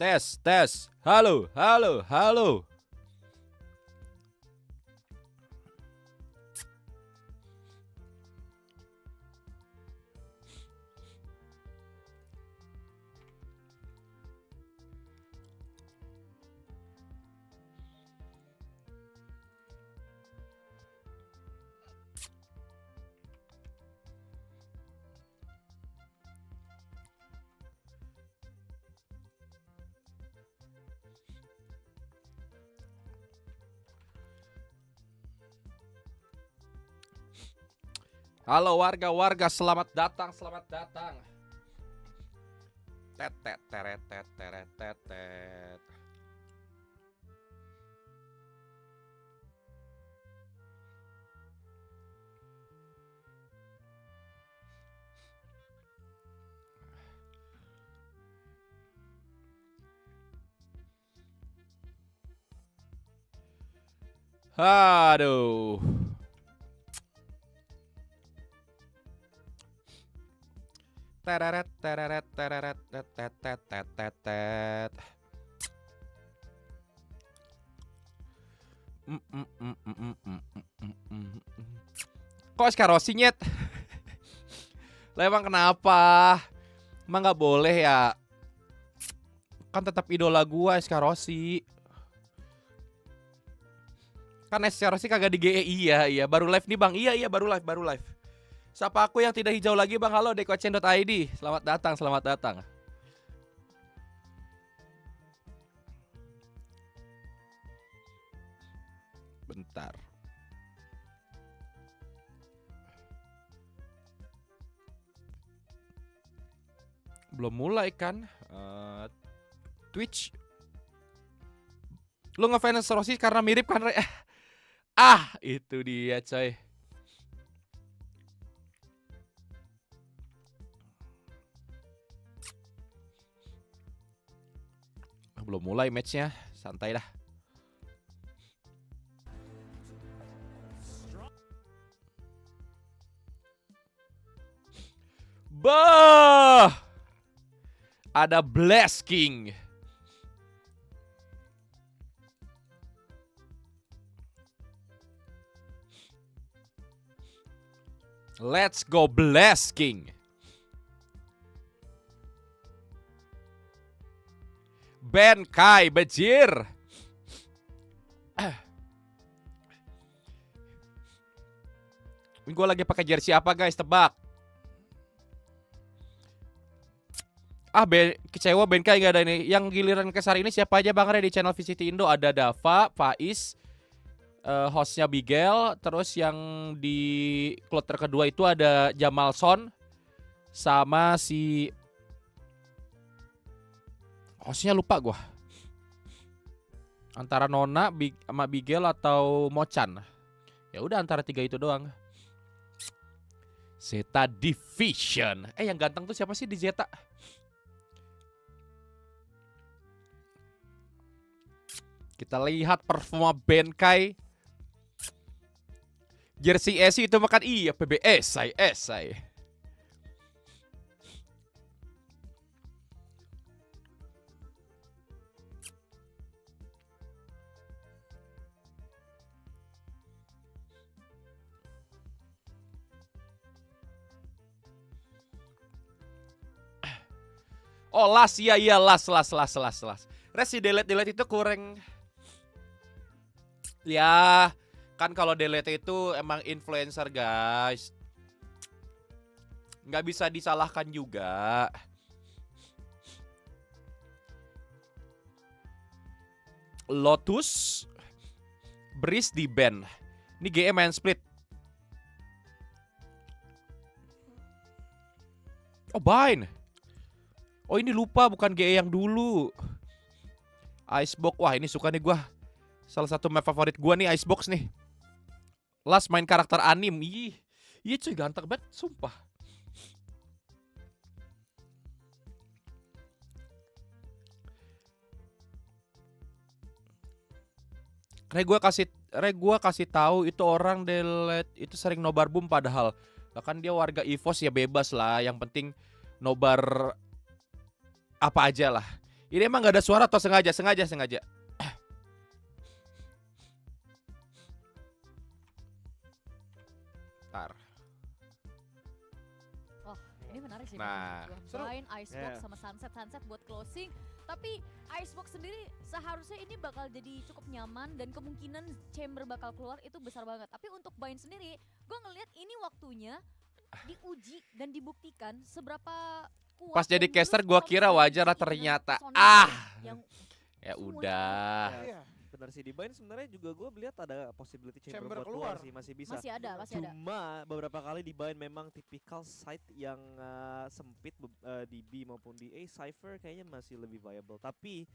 Tes, tes. Halo, halo, halo. Halo warga-warga, selamat datang, selamat datang. Tetet, teret, teret, tetet. Aduh. Tereret, tereret, tereret, tetet, tetet, tetet. Kok Skrosi nyet? Lah emang kenapa? Emang nggak boleh ya? Kan tetap idola gua Skrosi. Kan Skrosi kagak di GE. Iya, baru live nih Bang. Iya, baru live. Siapa aku yang tidak hijau lagi Bang? Halo dekocen.id. Selamat datang, selamat datang. Bentar. Belum mulai kan? Twitch. Lu ngefans Skrosi karena mirip kan? Itu dia coy. Belum mulai matchnya, santai dah. Bah, ada Blast King. Let's go Blast King. Ben Kai bejir. Gue lagi pakai jersey apa guys? Tebak. Kecewa Ben Kai gak ada ini. Yang giliran kesar ini siapa aja Bang Re di channel VCT Indo? Ada Dava, Faiz, hostnya Bigel. Terus yang di kloter kedua itu ada Jamal Son sama si hostnya lupa gua. Antara Nona, sama Bigel atau Mochan. Ya udah antara tiga itu doang. Zeta Division. Yang ganteng tuh siapa sih di Zeta? Kita lihat performa Ben Kai. Jersey SI itu makan PBS esai. Oh las, iya las. Res si delete itu kurang. Ya kan kalau delete itu emang influencer guys. Nggak bisa disalahkan juga. Lotus Breeze di ban. Ini GE main split. Oh Bind. Oh ini lupa bukan GE yang dulu. Icebox. Wah ini suka nih gua. Salah satu map favorit gua nih Icebox nih. Last main karakter anim. Iya cuy ganteng banget sumpah. Gua kasih tahu itu orang delete itu sering nobar boom padahal bahkan dia warga EVOS ya bebas lah. Yang penting nobar apa aja lah. Ini emang gak ada suara atau sengaja? Sengaja. Ntar. Oh, ini menarik sih. Nah, Combine Icebox sama Sunset buat closing. Tapi Icebox sendiri seharusnya ini bakal jadi cukup nyaman dan kemungkinan chamber bakal keluar itu besar banget. Tapi untuk Bind sendiri, gue ngelihat ini waktunya diuji dan dibuktikan seberapa kuat. pas jadi dan caster terus gue kalau kira misalnya wajar lah bikin ternyata. Sonic yang Ya semua udah. Ya, benar sih di Bind sebenarnya juga gue lihat ada possibility chamber buat keluar sih, masih bisa. masih ada. Cuma beberapa kali di Bind memang tipikal site yang sempit di B maupun di A. Cypher kayaknya masih lebih viable. Tapi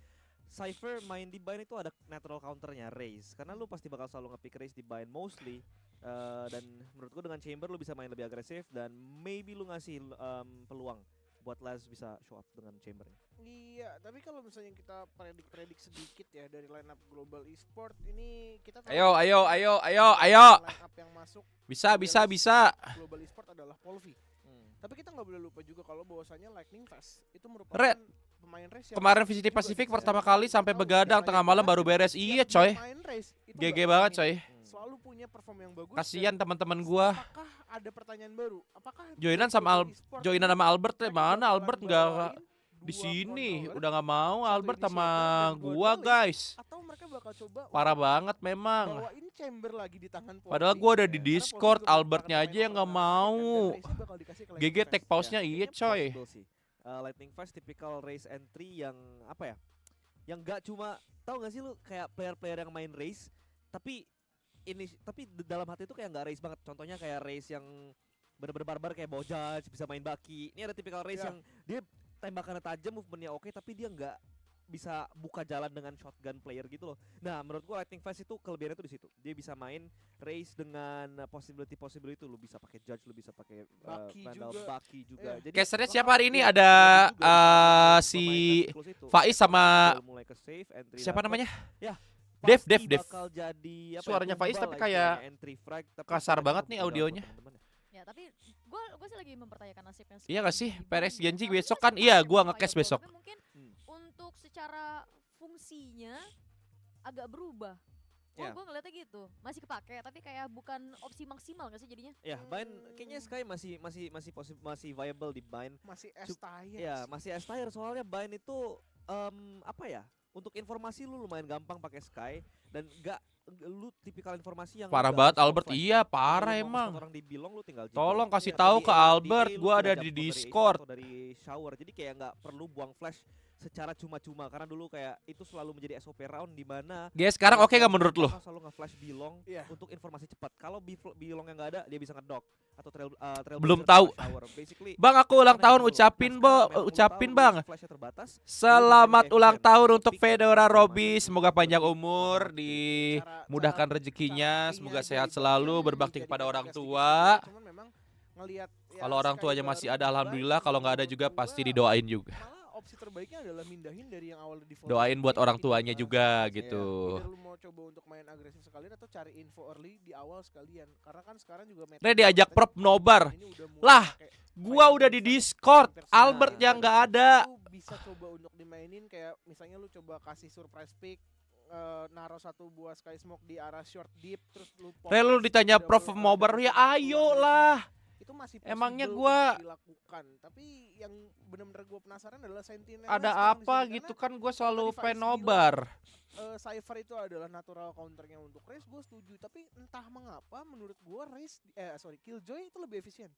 Cypher main di Bind itu ada natural counternya Raze, karena lu pasti bakal selalu nge-pick Raze di Bind mostly. Dan menurutku dengan Chamber lu bisa main lebih agresif dan maybe lu ngasih peluang buat Laz bisa show up dengan Chamber. Iya, tapi kalau misalnya kita predik sedikit ya dari lineup global e-sport ini kita tahu Ayo. line up yang masuk Bisa. global e-sport adalah Polvi. Tapi kita nggak boleh lupa juga kalau bahwasanya Lightning Fast itu merupakan Red. pemain race Kemarin VCT Pasifik pertama kali sampai begadang tengah malam baru beres. Iya coy. GG banget coy. Selalu punya perform yang bagus. Kasihan dan teman-teman gua. Apakah ada pertanyaan baru? Apakah Joinan sama Albert mana Albert nggak di sini. Udah nggak mau Albert sama gua guys. Atau mereka bakal coba Parah banget memang. bawain chamber lagi di tangan Polvi. Padahal gua udah di Karena Polvi Discord, juga Albertnya merupakan aja yang nggak pemain pertama, mau. dan race-nya bakal dikasih ke GG Lightning tag Fast. pause-nya iya coy. Possible sih. Lightning Fast typical race entry yang apa ya? Yang gak cuma tahu gak sih lu kayak player-player yang main race tapi dalam hati itu kayak nggak race banget. Contohnya kayak race yang bener-bener barbar kayak Bojaj bisa main baki. Ini ada typical race yang dia tembakannya tajam, movementnya oke, tapi dia nggak bisa buka jalan dengan shotgun player gitu loh. Nah, menurut gua Lightning Fast itu kelebihannya tuh di situ. Dia bisa main race dengan possibility itu. Lu bisa pakai Judge, lu bisa pakai Vandal, Baki juga. Jadi Casternya siapa hari ini? Ada si Faiz sama mulai ke save, entry siapa dapet. namanya? Ya. Dev. Bakal jadi apa Suaranya tumbal Faiz tapi lah kayak istilahnya, entry frag, tapi kasar sebenarnya banget bisa nih buat audionya. temen-temen ya. Ya, tapi gue sih lagi mempertanyakan nasibnya. Iya gak sih? di Peres Bind. Genji Harusnya besok kan? sih Iya, masih gua viable, nge-cash besok. Tapi mungkin untuk secara fungsinya agak berubah. Ya. Gue ngeliatnya gitu, masih kepake tapi kayak bukan opsi maksimal gak sih jadinya? Ya, Bind kayaknya Sky masih viable di Bind. Masih S-tier. Ya, masih S-tier soalnya Bind itu apa ya? Untuk informasi lu lumayan gampang pakai Sky dan lu tipikal informasi yang Parah nggak banget harus Albert. flash. Iya, Kalau parah lu mau emang. orang di Bilong lu tinggal Tolong jebol. kasih Atau tahu di ke A- Albert, di A gua lu ada tinggal di jump dari Discord. atau dari shower. Jadi kayak nggak perlu buang flash secara cuma-cuma karena dulu kayak itu selalu menjadi SOP round di mana Guys, sekarang oke gak menurut lu? selalu nge-flash Bilong Iya. untuk informasi cepat. Kalau Bilong yang nggak ada dia bisa ngedok atau trail Belum blazer tahu. sama shower. Basically Bang, aku ulang karena tahun itu. ucapin Nah, sekarang yang ucapin tahu bang. flashnya terbatas. Selamat Lu ulang bisa tahun untuk pick Fedora informasi Robi. itu. Semoga panjang Lebih umur, paham. dimudahkan rezekinya, cara semoga ininya sehat aja selalu, dibagi berbakti jadi kepada podcast orang dikit tua. sedikit, cuman memang ngelihat ya, Kalau orang Sky tuanya baru masih di ada, Bind, alhamdulillah. Kalau nggak ada juga menurut pasti gua didoain juga. malah opsi terbaiknya adalah mindahin dari yang awal di Doain buat orang tuanya juga gitu. Either lu mau coba untuk main agresif sekalian atau cari info early di awal sekalian. Karena kan sekarang juga Re diajak prop nobar. ini udah mulai Lah, pakai Gua udah di Discord, Albert yang nggak ada. Lu bisa coba untuk dimainin kayak misalnya lu coba kasih surprise pick, naruh satu buah sky smoke di arah short deep, terus lu Re lu ditanya prof nobar, ya ayo lah. Itu masih Emangnya possible gua untuk dilakukan. Tapi yang benar-benar gua penasaran adalah Sentinel ada apa gitu kan, gue selalu tadi Faiz pengen nobar. Cypher itu adalah natural counternya untuk race, gue setuju. Tapi entah mengapa menurut gue Killjoy itu lebih efisien.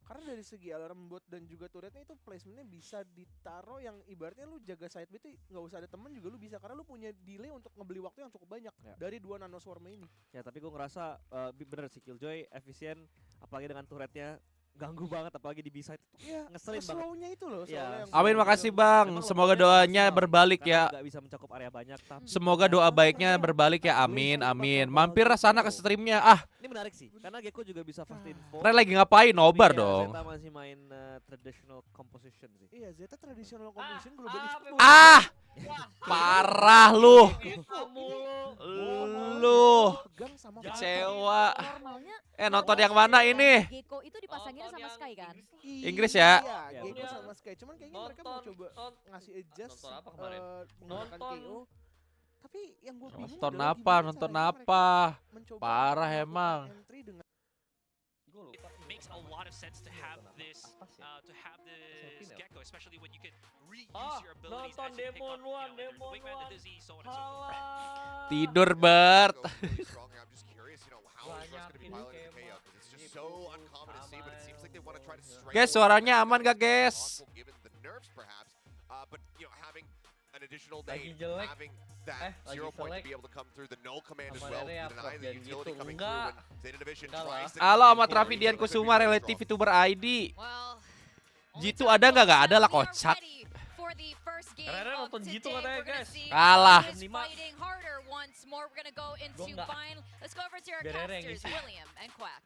Karena dari segi alarm bot dan juga turretnya itu placementnya bisa ditaruh yang ibaratnya lu jaga side B itu nggak usah ada temen juga lu bisa, karena lu punya delay untuk ngebeli waktu yang cukup banyak dari 2 nanoswarm ini. Ya tapi gue ngerasa bener sih Killjoy efisien, apalagi dengan turretnya ganggu banget, apalagi di B-side itu Iya, ngeselin banget. slow-nya itu loh Iya, soalnya. Amin, makasih bang. Memang Semoga lembaga doanya maksimal, berbalik karena ya. nggak bisa mencakup area banyak, tapi Semoga doa baiknya berbalik ya. Amin, amin. Mampir sana ke streamnya. Ah, ini menarik sih, karena Gecko juga bisa fast info. Re lagi ngapain? Nobar Tapi ya, dong. Zeta masih main traditional composition sih. Iya, Zeta traditional competition global e-sport. Ah, parah lu. Kamu Lu Lu. Pegang sama Kecewa. Normalnya Nonton yang mana ini? Gecko itu dipasangin Nonton sama yang Sky kan? Inggris ya? Iya, Gecko sama Sky. Cuman kayaknya mereka mau coba ngasih adjust nonton apa kemarin? menggunakan Nonton. KO. Tapi yang gue bingung Nonton adalah apa? gimana Nonton caranya apa? mereka mencoba Parah melakukan emang. entry dengan It makes a lot of sense to have this, gecko, especially when you can reuse your abilities nonton as you pick up, Demon One, there's the Demon wingman, the One. dizzy, so on and so forth. Halah. Tidur, Bert. Really strong. I'm just curious, you know, how is Russ going to be Banyakin piloting the kayak KO? Because it's just so uncommon to see, but it seems like they want to try to strengthen Guys, suaranya aman gak, guys? possible given the nerfs perhaps. But you know, having an additional Lagi name, jelek. having that Lagi 0 point to jelek. be able to come through the null command as Sama well, Rere ya, denying the Prof, utility gitu. coming Enggak. through when Zeta Division Enggak tries lah. to Halo, come Ahmad in Raffi for Dian it, but Kusuma, could be really relatif strong. VTuber ID. Well, Gitu ada nggak? Nggak ada lah, kocak. Rere nonton gitu katanya, guys. Kalah. Lima. Fighting harder once more. We're gonna go into enggak. final. Let's go over to our Biar Rere yang casters, ngisi. William and Quack.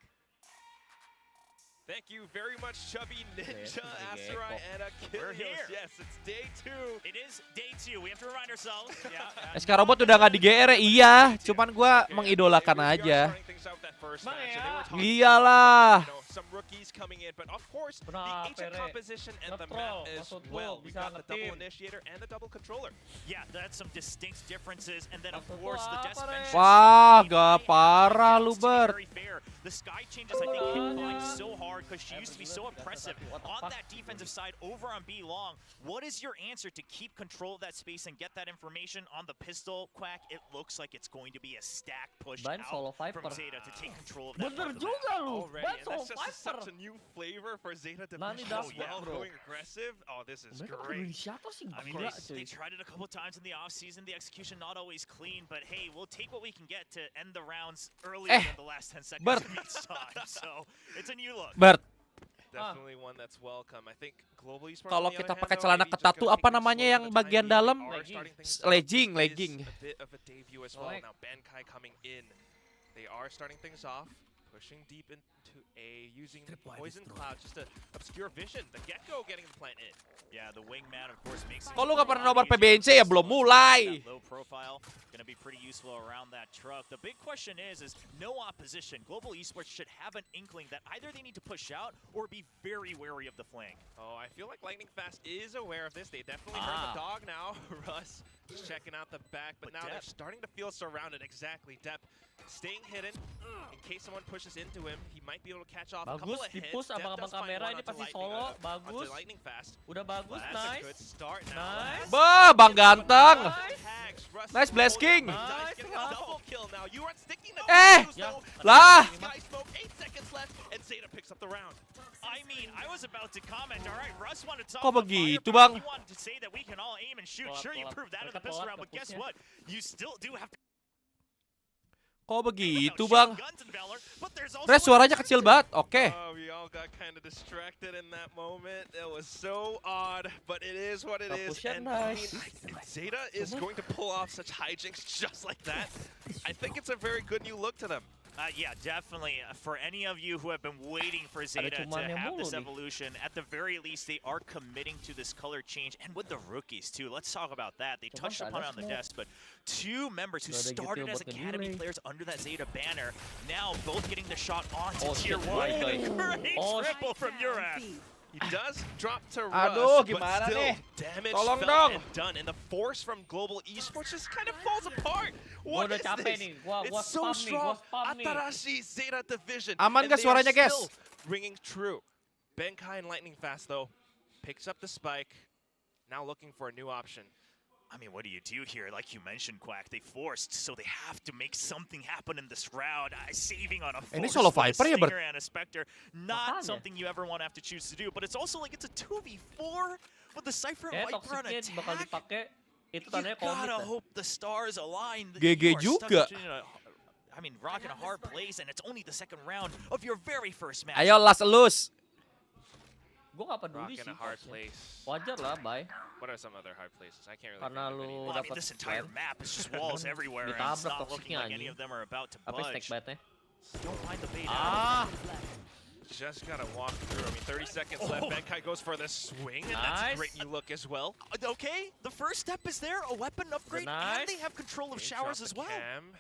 Thank you very much, Chubby Ninja, Yes, Asterai, and We're Achilles. here. Yes, it's day 2. It is day 2. We have to remind ourselves. Yeah. SK Robot udah nggak di GR ya? Iya, cuman gua mengidolakan aja. Emang ya? Iyalah. Some rookies coming in, but of course, the Kenapa, ancient Re? composition and the Ngetrol, map as maksud lu, well. We bisa got the double nge-team. initiator and the double controller. Yeah, that's some distinct differences. And then, of Maksud course, the lu death apa, Re? mention. Wah, gak parah lu, Bert. Very fair. The Sky changes, I think, hit going so hard because she used to be so impressive on that defensive side over on B long. What is your answer to keep control of that space and get that information on the pistol, Quack? It looks like it's going to be a stack push Ban solo out from Viper. Zeta to take control of that. Bener part of the map. juga lu. Already, Ban and solo that's just Viper. such a new flavor for Zeta Nani Division das, as well, bro. going aggressive. Oh, this is Mereka great. Indonesia sih I mean, gila they cuy. tried it a couple times in the offseason. The execution not always clean, but hey, we'll take what we can get to end the rounds earlier than the last 10 seconds Bert. of each time. So it's a new look. Bert, Definitely one that's welcome. I think global esports. kalau on the kita other hand, pakai though, celana maybe just ketatu, gonna apa take it namanya slow yang for the time bagian being. dalam? They are starting things off. Legging, It is legging. A bit of a debut as well. Like- Now Bankai coming in. They are starting things off, pushing deep into A, using Poison Cloud just to obscure vision. The Gecko getting the plant in. Yeah, the wingman, of course, makes Kalau lu nggak pernah nobar PBNC ya belum mulai. Low profile, gonna be pretty useful around that truck. The big question is no opposition. Global Esports should have an inkling that either they need to push out or be very wary of the flank. Oh, I feel like Lightning Fast is aware of this. They definitely heard the dog now. Russ just checking out the back, but now they're Depp. starting to feel surrounded. Exactly. Depp staying hidden. In case someone pushes into him, he might be able to catch off a couple Bagus, of hits. di-push Depp abang-abang does find kamera one ini onto pasti Lightning, solo, onto bagus. Lightning Fast. Udah bagus, That's a nice. good start now. Nice. Bah, Bang Ganteng. Tags, Russ Nice is Blast King. holding the dice, Nice, getting a Russ. double kill now. You are sticking the Eh, fuse, ya, though. lah. Sky Smoke, 8 seconds left, and Zeta picks up the round. I mean, I was about to comment. All right, Russ wanted to talk Kok about begitu, firepower. Bang? He wanted to say that we can all aim and shoot. Telat, Sure, you telat. proved that in the Mereka pistol telat round, but guess nge-pushnya. what? You still do have to Kok begitu, shoot Bang? guns in Valor, but there's also Res, suaranya kecil banget. Oke. Oh, we all got kind of distracted in that moment. It was so odd, but it is what it is. Fokusnya And I nice. mean, Zeta is going to pull off such hijinks just like that. I think it's a very good new look to them. Yeah, definitely. For any of you who have been waiting for Zeta to cumannya have mulu this nih. evolution, at the very least, they are committing to this color change. And with the rookies, too. Let's talk about that. They Cuman touched nggak upon it ada on the smoke. desk, but two members who Nggak ada started gitu as buat academy nge-delay. players under that Zeta banner, now both getting the shot onto Oh, Tier shit, 1. guys. Great Oh, triple from Uraf. He does drop to Aduh, Russ, but gimana still nih? damage Tolong felt dong. and done. And the force from Global Esports just kind of falls apart. Gua What udah is capek this? nih. Gua It's so spam nih, gua strong. spam nih. Atarashi Zeta Division. Aman and gak they suaranya, are guys? still ringing true. Bankai and Lightning Fast, though, picks up the spike. Now looking for a new option. I mean, what do you do here? Like you mentioned, Quack, they forced, so they have to make something happen in this round. Saving on a Ini force solo with a Viper ya, Bert? Stinger and a Spectre. Not Makanya. something you ever want to have to choose to do, but it's also like it's a 2v4 with the Cypher and Kayak Viper on Toxicnya bakal attack. dipakai. Itu You tandanya komit. gotta dah. hope the stars align. GG You are stuck juga. between I mean, rock in a hard place, and it's only the second round of your very first match. Ayo, last elus. Gue gak peduli Rock sih. in a hard kosnya. place. Wajar lah, bye. What are some other hard places? I can't really Karena think of any. lu Well, I mean, dapat this entire ban. map is just walls everywhere, and it's Ditabrak not looking toxicnya, like any anjing. of them are about to Tapi budge. stack batnya. Don't find the bait out. Just gotta walk through. I mean, 30 seconds left. Oh. Bankai goes for the swing, and that's a Nice. great new look as well. Okay, the first step is there, a weapon upgrade, and Nice. they have control of They showers drop as the well. cam.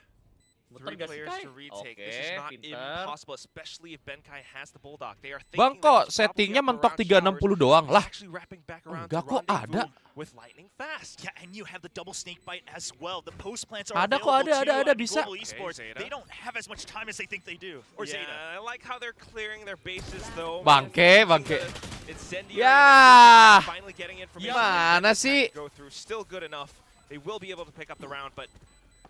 Three players to retake. This is not impossible, especially if Benkai has the Bulldog. They are Bang, thinking kok settingnya mentok 360 doang lah? Enggak kok ada. With lightning fast. Yeah, and you have the double snake bite as well. The post plants are Ada kok, available ada, too. I mean, bisa. Global Esports, they don't have as much time as they think they do. Or Yeah, Zeta. I like how they're clearing their bases though. Bangke. Incendiary Ya. finally getting information. Gimana sih? Go through. Still good enough. They will be able to pick up the round, but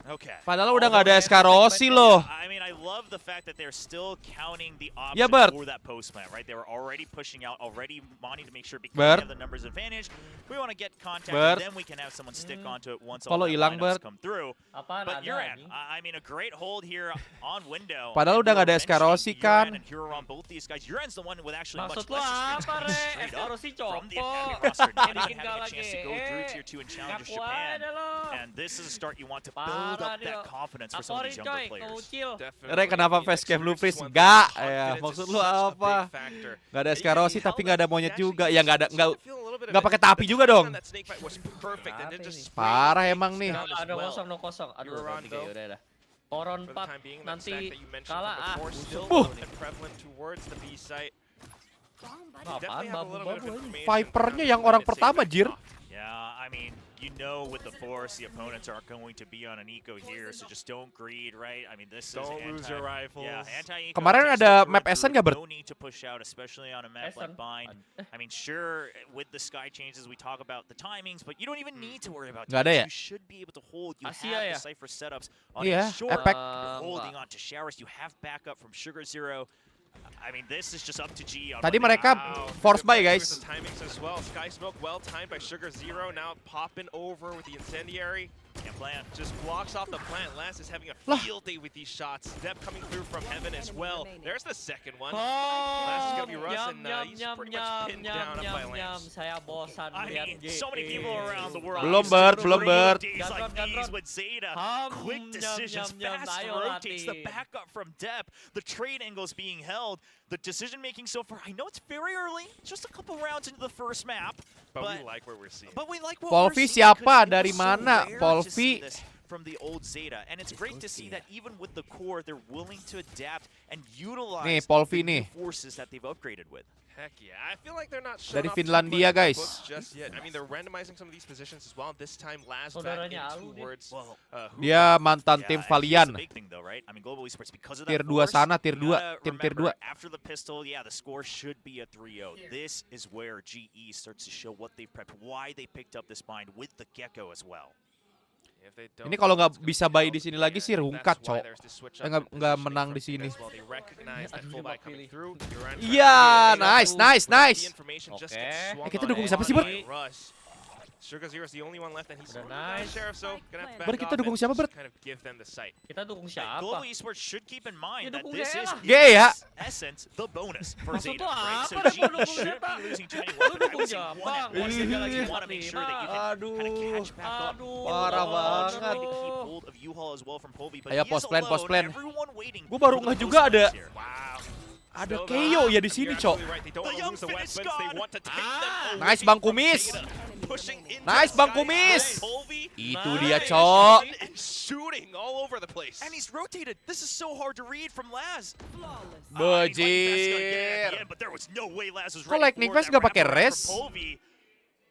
Okay. Padahal udah nggak ada Skrosi loh. I mean, I love the fact that they're still counting the Yeah, option Bert. for that post plant, right? They were already pushing out, already wanting to make sure because Bert. we have the numbers advantage. We want to get contact, Bert. and then we can have someone stick onto it once all Kalau the hilang, lineups Bert. come through. Apaan But ada Uran, anjing? I mean, a great hold here on window. Padahal udah nggak ada Skrosi kan. And Uran, both these guys. Uran's the one with actually Maksud much lo less experience apa, coming Re? straight up Skrosi from the copok. academy roster, not Bikin even having a chance to go through tier 2 and challenge Ngaku Japan. aja lo. And this is a start you want to build Parah up dia that lo. confidence for some of Aporin these younger coy, players. keucil. Re, kenapa facecam lu freeze? Enggak, ya maksud lu apa? Nggak ada Skrosi tapi nggak ada monyet juga. Ya nggak pakai tapi juga dong. Parah emang nih. Ada kosong, no kosong. Aduh, berarti kayak udah. Poron 4 nanti kalah ah. Apaan babu-babu aja. Vipernya yang orang pertama, Jir. Yeah, I mean, you know with the Force, the opponents are going to be on an eco here, so just don't greed, right? I mean, this is lose your rifles. Yeah, anti-eco. Kemarin takes ada the map through, Essen nggak, Bert? No need to push out, especially on a map Essen. like Bind. I mean, sure, with the sky changes, we talk about the timings, but you don't even need to worry about Nggak ada timings. ya? You should be able to hold. You Asia have ya? the Cypher setups on Iya, a short. Epic. You're holding on to showers. You have backup from Sugar Zero. I mean, this is just up to G. On Tadi what they mereka do. force buy, guys. Timings as well. Sky Smoke well timed by Sugar Zero. Now popping over with the incendiary. Can't plan. Just blocks off the plant. Last is having a field day with these shots. Dep coming through from heaven as well. There's the second one. Last is gonna be Russ, and he's pretty much pinned down up by Lance. Saya bosan I lihat mean, so many people around the world. Belum, used to Bert, belum, create Bert. days like these with Zeta. Quick decisions, fast ayo rotates, the latih. backup from Dep, the trade angles being held, the decision making so far. I know it's very early, just a couple rounds into the first map, But we like what we're seeing. but we like what Polvi we're seeing siapa? because it Dari was so mana? rare to Polvi. see this from the old Zeta, and it's great to see that even with the core, they're willing to adapt and utilize Nih, Polvi the new nih. forces that they've upgraded with. Heck yeah. I feel like they're not Dari showing off too Finlandia, much in the guys. books just yet. I mean, they're randomizing some of these positions as well. This time, Laz back Saudaranya in Alu dia. towards Well, who Dia mantan Yeah, tim and here's Valian. the big thing though, right? I mean, Global Esports, because of Tier that 2 force, sana, tier you 2, gotta tim tier remember, 2. after the pistol, yeah, the score should be a 3-0. This is where GE starts to show what they've prepped, why they picked up this bind with the Gecko as well. if they don't, Ini kalau nggak it's gonna bisa be buy held di sini in lagi the sih air, and rungkat, that's why cok. there's the switch Nggak- up in nggak positioning menang from di sini. as well. They recognize that full buy coming through. Duran Iya, nice, nice, nice. The information just Oke. gets swung kita on dukung in siapa sih, Bert? by Russ. Sugar Zero's the only one left, and he's Udah nice. nice. Sheriff, so gonna have to back Bert, kita off dukung and siapa, just Bert? kind of give them the site. Kita dukung Global siapa? Esports should keep in mind Ya, that dukung this Zeta is lah. Gay ya. essence, the bonus for Maksud Zeta, lu right? So apa? GE Lu dukung shouldn't siapa? be losing too many Lu weapons. I dukung would say siapa? one at most, and then you Ih, want to make sure that you can Aduh. kind of catch back up. Aduh. Parah Trying banget. to keep hold of U-Haul as well from Polvi, but Ayo, he is post plan, alone. post plan. Everyone waiting Gua baru for the ngeh juga post ada- plans here. Wow. Ada Still Keio ya di You're sini, absolutely cok. right. They don't The wanna young lose the Finnish weapons. They god. want to take them Nice, away Bang from Kumis. Zeta. Pushing into Nice, the Bang sky. Kumis. Polvi Itu Nice. dia, cok. and shooting all over the place. And he's rotated. This is so hard to read from Laz. Bajir. But there was no way Laz was Kok ready Lightning for Fast that nggak pakai wraparound res? from Polvi.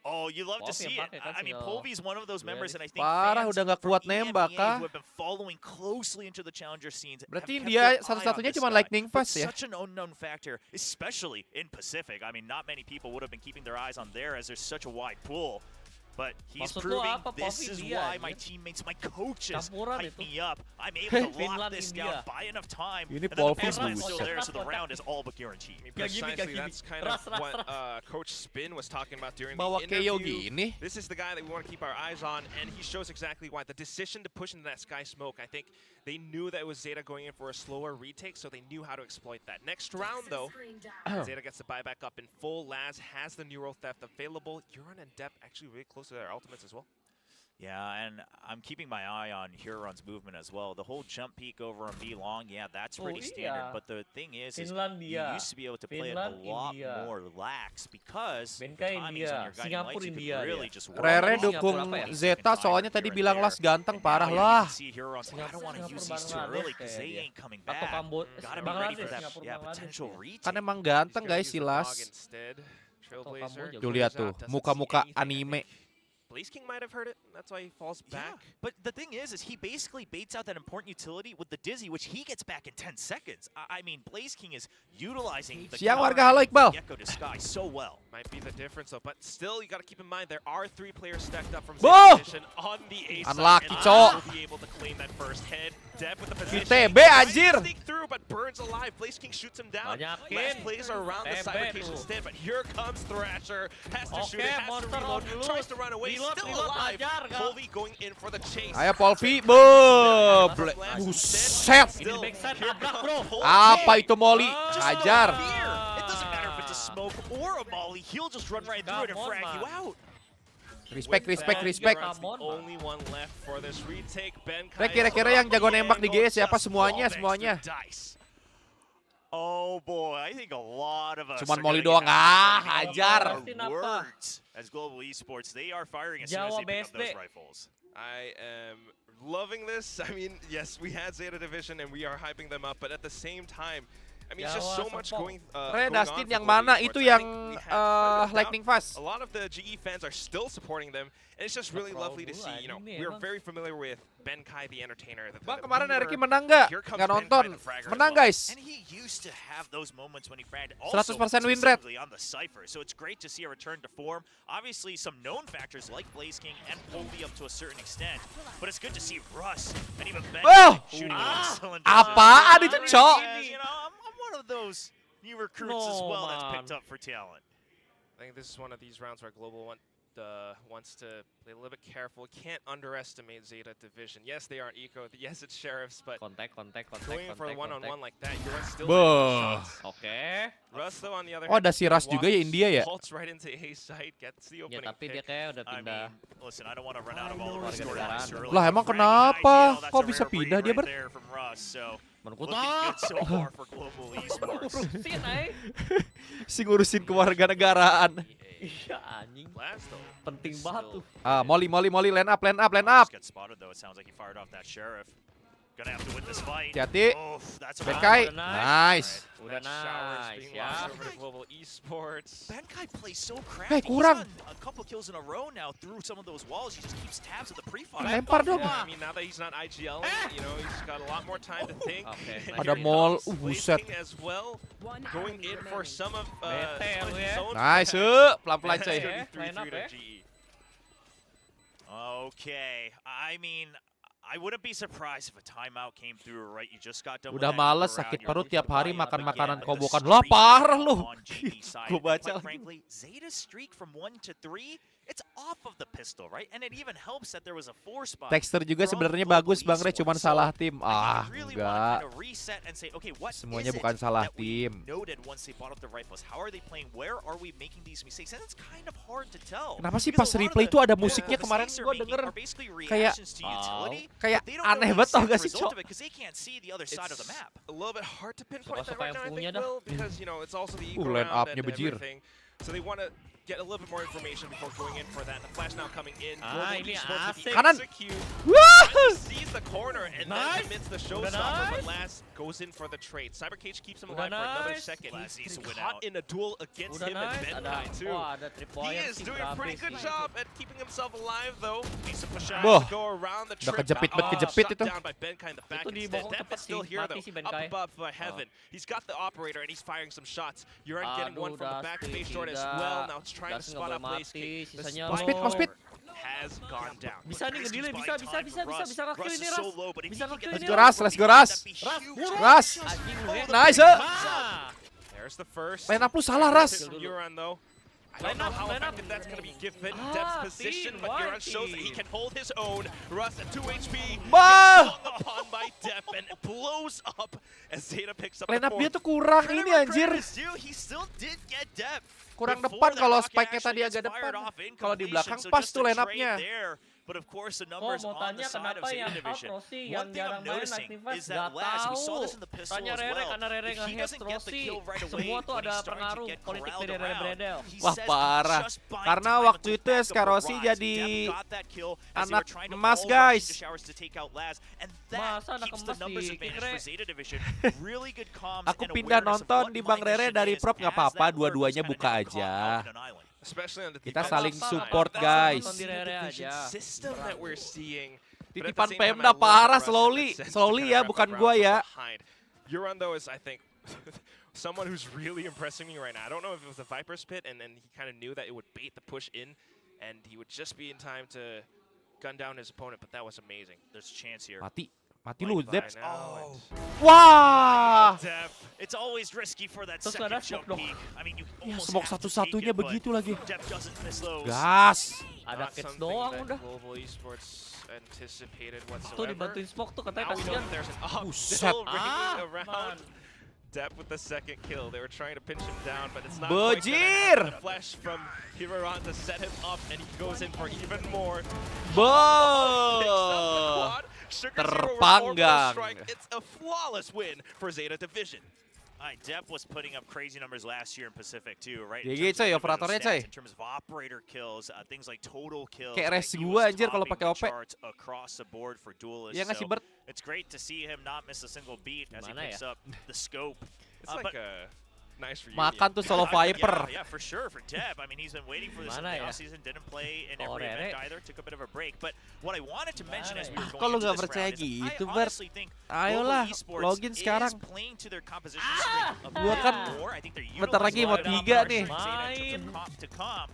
Oh, you love to Polvi see yang it. pakai kan I mean, tinggal Polvi's one of those members, and I think Parah, fans udah nggak from kuat nembak, EMEA kah? who have been following closely into the challenger scenes. Berarti have kept dia their eye satu-satunya on this cuma guy. Lightning But Fast ya? Such an unknown factor, especially in Pacific. I mean, not many people would have been keeping their eyes on there as there's such a wide pool. But he's Maksud lu proving apa, this Polvi is dia, why my anjir? teammates, my coaches Campuran hype itu. me up. I'm able to lock Finland, this India. down, buy enough time, Ini and then the Polvi post is still buset. there, so the round is all but guaranteed. I mean, Gak gini, precisely, gak gini. that's kind Ras, of ras, what ras. Coach Spin was talking about during Bawa the Keio interview. gini. This is the guy that we want to keep our eyes on, and he shows exactly why. The decision to push into that Sky Smoke, I think they knew that it was Zeta going in for a slower retake, so they knew how to exploit that. Next round, though, Zeta gets the buyback up in full. Laz has the Neuro Theft available. Euron and Dep actually really close to their ultimates as well. Yeah, and I'm keeping my eye on Huron's movement as well. The whole jump peek over on B long, yeah, that's pretty standard. But the thing is you used to be able to play it a lot more lax because the timings on your guiding lights, you could really just work Rere on dukung the Zeta soalnya tadi here and bilang there. las ganteng And parah now lah. you can see Huron's like, I don't want to use these too early because they ain't coming back. Gotta be ready for that potential retake. Kan emang ganteng guys si Las. Tuh lihat tuh, muka-muka anime. Blaze King might have heard it. That's why he falls back. Yeah, but the thing is he basically baits out that important utility with the Dizzy, which he gets back in 10 seconds. I mean, Blaze King is utilizing the Siang warga, halo Iqbal. Gecko to Sky so well. Might be the difference though, but still you got to keep in mind there are 3 players stacked up from Boh! position on the A side. Unlucky, and cok. will be able to claim that first head. Deb with the position. TB anjir. Sneak through, but Burns alive. Blaze King shoots him down. Last plays are around the Cybercation stand, but here comes Thrasher. Has to shoot it, has to reload, tries to run away, still alive. Polvi going in for the chase. Ayo Polvi, buset. Apa itu Molly? Hajar. It doesn't matter if it's a smoke or a molly, he'll just run right through it and frag you out. Respect. Only one left for this retake. Ben Kira-kira yang jago nembak di GS siapa semuanya? Oh boy, I think a lot of us Cuman Molly doang, hajar. As Global Esports, they are firing as soon as they pick up those rifles. I am loving this. I mean, yes, we had Zeta Division and we are hyping them up, but at the same time, I mean, it's just so much going on Dustin for yang Global mana? Esports. Itu I yang think we have Lightning Fast. a lot of the GE fans are still supporting them, and it's just really lovely to see. You know, we're very familiar with Ben Kai the Entertainer. Bang, kemarin Ricky menang nggak? Nggak nonton. Menang guys. And he used to have those moments when he fragged 100% also win rate. specifically on the Cypher. So it's great to see a return to form. Obviously some known factors like Blaze King and Polvi up to a certain extent, but it's good to see Russ and even Ben shooting on cylinders. Apaan itu, Cok? You know, I'm one of those new recruits as well that's picked up for talent. I think this is one of these rounds where Global wants to play a little bit careful. Can't underestimate Zeta Division. Yes, they aren't eco. Yes, it's Sheriffs, but going for a one-on-one like that, you're still Russ, though, on the other Oh, hand, ada si Russ juga ya India ya? Vaults right into A side, gets the opening pick. I mean, listen, I don't want to run out of all of the storylines early. Lah emang kenapa? Kok bisa pindah dia ber? Looking good so far for Global Esports. Si ngurusin kewarganegaraan. Iya anjing. Last though, Penting banget tuh. Molly, line up. Got spotted though. It sounds like he fired off that Sheriff. Gonna have to win this fight. Hati-hati. That's a Benkai, round. nice. Udah Showers nice being ya. lost over to Global Esports. Benkai plays so crafty. kurang. He's gotten a couple kills in a row now through some of those walls. He just keeps tabs of the pre-fire. Lempar dong. I mean, now that he's not IGL, you know, he's got a lot more time to think. Okay. And Ada here mall, comes buset. Blaze King as well, going in for some of Bete lu ya. zone. Nice, pelan-pelan It's coy. gonna be 3-3 to Line up GE. Okay, I mean, I wouldn't be surprised if a timeout came through, right? You just got done Udah with that males, round, sakit you're perut looking tiap to hari buy makan up makanan again. kobokan. The Lah streak parah lu. on GE side, Gua and baca quite lagi. frankly, Zeta's streak from 1 to 3, it's off of the pistol, right? And it even helps that there was a 4 spot. Texture juga from sebenarnya Global bagus Bang Re, Esports. cuman So, salah tim. I really wanna Enggak. kind of reset and say, okay, what Semuanya is bukan it salah that we tim. noted once they bought up the rifles? How are they playing? Where are we making these mistakes? And it's kind of hard to tell. Kenapa sih Because pas a lot of replay the- itu ada the musiknya kemarin mistakes they're gua making denger are basically kayak reactions to utility, kayak but they don't know aneh the banget tau exact gak sih, result Cok? of it 'cause they can't see the other side of the map. A little bit hard to pinpoint that Suka-suka right now, I yang punya think, dah. Will, because, you know, it's also the eco line round up-nya and bejir. everything. So they want to get a little bit more information before going in for that. The flash now coming in. Ah, Global ini Esports with the asik. Kanan. execute. Wah! Sees the corner and Nice. then commits the Udah showstopper, but nice. Last goes in for the trade. Cybercage keeps him Udah alive for another nice. second. Last needs He's to win caught out. in a duel against Udah him and nice. Benkai too. Ada tripwire He is sih doing a pretty berhabis good sih. job at keeping himself alive, though. Needs to push out Boh. to go around the Udah trip. kejepit banget, kejepit Shut itu. down by Benkai in the back Itu instead. dibokong Depp cepet is still sih, here, mati though. si Up Benkai. above by Heaven. He's got the operator and he's firing some shots. You're getting one from the back Dusty face short as tidak. well. Now it's trying to Dusty spot nggak up boleh Blaze King. mati, The sisanya spike Mospit, mospit. has gone down. Bisa nih ngedelay, bisa ngekill ini Russ is so Ras. low, but if Bisa he can get ngekill the ini Let's go, Ras. Let's go, Ras. that'd be huge. Ras. Anjing lu ya. Nice, Ah. There's the first. Line up lu salah, Ras. From Euron, though. I don't Line know up, how line up. effective that's going to be given Ah, Depp's position, team, but Euron one shows that he team. can hold his own. Russ at 2 HP. Bah! Called upon by Depp and it blows up as Zeta picks up Line the up dia fourth. tuh kurang ini anjir. He still did get Depp. Kurang Before depan that kalau rocket spike-nya actually tadi gets agak fired depan. off in Kalau di completion, belakang so pas just tuh a line trade up-nya. there. But of course, the Oh, numbers mau on the tanya side of kenapa Zeta yang out Division. Rossi One yang thing jarang I'm main noticing Activate is that nggak last, we saw tahu. this in the pistol Tanya as Rere well. karena Rere If he nge-hate doesn't get the Rossi, kill right away, semua tuh when ada he's starting to pengaruh get politik corralled dari Rere around, Bredel. he Wah, says parah. just buying Karena time waktu until itu backup Skrosi arrives. jadi Depp got that kill as they anak were trying to emas, all rush guys. into showers to take out Laz, and that Masa anak keeps the emas numbers di advantage Kikre? for Zeta Division. Really good comms Aku and pindah awareness of nonton what di Bang Minus Rere dari is prop nggak as apa-apa, that lurk is dua-duanya kinda buka never caught aja. out in an island. Especially on the Kita defensive saling side. support, That's guys. the Nonton di Rere division aja. system that we're seeing. But at the Titipan same time, Pemda I love parah, that Russ had slowly, that sense to slowly kinda ya, wrap bukan up gua rounds ya. from behind. Euron though is, I think, someone who's really impressing me right now. I don't know if it was the Viper's Pit and he kind of knew that it would bait the push in and he would just be in time to gun down his opponent, but that was amazing. There's a chance here. Mati lu, Depp. Oh. Wah, Depp. It's always risky for that Terus second ada jump smoke dong. peek. I mean, you ya almost smoke have to take satu-satunya it, but begitu lagi. Depp doesn't miss those. Gas. Ada Not kids something doang that udah. Global Esports anticipated Tuh whatsoever. dibantuin smoke tuh katanya Now we know kasihan. that there's an op Buset. still ringing Ah, around. man. Depp with the second kill. They were trying to pinch him down, but it's not Bajir. quite gonna happen. A flash from Hiruran to set him up, and he goes in for even more. Bo. Picks up the quad. Sugar Zero with Terpanggang. orbital strike. It's a flawless win for Zeta Division. Depp was putting up crazy numbers last year in Pacific too, right? GG, coy, operatornya, coy. In terms of operator kills, things like total kills. Kayak like, res he gua, was anjir, kalau topping pakai the OP. charts across the board for duelists. Iya nggak sih, So Bert? it's great to see him not miss a single beat as he Gimana picks ya? up the scope. It's like a nice reunion. Makan tuh solo Viper. Yeah, for sure for Depp. I mean, he's been waiting for this in Gimana the ya? offseason. Didn't play in Oh, every event Rere. either. Took a bit of a break. But what I wanted to mention as we were Kok going lu into nggak this percaya round is gitu, I Bert? honestly think Ayolah, Global Esports login is sekarang. playing to their composition strength a Gua bit kan more. I think they're bentar lagi mau utilizing 3 our nih. strengths in terms of comp to comp.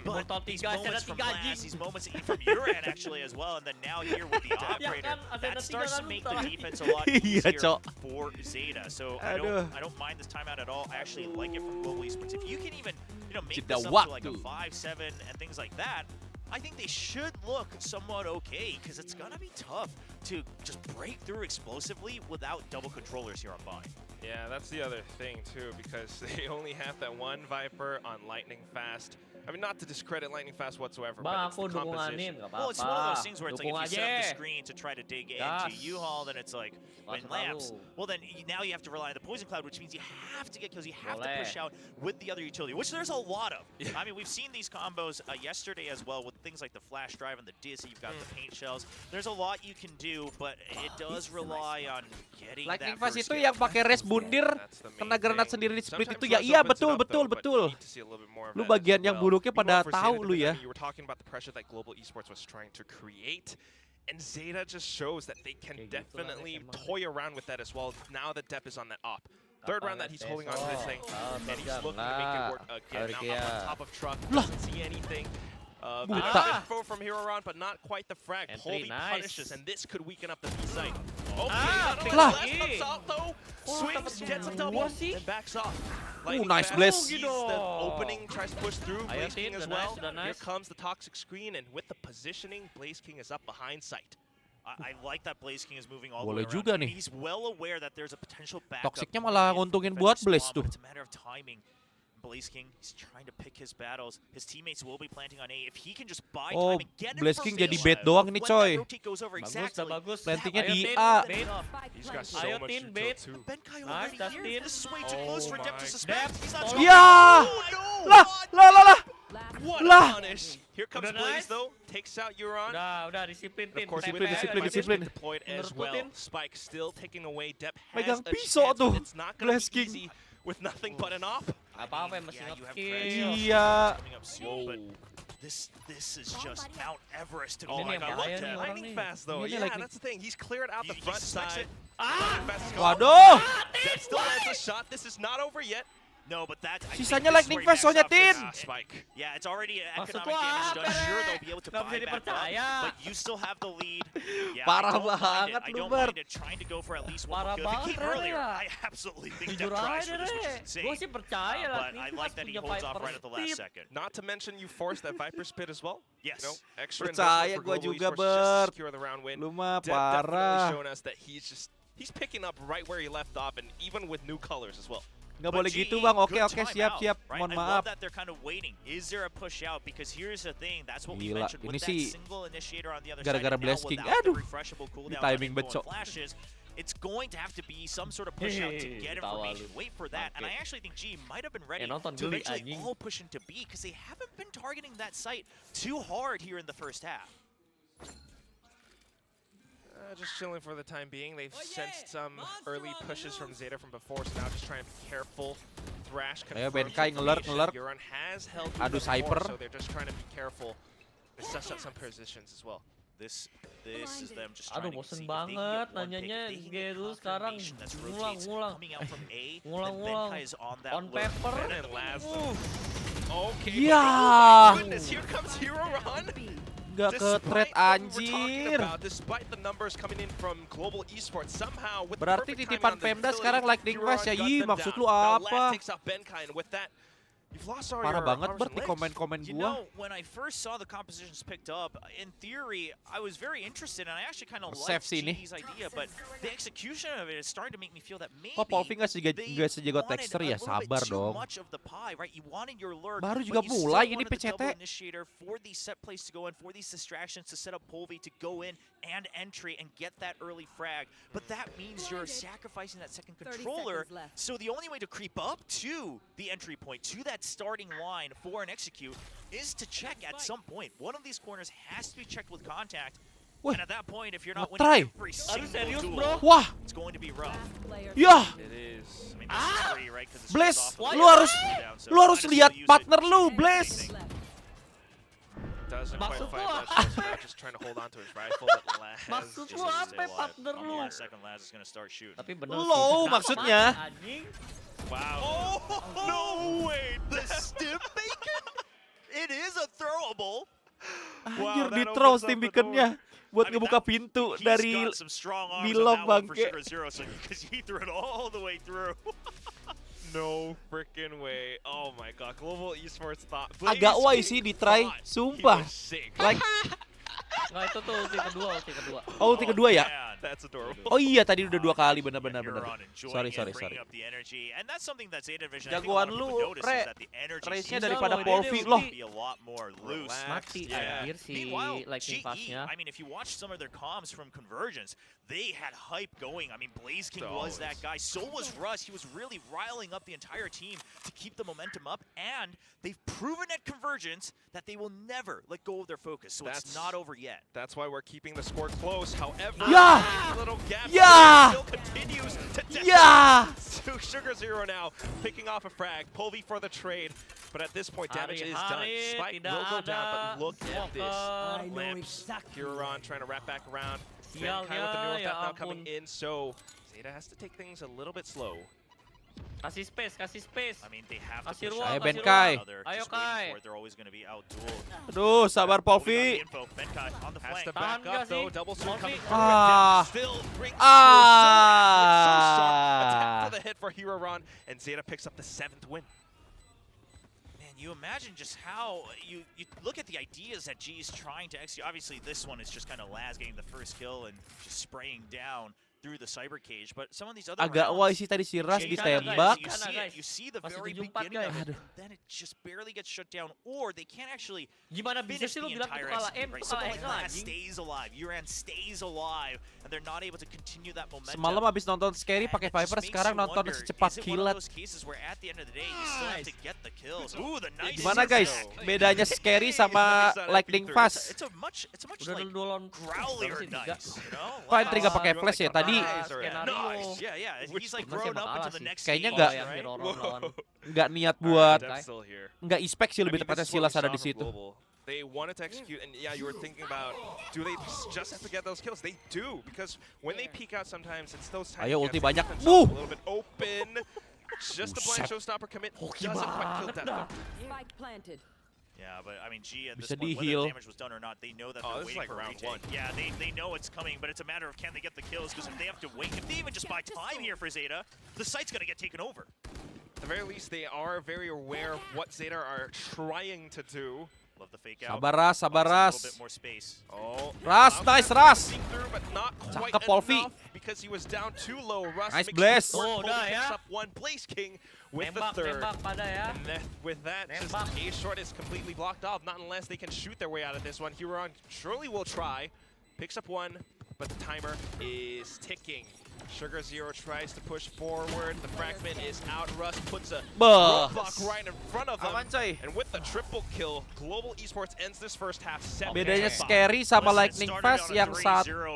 But Mortal these 3, moments Ascendant from 3 Laz, anjing. these moments from Uran actually as well, and then now here with the operator, kan, Ascendant that starts to 3 make kan the lupa. defense a lot Iya, easier Cok. for Zeta. So Aduh. I don't mind this timeout at all. I actually like it from Global Esports. If you can even make Jeda this up to like a waktu. 5-7 and things like that, I think they should look somewhat okay because it's gonna be tough to just break through explosively without double controllers here on Vine. Yeah, that's the other thing too, because they only have that one Viper on Lightning Fast. I mean, not to discredit Lightning Fast whatsoever, Bang, but it's the aku dukunganin, composition. nggak Well, it's one of those apa-apa. things where it's like Dukung if you set up the aja. screen to try to dig Gas. into U-Haul, then it's like when Gas lamps. selalu. Well, then now you have to rely on the poison cloud, which means you have to get kills. You have to Boleh. push out with the other utility, which there's a lot of. I mean, we've seen these combos yesterday as well with things like the flash drive and the dizzy. You've got the paint shells. There's a lot you can do, but it does rely on getting Lightning that Fast first itu kill. yang pakai res bundir, That's the main kena granat thing. sendiri di split Sometimes itu ya. Russ Iya, opens it betul, up, betul, though, but betul. we need to see a little bit more of Lu that as bagian yang well. buluknya Even pada for tahu Zeta lu ya. Division, You were talking about the pressure that Global Esports was trying to create. And Zeta just shows that they can Kayak gitu lah, definitely emang. toy around with that as well. Now that Depp is on that op. Third round that he's holding on to this thing, and he's looking to make it work again. Now up on top of truck, doesn't see anything. Bit of Buta. info from Hiruran, but not quite the frag. Entry, Polly nice. punishes, and this could weaken up the B site. Okay, Ah, not only lah. Laz comes out though, swings, gets a double, sih. and backs off. Nice Fast blast. sees the opening, tries to push through. Ayo, Blaze King Tin, as udah well. nice, udah Here nice. comes the toxic screen, and with the positioning, Blaze King is up behind sight. I like that Blaze King is moving all Boleh the way juga around. nih. He's well aware that there's a potential backup. Toksiknya coming malah in from nguntungin defender buat Blaze spawn, tuh. but It's a matter of timing. Blaze King, he's trying to pick his battles. His teammates will be planting on A. If he can just buy Oh, time and get Blaze in King for jadi Vision, bait doang nih, when coy. that rotate goes over Bagus, exactly, udah bagus. Plantingnya Ayo, di Tin, A. Tin. He's got so Ayo, much Tin, util bait. too. Benkai Nice, already that's here. Tin. This is way too Oh close for Depp to my suspect. God. He's not Ya! Lah, lah, lah, lah. What Lah. a punish! Here comes Udah Blaze nice. though, takes out Euron. Udah disiplin, And Tin. of course, TP with that, disiplin, Viper's disiplin. been deployed as Menurutku, well. Tin. Spike still taking away. Depp has Megang a pisau chance, tuh, but it's not gonna Blaze be King. easy with nothing but an op. Apa-apa yang masih Yeah, you have nge-kill. Fred. Iya. coming up soon, but this is just Mount Everest to Oh Ini my yang god, bahaya look nih at orang Lightning nih. Fast though. Ini Yeah, Lightning- that's the thing. He's cleared out the He front suspects side. it. Lightning Fast is gone. Waduh. Depp still has a shot. This is not over yet. No, but that's I Sisanya think this is Lightning where he Fast backs soalnya, off this. Tin. Spike. Yeah, it's already Maksud economic lu damage apa, done. Sure, Rek? they'll be able to Nggak buy bisa back up, dipercaya. but you still have the lead. Yeah, Parah I don't mind banget it. I lu, don't Bert. mind it. Trying to go for at least one Parah more kill. banget, He Rek, earlier, ya. I absolutely think Jujur Depp tries aja for this, which is deh. insane. Gue sih percaya lah. But I like that he holds off right at the last second. Not to mention you forced that Viper's Pit as well. Yes. You know, extra Percaya investment for gua Global juga, Esports just to Bert. secure the round win. Lu mah Depp definitely parah. shown us that he's picking up right where he left off, and even with new colors as well. Nggak boleh gitu bang. Oke siap. Mohon I maaf. love that they're kind of waiting. Is there a push out? Because here's the thing. That's what we Gila, mentioned ini with that sih single initiator on the other gara-gara side. And now Blast King. without the Aduh. refreshable cooldown Di timing on info becok. and flashes, it's going to have to be some sort of push out to get information. Wait for that. And I actually think G might have been ready nonton to geli, eventually anjing. all push into B because they haven't been targeting that site too hard here in the first half. Just chilling for the time being. They've sensed some early pushes from Zeta from before, so now just trying to be careful. Thrash Ayo, confirms Benkai ngelerk. Euron has held Aduh, before, Cypher. so they're just trying to be careful. They suss out some positions as well. This is them just Aduh, trying to bosen see if they can banget get one pick, nanyanya if they can get gitu sekarang. confirmation that's rotates Ngulang. coming out from A, then Ngulang. Benkai is on that On lurk. paper. And last. Okay. Ya. Oh my goodness, here comes Euron. Nggak ke Despite trade what we were talking anjir. about, despite the numbers coming in from global esports, somehow with Berarti perfect titipan timing on the Pemda utility, sekarang Lightning Euron Fast ya. guns Ih, them maksud down. lu Now apa? Last takes out Benkai, and with that, you've lost all Parah your banget powers Bert and di legs. komen-komen You gua. know, when I first saw the compositions picked up, in theory, I was very interested, and I actually kind of Save liked sih ini. GD's idea, but the execution of it is starting to make me feel that maybe Kok Polvi nggak sejago wanted Texter a ya? little bit Sabar too dong. much of the pie, right? You wanted your lurk, Baru but juga you still mulai ini wanted the double PCT. initiator for these set plays to go in, for these distractions to set up Polvi to go in and entry and get that early frag. But that means you're sacrificing that second 30 controller. seconds left. So the only way to creep up to the entry point, to that starting line for an execute, is to check at some point. One of these corners has to be checked with contact. Wih, And at that point, if you're not ngetry. winning every single duel, bro? Wah, it's going to be rough. ya. It is. I mean, this is free, right? 'Cause it's Blaze, just off of lu the harus cooldown, so lu harus might as lihat well use partner it. lu, Blaze. Doesn't quite Maksud find lu much, apa? so now just trying to hold on to his rifle, but Laz Maksud Just lu to apa stay alive. partner On lu? the second, Laz is going to start shooting. Tapi bener Low sih. Kenapa maksudnya. mati, anjing? Wow. Oh, no way! The stiff bacon? It is a throwable. Anjir that di throw opens up steam the beaconnya buat I mean, ngebuka that- pintu He's dari got some strong arms Bilog, on that one for bangke. Sugar Zero, so because he threw it all the way through. No freaking way. Oh my god. Global esports thought. agak Blaze why King sih di try, thought he sumpah. was sick. Like, Nggak, itu tuh ulti kedua. oh ulti kedua ya? Man. That's adorable. Oh iya tadi udah 2 kali Yeah, benar. Euron enjoying Sorry. it, bringing up the energy. And that's something that Zeta Vision, I think a Jagoan lot of people lu, notice is Re. that the energy Race-nya seems daripada Bisa, Polvi ini loh. to be a lot more loose. Relax. Mati Yeah. anjir si Meanwhile, Lightning GE, Fast-nya. I mean, if you watch some of their comms from Convergence, they had hype going. I mean, Blaze King was that guy. So was Russ. He was really riling up the entire team to keep the momentum up. And they've proven at Convergence that they will never let go of their focus. So it's That's- not over yet. That's why we're keeping the score close. However, Yeah! little gap Yeah! still continues to Ya. Sugar Zero now picking off a frag. Polvi for the trade. But at this point, damage is done. Hari-hari Spike tidak will go down, but ada look at this. Walker. Lamps, Huron trying to wrap back around. Benkai with the Sialnya, neural ya theft now coming ampun. in, so Zeta has to take things a little bit slow. Kasih space. I mean, they have to Kasih push ruang, out Ayo, kasih Ben Kai. ruang. They're Ayo, just waiting Kai. for it. They're always going to be out-dueled. Aduh, sabar Oh, we got the Polvi. info. Benkai on the Has flank. to Tahan back nggak up though. sih? Double sword Polvi. coming through. Ah. And still brings so sharp. Attack for the hit for Huron, and Zeta picks up the 7th win. Man, you imagine just how you look at the ideas that G is trying to execute. Obviously, this one is just kind of Laz getting the first kill and just spraying down through the cyber cage. But some of these other Agak rounds, why sih tadi si Ras G ditembak. You see the Masih very 74 beginning of guys. it, then it just barely gets shut down, or they can't actually Gimana bisa finish sih the lu bilang entire itu kalah execute, M, right? itu Someone kalah like Eka Laz anjing. stays alive, Uran stays alive, and they're not able to continue that momentum. Semalam habis nonton Scary pakai And it just Viper, makes sekarang you nonton wonder, secepat is it one of kilat. those cases where at the end of the day, you still have to get the kills? Ooh, the nice Gimana circle. guys? Bedanya Scary sama Lightning Fast. It's a much Udah like dulu lawan growlier berapa sih, tiga? nice, you know? Kok entry nggak pakai flash ya? Tadi Skenario. Nice. Yeah. He's like Masih grown up kalah into the sih. next Kayaknya stage, nggak- yang right? Hero lawan. nggak niat buat, Dep's still here. nggak expect sih I lebih mean, tepatnya this is what Silas we ada saw di from situ. Global. They wanted to execute, and yeah, you were thinking about, do they just have to get those kills? They do, because when they peek out sometimes, it's those times Ayo, you ulti have to banyak. keep themselves Wuh! a little bit open. Just a blind Buset. showstopper commit Hoki doesn't quite kill banget that. dah. Spike planted. Yeah, but I mean, G at this Bisa point, whether di-heal. the damage was done or not, they know that Oh, they're this is waiting like for a round retake. one. Yeah, they know it's coming, but it's a matter of can they get the kills, because if they have to wait, if they even just buy time here for Zeta, the site's going to get taken over. At the very least, they are very aware of what Zeta are trying to do. Love the fake out. Sabar Ras, sabar Buys a Ras. little bit more space. Oh, Ras, Cloud nice Cat Ras. sneak through, but not quite Cakep, Polvi. enough because he was down too low. Russ Nice makes Blaze. sure Oh, Kobe udah picks ya. up one. Blaze King with the Nembak, third. nembak pada ya. And then with that, just Nembak. A short is completely blocked off. Not unless they can shoot their way out of this one. Huron surely will try. Picks up one, but the timer is ticking. Sugar Zero tries to push forward. The fragment is out. Russ puts a Bah. roadblock right in front of them. Aman coy. And with the triple kill, Global Esports ends this first half 7-5. Bedanya Scary sama Lightning Fast yang satu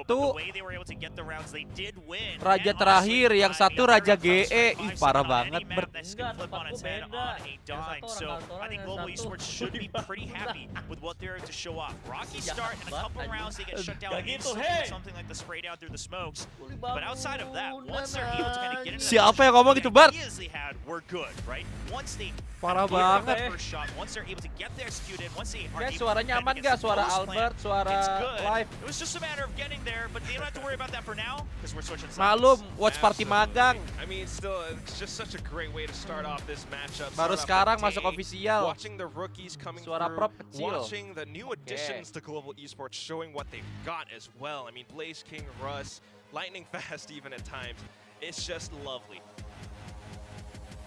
Raja terakhir, yang satu Raja GE. Ih, parah banget. Enggak, tempatku beda. Yang satu orang kantoran, I think yang Global satu Esports should be pretty happy with what they're able to show off. Rocky start and a couple rounds they get shut down Gak gitu, instantly, hey. something like the spray down through the smokes. But outside of that, once they're able to kind of get into Siapa yang ngomong gitu, Bart? ideas they had were good, right? Once they Parah clear up banget. that first shot, once they're able to get there executed, once they are Guys, able to suaranya defend aman against gak? the Suara post Albert, plant, suara it's good. live. It was just a matter of getting there, but they don't have to worry about that for now because we're switching sides. Malum, watch party magang. I mean, still, it's just such a great way to start off this matchup. Baru Start sekarang off the masuk day, official. Watching the rookies coming Suara through, prop kecil. watching the new additions to Global Esports showing what they've got as well. I mean, Blaze King, Russ, Lightning Fast even at times. It's just lovely.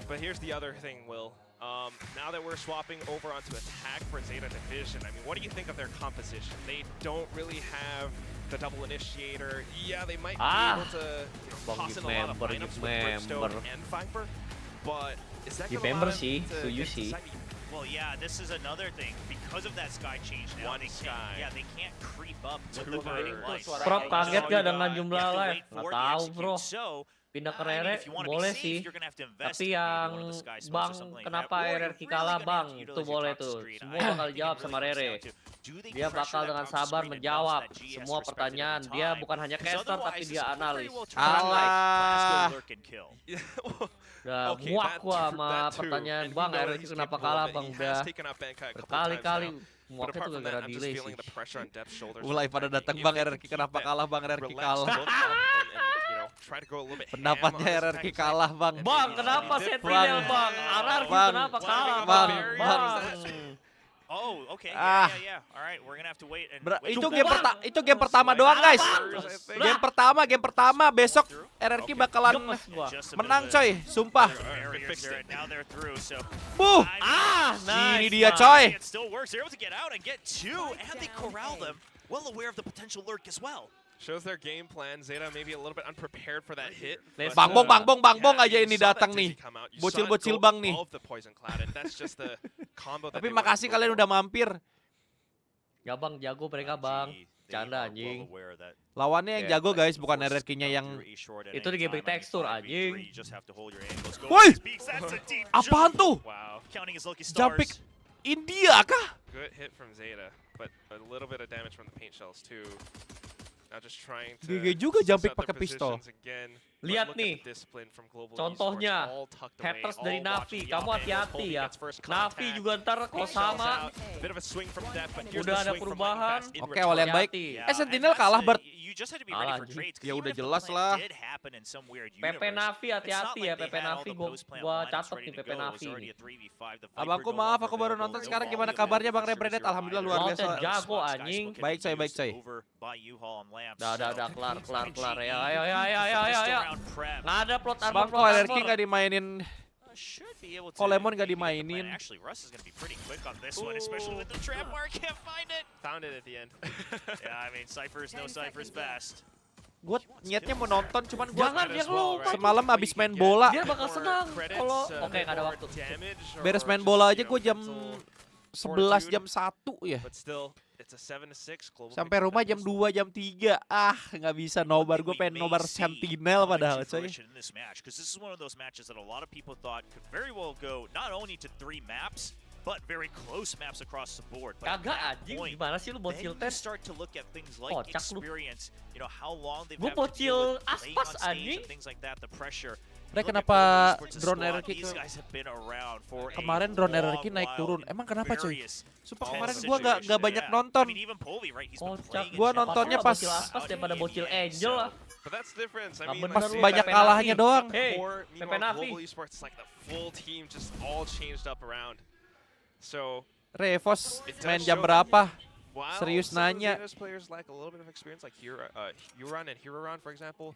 But here's the other thing, Will. Now that we're swapping over onto attack for Zeta Division, I mean, what do you think of their composition? They don't really have the double initiator. Yeah, they might be able to toss in a lot of lineups with Brimstone and Viper, but is that Give going to allow member them sih, to setuju get sih. society? Well, yeah, this is another thing. Because of that sky change now, One they sky. can't, yeah, they can't creep up with the Two guiding birds. lights. Prop kaget gak dengan You jumlah have to live? wait Nggak for the tahu execute. bro. So, Pindah ke I mean, Rere if you want to boleh be safe, sih. you're gonna have to invest Tapi in maybe yang one of the sky smokes or Bang, something like kenapa that. Or you're RRQ really kalah gonna have Bang? to Itu utilize your boleh top tuh. screen. Semua I bakal think it jawab really sama comes Rere. down to, do they Dia pressure bakal that dengan top sabar screen menjawab enough so that G has semua to respect it pertanyaan. every Dia time? bukan hanya 'Cause caster otherwise, tapi this dia could very analis. well turn out like Alah. Glasgow lurk and kill. Udah Okay, muak that gua too- sama that too. pertanyaan And Bang, you know that RRQ he's kenapa capable kalah of it. Bang? He Udah has taken out Bankai a couple times berkali-kali now. But muaknya apart tuh from gara-gara that, I'm just delay feeling sih. the pressure on Dep's shoulders. Mulai for the pada time datang being. Bang If they can RRQ keep kenapa that kalah Bang RRQ relaxed kalah. look up and, you know, try to go a little bit ham on Pendapatnya this RRQ attack side. kalah Bang. Bang, kenapa Bang. Sentinel Bang? RRQ Bang. kenapa kalah Bang. Bang? Oh, okay. Ah. Yeah. All right, we're gonna have to wait. And wait. Itu game pertama doang guys. Game pertama besok RRQ bakalan Jokes gua. Just a bit menang of coy, sumpah. barriers fixed there, it. and now they're through. So Buh. Nice. Ini dia Bang. coy. it still works. They're able to get out and get two, and they corral them. Well aware of the potential lurk as well. Shows their game plan. Zeta maybe a little bit unprepared for that hit. Let's but, go. Bang bong yeah, aja you ini saw that datang nih. Dizzy come out. You saw it Bocil-bocil go bang nih. above the poison cloud, and that's just the combo that Tapi they wanted makasih to go kalian for. udah mampir. Ya Bang, jago mereka Bang. Canda anjing. Lawannya yang jago guys, bukan RRQ-nya yang Itu di game tekstur, anjing. Woi! Apaan tuh? Wow. Jump pick India kah? Good hit from Zeta, but a little bit of damage from the paint shells too. Now just trying to GG juga jump pick set their pakai pistol. positions again. But Lihat look at nih, the discipline from Global contohnya, Esports, all tucked away, haters all dari Navi, watching the kamu off angles. hati-hati Kobe ya. gets first Navi contact. juga ntar kalau Paint shells sama, out. Bit of a swing from Depth, but here's udah the ada swing from perubahan. Lightning Fast in Oke, awal yang baik. Hati-hati. Sentinel kalah, Bert. Kalah, anjing. Ya udah jelas lah. PP Navi hati-hati ya, PP Navi gua catat nih PP Navi nih. Abangku maaf, aku baru nonton sekarang. Gimana kabarnya Bang Rebredet? Alhamdulillah luar biasa. Lautnya jago anjing. Baik coy. Udah, kelar. Ya, ayo. Nggak ada plot armor, Bang, kok RRQ nggak dimainin? Kok Lemon nggak dimainin? Found it at the end. Gue niatnya mau nonton, cuman gue Jangan yang lu semalam abis main bola. dia bakal senang kalau oke nggak ada waktu. Beres main bola aja gue jam 11 jam 1 ya. But still, it's a 7-6 global. Sampai rumah jam 2 jam 3. Ah, nggak bisa nobar. Gue pengen nobar Sentinel padahal coy. Because this is one of those matches that a lot of people thought could very well go not only to 3 maps, but very close maps across the board. But at Kagak that anjing, point, gimana sih lu then bocil you tes? start to look at things like Kocak lu. experience, you know, how long they've Gua had to deal bocil with playing aspas, on stage anjing. and things like that, the pressure. Rek, Look at kenapa Global Esports' drone squad. RRQ These ke- guys have been around for a Kemarin drone long RRQ naik while turun. in Emang kenapa coy? various Sumpah tense kemarin gue nggak situations. banyak Yeah. nonton. I mean, even Povey, right? He's been Kocak. playing in Gua Champions nontonnya League pas- bocil aspas out daripada in bocil EMEA, Angel so- lah. But that's the difference. I Nggak mean, bener Pas lu, banyak PP kalahnya Navi. doang. Hey, meanwhile, PP Navi. Global Esports, like the full team just all changed up around. So, Revos it does main show jam that berapa? while Serius some of nanya. Zeta's players lack a little bit of experience, like Huron and Heroron, for example,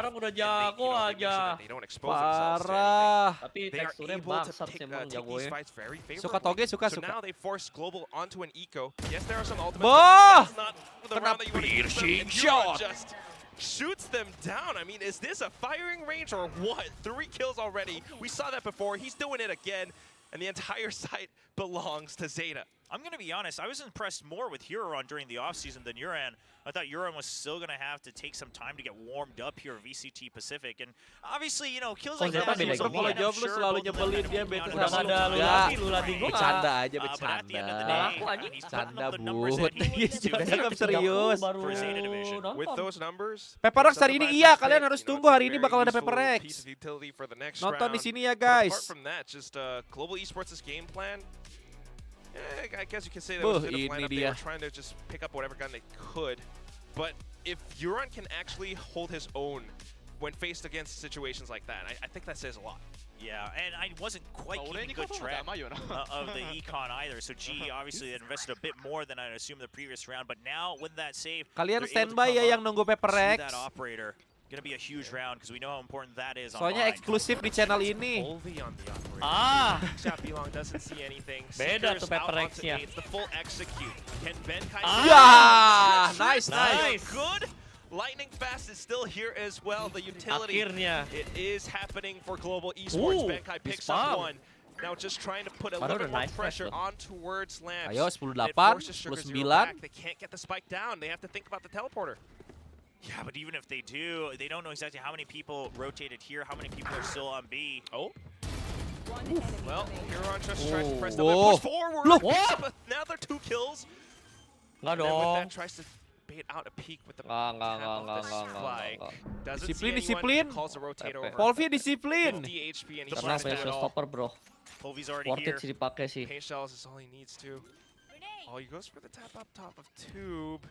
sekarang udah udah jago aja. Parah. Tapi They are teksturnya able to bangsat take, sih emang take these jagonya. fights very Suka favorably. toge, suka. So now they force Global onto an eco. Yes, there are some ultimates. Bah! But that's not the Kena round that you want to use them. piercing And Huron shot. just shoots them down. I mean, is this a firing range or what? 3 kills already. We saw that before. He's doing it again. And the entire site belongs to Zeta. I'm going to be honest, I was impressed more with Huron during the offseason than Uran. I thought Uran was still going to have to take some time to get warmed up here at VCT Pacific. And obviously, you know, kills like Zeta that beda was a gitu. lot. Kalau job lu selalu nyebelin dia, bete Udah sama ada lu. lu lagi, lu lagi gua Bercanda aja, But at the end of the bercanda. day, Aku anjing. he's putting Bercanda, up the numbers Bud. that he needs to. Dia nggak serius. Baru For Zeta Division. With nonton. those numbers, Peperex it's hari ini up to iya, Vice kalian Pick. harus You know, tunggu it's a hari ini very bakal ada useful Peperex. piece of utility for the next Nonton round. di sini ya But apart guys. from that, just Global Esports' game plan. I guess you can say that Buh, was a bit of ini lineup. They dia. were trying to just pick up whatever gun they could. But if Euron can actually hold his own when faced against situations like that, I think that says a lot. Yeah, and I wasn't quite keeping good track of the econ either. So GE obviously had invested a bit more than I'd assumed the previous round. But now with that save, Kalian they're able to standby come ya up yang nunggu to Peperex. that operator. Gonna be a huge round because we know how important that is. Soalnya online. eksklusif di channel ini. Volvi on the operator. Ah. Long doesn't see anything. Beda Seekers tuh out onto Peperex-nya. eights, the full execute. Can Benkai Ya, nice, Nice. Good. Lightning Fast is still here as well. The utility. Akhirnya. It is happening for Global Esports. Ooh, Benkai picks dispam. up one. Now just trying to put a Baru little bit udah more nice pressure flash on towards Lamps. Ayo, 10-8, It forces 10-9. Sugar Zero back. They can't get the spike down. They have to think about the teleporter. Yeah, but even if they do, they don't know exactly how many people rotated here, how many people are still on B. Oh. Well, Huron just tries to press the Oh. push forward. Look. But now they're 2 kills. Enggak And with dong. that tries to bait out a peek with the tap off the spike. Doesn't Disiplin, see anyone, disiplin. calls the rotator over. Polvi disiplin. 50 HP and he's Karena trying to do it special all. stopper bro. Polvi's already Worth here. it sih dipakai sih. Paint shells is all he needs to. Oh, he goes for the tap up top of Tube.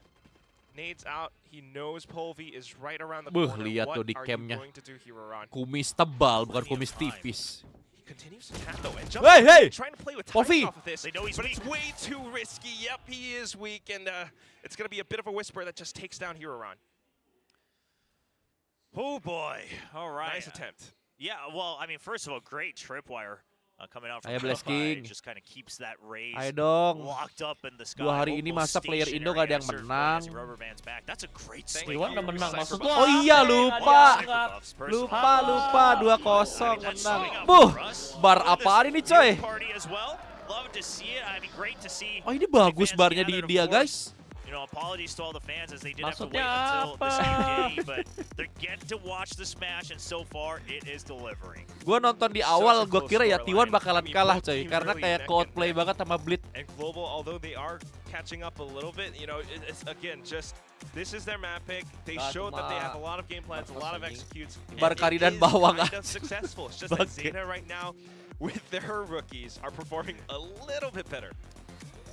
Nades out. He knows Polvi is right around the Buh, corner. lihat What tuh di are camnya. you going to do here, Ron? Kumis tebal, bukan kumis tipis. He continues to tap though and Hey, hey! trying to play with Polvi! timing off of this. They know he's but it's weak. way too risky. Yep, he is weak, and it's going to be a bit of a whisper that just takes down Huron. Oh boy. All right. Nice attempt. Yeah, well, I mean, first of all, great tripwire coming out from Ayo, Blast Popeye. King. Just kind of keeps that raise Ayo dong. locked up in the sky. 2 hari ini almost masa player Indo gak ada yang stationary menang. as he rubber bands back. That's a great Thank swing. Iwan udah menang Cypher maksud buff. gua. Oh iya, apa? lupa. Cypher buffs, personal. Lupa 2-0 menang. Swing up Buh, for us. bar Look at apaan this ini coy? party as well. Love to see it. I mean, great to see. Oh ini bagus fans barnya di gather to India force. guys. You know, apologies to all the fans as they did have to Maksudnya wait until apa? the same day, but they get to watch the smash, and so far it is delivering. Gue nonton di awal, gue kira ya T1 bakalan kalah coy. Karena kayak co-outplay banget sama Blitz. And Global, although they are catching up a little bit, you know, it's again just this is their map pick. They showed that they have a lot of game plans, a lot of executes. and Barkari it dan is bawang kind of aja. successful. It's just that Bangke. Zeta right now, with their rookies, are performing a little bit better.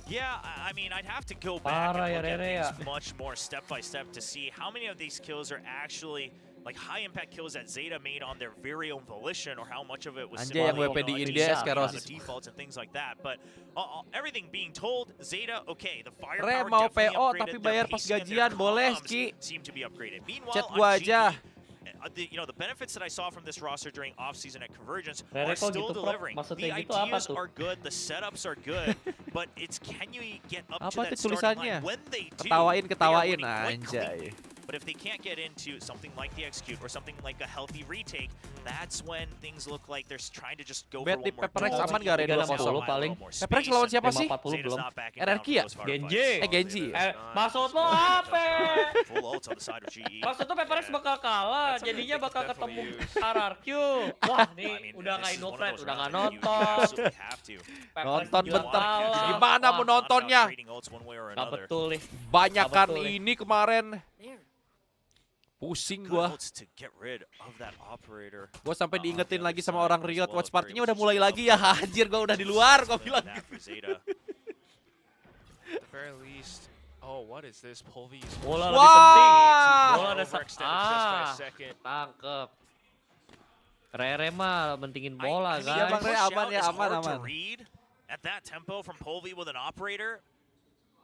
Yeah, I mean, I'd have to go back Parah and ya, look at Rere ya. things much more step by step to see how many of these kills are actually like high impact kills that Zeta made on their very own volition, or how much of it was Anjay, yang simply, WP di like, India, default, Skrosi. the defaults and things like that. But everything being told, Zeta, okay, the Re, firepower mau definitely PO upgraded, tapi their bayar pas pacing and gajian, their boleh, comms Ski. seem to be upgraded. Meanwhile, Chat on gua GE, aja. you know, the benefits that I saw from this roster during off-season at Convergence Rere are kok still gitu, Prof? delivering. Maksudnya The gitu apa ideas tuh? are good, the setups are good, but it's can you get up to Apa that tuh starting tulisannya? line? When they do, Ketawain, they are ketawain, winning quickly. anjay. But if they can't get into something like the execute or something like a healthy retake, that's when things look like they're trying to just go Bet for di one more Peperex goal. aman gak Re 360 paling? Peperex lawan siapa sih? 540 belum. RRQ ya? Genji. Genji. Maksud lo apa? Full ults on the side of GE. Maksud tuh Peperex bakal kalah, That's something jadinya they bakal could ketemu definitely RRQ. Wah, I nih mean, udah this nggak is one of Innofred, those udah nggak rounds that you nonton. absolutely have to. Peperex Nonton gila bentar. kalah. Gimana mau Wah, nontonnya? Trading ults one way or nggak another. betul nih. Banyakan Betul, ini kemarin. Pusing Good gua. ults to get rid of that operator. Gua sampai On diingetin the lagi other sama side orang as Riot well, Watch if Party-nya they're udah able to mulai stay lagi ya. Anjir, gua udah di luar, gua bilang. that for Zeta. At the very least, oh, what is this? Polvi is Bola Wah! lebih penting. Bola ada overextended just by a ah, second. tangkep. Rere mah mentingin bola, I mean, Iya, Bang guys. Re, push aman out ya, is aman, hard to aman. read at that tempo from Polvi with an operator.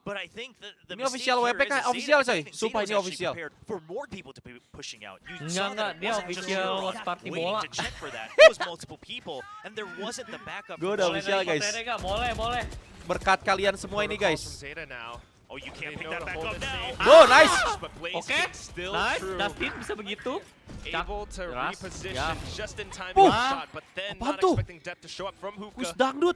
But I think the Ini official mistake here WPK, is that official Zeta, coy. I think Sumpah Zeta ini was actually official. prepared for more people to be pushing out. You saw Enggak, that dia it wasn't just official Euro watch party waiting bola. to check for that. It was multiple people, and there wasn't the backup. Gua from udah the official, Zeta. guys. Enggak, boleh. Berkat kalian semua ini Protocols from guys. Zeta now. Oh, you can't They pick know that to back hold up it now. safe. Oh, nice. But Blaze Oke, King still nice. true. Dustin bisa begitu. Able to Keras, reposition ya. just in time Puh. for the shot, but then Apaan not tuh? expecting depth to show up from Kus Hookah. dangdut.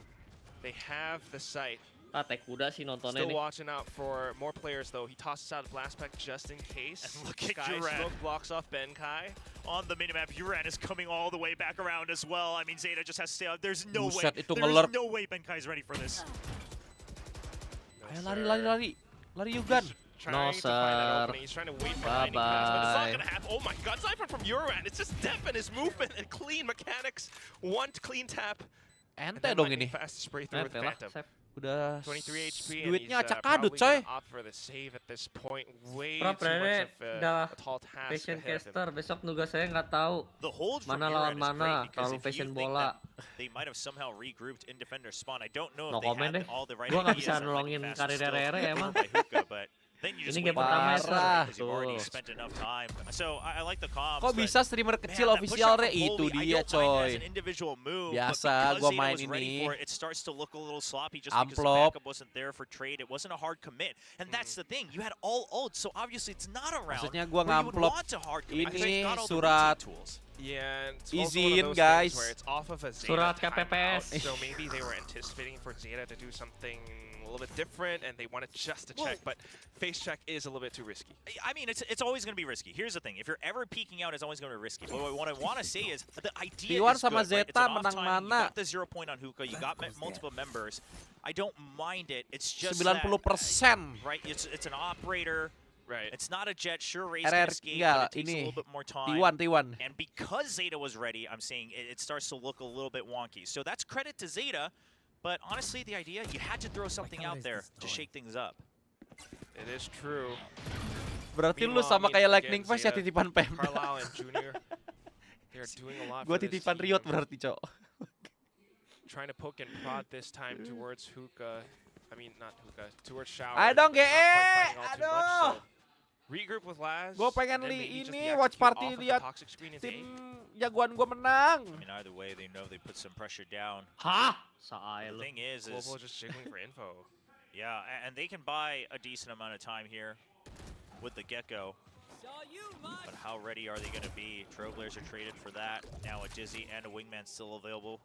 They have the sight. Ah, teh kuda sih nontonnya Still nih. watching out for more players though. He tosses out a blast pack just in case. And look at Sky Duran. Smoke blocks off Benkai. On the minimap, Uran is coming all the way back around as well. I mean, Zeta just has to stay out. There's no way. Buset, itu There's ngelerp. no way Benkai's ready for this. Ayo lari. Lari Yugan. Trying to find that opening. He's trying to wait for Bye lightning fast, but it's not bye. gonna happen. Oh my god, Cypher from Uran. It's just depth in his movement and clean mechanics. One clean tap. And Ente then dong lightning ini. fast to spray through with Ente lah, Phantom. Sep. Udah 23 HP and duitnya he's acak probably adut coy. gonna opt for the save at this point. Way Pra too much Prede of udah a tall task Fashion ahead of him. caster besok nugas saya nggak tahu The hold from mana lawan Uran is mana great because kalau if you fashion think bola. that they might have somehow regrouped in defender spawn, I don't know No if they comment had deh. all the right Gua nggak ideas bisa on nolongin lightning fast karir still Rere emang. by Hookah, but then you just Ini wait game for pertama the ya, Parah. because you've already Tuh. spent enough time. So I like the comms. Kok but bisa streamer kecil man, that official push-up Re? from Itu Colby, I dia don't mind it as coy. an individual move, Biasa, but because gua Zeta main was ready ini. for it, it starts to look a little sloppy just because the Amplop. backup wasn't there for trade. It wasn't a hard commit, and that's the thing. You had all ults, so obviously it's not a round Maksudnya gua where you would ngamplop want to hard commit. because ini you've got all the surat retake tools. Yeah, and it's also one izin, of those guys. things where it's off of a Zeta Surat timeout, KPPS. so maybe they were anticipating for Zeta to do something a little bit different, and they wanted just to Well- check, but face check is a little bit too risky. I mean, it's always going to be risky. Here's the thing: if you're ever peeking out, it's always going to be risky. But what I want to say is the idea T1 is sama good, right? It's Zeta an off menang timing, You mana? got the 0 point on Hookah. You got multiple members. I don't mind it. It's just 90%. right. It's an operator. Right. It's not a jet. Sure, Race RR can escape, enggak, but it takes a ini little bit more time. T1. And because Zeta was ready, I'm saying it starts to look a little bit wonky. So that's credit to Zeta. But honestly, the idea, you had to throw something out there to shake things up. It is true. Berarti lu Meanwhile, sama I mean, kayak again, Lightning Fast ya Zeta, titipan Pemda. Carlisle and Junior, they're doing a lot Gua for this titipan team. Riot berarti, Cok. Trying to poke and prod this time towards Hookah. I mean, not Hookah, towards Shower. Ayo dong, Not quite GE! finding all too much, Aduh! so regroup with Laz. Gua pengen and then li maybe just ini the watch execute party off of the lihat toxic screen is tim A. jagoan gua menang. I mean, either way, they know they put some pressure down. Hah? Saai The lu. thing is Global just jiggling for info. yeah, and they can buy a decent amount of time here with the Gecko. But how ready are they going to be? Trailblazers are traded for that. Now a Dizzy and a Wingman still available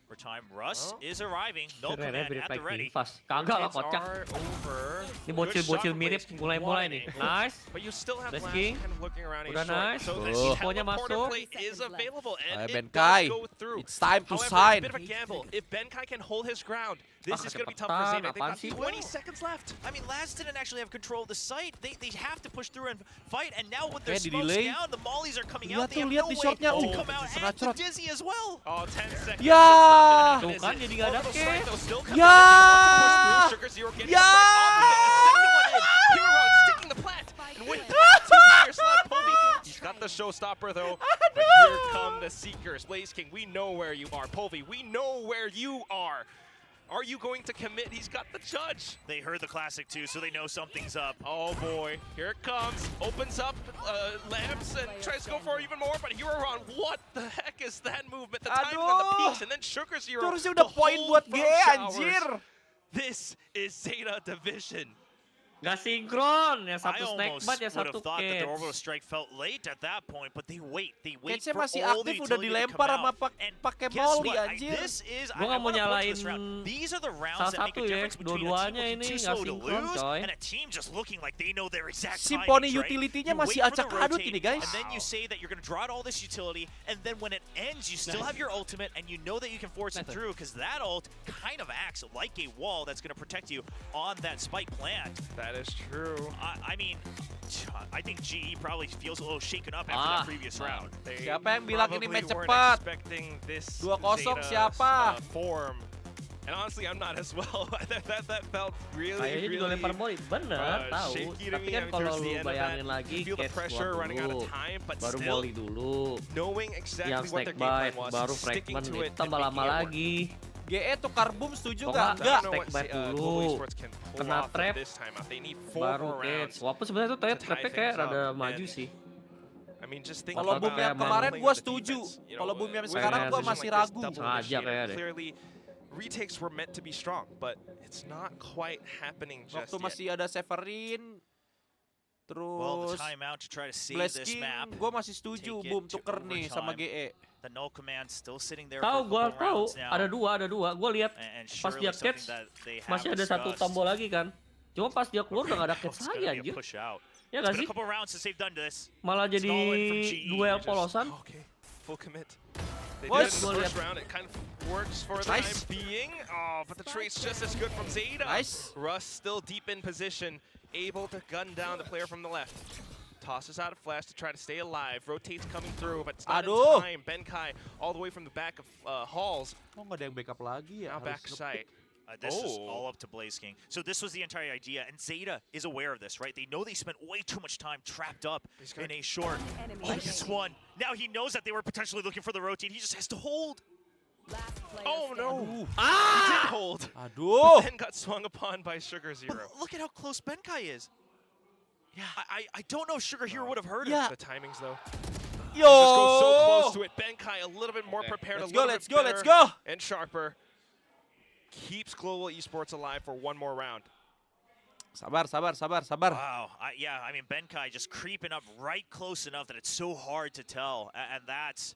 for time. Russ Oh. is arriving. No Rere command mirip at the Lightning ready. Fast. Kagak lah, Rotates kocak. are over. Ini bocil-bocil Good mirip shot from mulai-mulai Blaze nih. King. Nice. But you still have Blaze Laz King. kind of looking around. He's Udah short. nice. So Oh. this Pokoknya teleporter masuk. play is available, and Ayo, it Benkai. does go through. It's time to However, sign. it's a bit of a gamble. If Benkai can hold his ground, this Ah, is going to be tough for kecepatan, Zeta. They've apaan got sih? 20 seconds left. I mean, Laz didn't actually have control of the site. They have to push through and fight. And now with their Di smokes delay. down, the mollies are coming Lihat out. They tuh, have lihat no di way shotnya. to Oh, come out kena and the shot. Dizzy as well. Oh, 10 seconds. Ya. Tuh kan, jadi nggak ada Orbital strike, though, still coming Ya. in. They want to push through. Sugar Zero getting Ya. the break off of it. The second one in. Hero sticking the plat. And with that, 2 players left. Povey, he's got the showstopper, though. But here come the Seekers. Blaze King, we know where you are. Povey, we know where you are. Are you going to commit? He's got the judge. They heard the classic too, so they know something's up. Oh boy, here it comes. Opens up lamps and tries to go for even more, but Huron, what the heck is that movement? The timing on the Aduh. peaks, and then Sugar Zero. Itu harusnya udah the poin hold buat from GE, Showers. anjir. This is Zeta Division. Nggak sinkron. Yang I satu snack almost bat, yang would satu have thought that the orbital catch. strike felt late at that point, but they wait Catch-nya for masih all the aktif, udah utility to dilempar come sama out. And pakai guess molly, what? anjir. This is, Gua nggak mau wanna approach nyalain this round. These are the rounds salah that make a satu ya, difference between a team dua-duanya looking ini too nggak slow to sinkron, lose coy. and a team just looking like they know their exact Symphony timings, right? utility-nya You masih wait for the acak adut rotate, ini, guys. And then you say that you're going to draw out all this utility, and then when it ends, you still have your ultimate, and you know that you can force it through, because that ult kind of acts like a wall that's going to protect you on that spike plant. That is true. I mean, I think GE probably feels a little shaken up after Ah. that previous round. They Siapa yang bilang ini probably match weren't cepat? expecting this 2-0 Zeta, siapa? form. And honestly, I'm not as well. that felt really, Kayaknya juga really lempar molly. Bener, tahu. shaky to Tapi me. kan I mean, kalau towards the lu end of bayangin that, lagi, you feel the catch pressure squad running out dulu. of time, but Baru still molly dulu. knowing exactly Yang what the snack game plan bite, was, baru sticking fragment, to it, tambah and lama making it work. lagi. GE tukar boom setuju Kok nggak? nggak? Enggak. I don't know what Stack back Global dulu. Esports can pull Kena off trap. this time out. They need 4 Baru more rounds. Walaupun sebenarnya tuh to tie trapnya kayak things rada up, maju and- sih. I mean, just think Kalau Atau boom yang kayak kemarin playing gua on the setuju. defense. You Kalau know, boom yang with sekarang a gua position masih like this, ragu. double Sengaja initiator, kayak deh. Clearly, retakes were meant to be strong, but it's not quite happening just Waktu yet. masih ada Severin, Well, the terus timeout to try to save this Blazking, map. gue masih setuju Take it boom to tuker nih sama overtime. GE. The null command still sitting there Tahu, for a gua couple tahu. rounds now. Ada dua. Gua lihat And pas surely dia something catch, that they have masih ada satu discussed. tombol lagi kan. Cuma pas dia keluar udah gak ada Oh, catch it's lagi gonna be a anjir. push out. Ya It's gak been sih? a couple rounds since they've done this. Malah jadi all in from GE. duel Just- polosan. Okay, full commit. They What? did it in the first round. It kind of works for the Nice. time being. Oh, but the trade's just as good from Zeta. Nice. Russ still deep in position, able to gun down the player from the left. Tosses out a flash to try to stay alive. Rotates coming through, but it's not Aduh. in time. Benkai all the way from the back of Halls. Kok nggak ada yang backup lagi ya? Now Harus back side. This is Oh. all up to Blaze King. So this was the entire idea, and Zeta is aware of this, right? They know they spent way too much time trapped up He's got- in a short. Oh, this one. Now he knows that they were potentially looking for the rotate. He just has to hold. Oh no! Ah! He did hold. Aduh. Then got swung upon by Sugar Zero. But look at how close Benkai is. Yeah, I don't know if Sugar Hero would have heard Yeah. him. The timings though. Yo. Just goes so close to it. Benkai a little bit more prepared, Let's a go, little let's bit go, better let's go. and sharper. Keeps Global Esports alive for one more round. Sabar. Wow. I mean, Benkai just creeping up right close enough that it's so hard to tell. And that's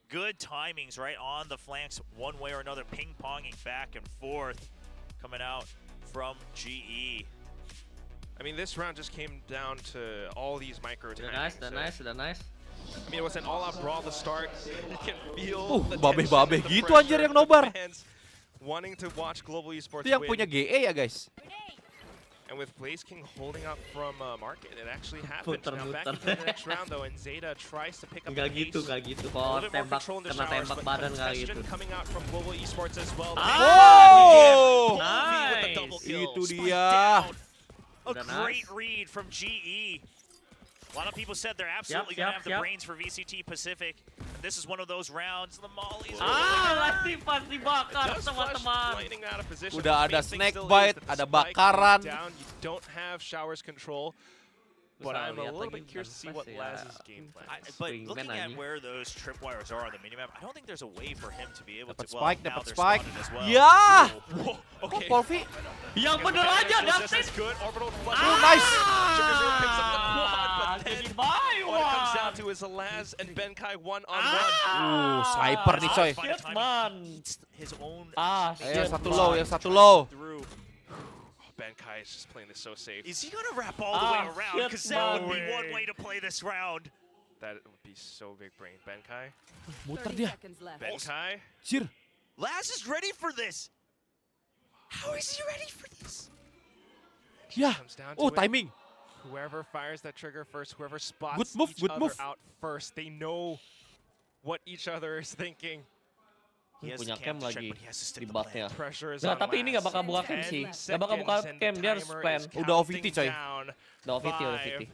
good timings right on the flanks, one way or another, ping-ponging back and forth, coming out from GE. I mean, this round just came down to all these micro Udah timings. nice. I mean, it was an all-out brawl to start. You can feel the babe-babe tension, the gitu anjir pressure, yang nobar. fans wanting to watch Global Esports Itu yang win. punya GE ya guys. And with Blaze King holding up from Market, it actually happened. Now back Puter-puter. into the next round though, and Zeta tries to pick up Enggak the gitu. pace. Kalau A little bit more tembak, control in the kena showers, tembak but badan kayak congestion gitu. coming out from Global Esports as well. Oh, Polvi with the double kill. itu Spike dia. down. A Udah great nice. read from GE. A lot of people said they're absolutely going to have the siap. brains for VCT Pacific. This is one of those rounds. The Mollies Pasti bakar Just Flush teman-teman. lightning out of position. Udah The ada main thing snake still is bite, that the ada spike bakaran. is down. You don't have showers control. But Bisa I'm a lihat little lagi bit curious to see what bukan flash ya. Laz's game plan is. But Swingman looking at anjing. where those tripwires are on the minimap, I don't think there's a way for him to be able Dapat to. Well, spike, now dapat they're spike. spotted as well. Ya. Whoa, Kok okay. Polvi? Yang bener aja Just Dustin. as good. Orbital flush. Oh, nice. Sugar Zero picks up the quad, but Jadi then bye what it comes one. down to is a Laz and Benkai one-on-one. Sniper nih coy. Final Shit time, man. he beats his own. Yang Shit satu man. low, yang satu low. Through. Benkai is just playing this so safe. Is he gonna wrap all the way around? shit, Because that would be man. one way to play this round. That would be so big brain. Benkai. Muter dia. Benkai. Sir. Laz is ready for this. How is he ready for this? Ya. Comes down to Oh, it. timing. Whoever fires that trigger first, whoever spots Good move, each good other move. out first, they know what each other is thinking. He has Punya the cam camp to check, lagi but he has to stick di the plan. batnya. Pressure is Nah, on tapi ini nggak Laz. bakal buka cam 10 sih. Nggak bakal buka seconds and cam, the dia harus timer plan. is Udah OVT, counting coy. down. Udah OVT, udah 5, OVT.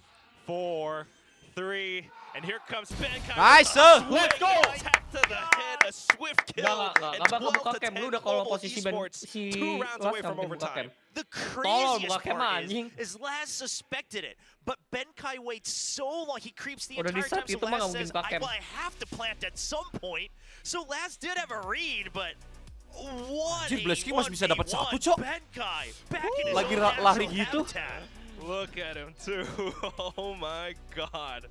4, 3, and here comes Benkai. Nice, with a let's swing go. attack to the head, a swift kill. Nggak and bakal buka 12 to cam. Lu 10 udah kalau Global posisi Esports, si 2 rounds Laz away nggak from mungkin buka overtime. cam. The Tolol craziest buka cam part anjing. is Laz suspected it, but Benkai waits so long. He creeps the Udah entire di-set, time. So itu mah nggak Laz mungkin says, buka cam. I have to plant at some point. So Laz did have a read, but what Anjir, a Blazking masih bisa dapat 1v1. satu, Cok. Benkai back in his Lagi own lari natural gitu. habitat. Look at him too. Oh my god.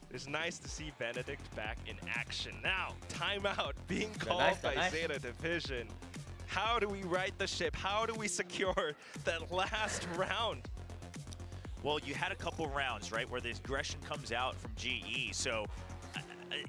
It's nice to see Benedict back in action. Now, timeout being called by nice. Zeta Division. How do we right the ship? How do we secure that last round? Well, you had a couple rounds, right, where the aggression comes out from GE. So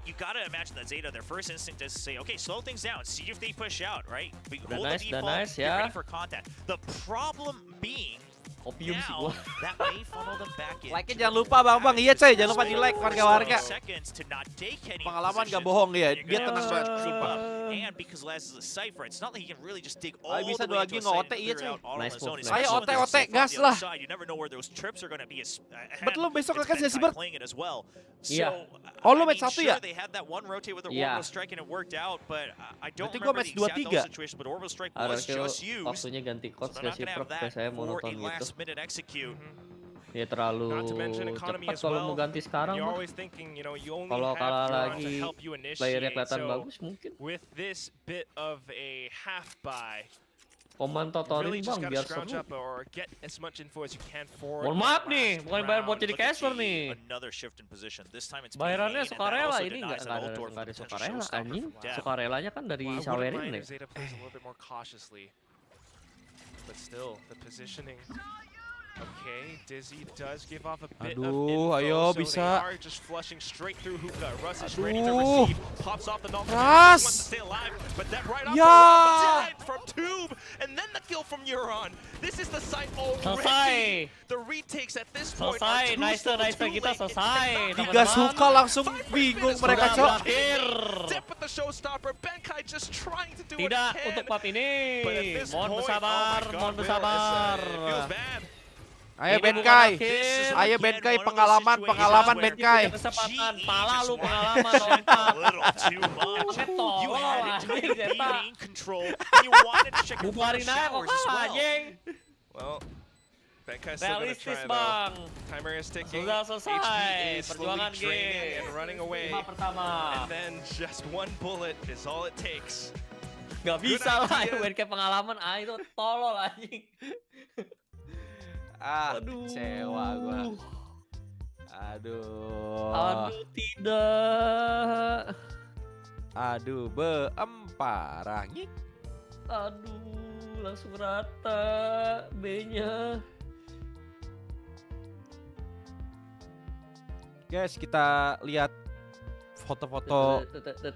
you got to imagine that Zeta, their first instinct is to say, okay, slow things down, see if they push out, right? But hold the default, get ready for contact. The problem being, Opium sih now, gua. that may funnel them back in. Like-nya jangan lupa Bang. Iya coy, jangan lupa di-like warga-warga. Seconds to not take any Pengalaman position. gak bohong dia. You're Dia gonna tenang have to banget. creep Sumpah. up. And because Laz is a cipher, it's not like he can really just dig all bisa the way dua into a lagi site nge-OT, and iya, figure coy. out all Nice on his own. move, Especially Ayo, when there's a OT, safe on gas the other lah. side. You never know where those trips are going to be. Betul, besok It's akan Benkai Zanzibar. playing it as well. Iya. So Oh, lu I match mean, 1 sure, ya? they had that one rotate with their Iya. orbital strike and it worked out, but I don't Berarti gua remember match the exact 2-3. situation, but orbital strike Ada was just used. waktunya ganti So coach they're gak not sih gonna Prof? have that Kayak saya mau for a nonton gitu. last minute execute. Ya terlalu Not to mention economy cepat as kalau well. mau ganti sekarang You're mah. always thinking, you know, you only Kalau have kalah Euron to lagi, help you playernya initiate. kelihatan So bagus mungkin. with this bit of a half buy, Koman you totorin really just bang gotta biar scrounge seru. up or get as much info as you can for. Mohon that maaf nih, last bukan bayar buat round. jadi Look at caster G, nih. another shift in position. This time it's Bayarannya B8, and that sukarela also ini denies nggak an ult or ada potential sukarela showstopper anjing. from Dev. Sukarelanya kan dari Well, I wouldn't sawerin mind nih. if Zeta plays a little bit more cautiously. But still, the positioning. Okay, Dizzy does give off a bit of Aduh, info, ayo, so bisa. they are just flushing straight through hookah. Russ is ready to Aduh. receive, pops off the knock. Russ! Wants to stay alive, but that right off Ya. the run, but died from Tube, and then the kill from Euron. This is the site already. Selesai. The retakes at this point Selesai, are too nice slow, nice too kita late. selesai. Tiga suka langsung bingung mereka, Cok. Berakhir. Depp with the showstopper, Benkai just trying to do what Tidak he can. untuk pap ini. But at this Mohon point, bersabar, oh my God, mohon Will, bersabar. it feels bad. Ayo Ini Benkai. bukan akhir. Ayo Again, Benkai, one of those pengalaman situations where Benkai. Kesempatan, GE pala just lu wanted pengalaman to check lompat. a little too much. Tolol, You had anjing, entire Zeta. B-main control, and you wanted to check your Bubarin aja kok showers as kalah well. anjing. Well, Benkai's still gonna Realistis try though. bang. Timer is ticking. Sudah selesai. HP is slowly Perjuangan draining game. and running away. 5 pertama. And then just one bullet is all it takes. Gak bisa lah, idea. main kayak pengalaman. Itu tolol anjing. Aduh. Kecewa gua. Aduh. Aduh tidak. Aduh, beempar angin. Aduh, langsung rata B-nya. Guys, kita lihat foto-foto.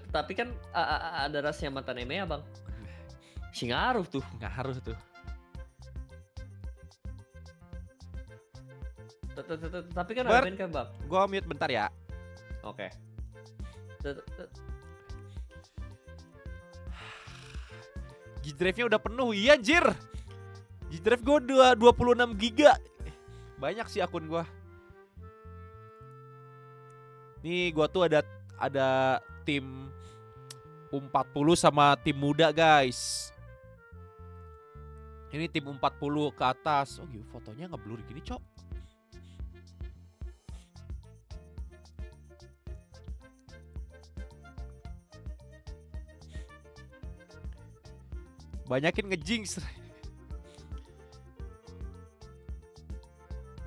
Tapi kan ada rasanya mantan EMEA bang. Si ngaruh tuh. Ngaruh tuh. Tapi kan ada main kan bang. Gua mute bentar ya. Oke. G-Drive-nya udah penuh. Iya anjir. G-Drive gua udah 26 giga. Banyak sih akun gua. Nih gua tuh ada tim U40 sama tim muda, guys. Ini tim U40 ke atas. Oh gitu, fotonya ngeblur gini, Cok. Banyakin ngejinx.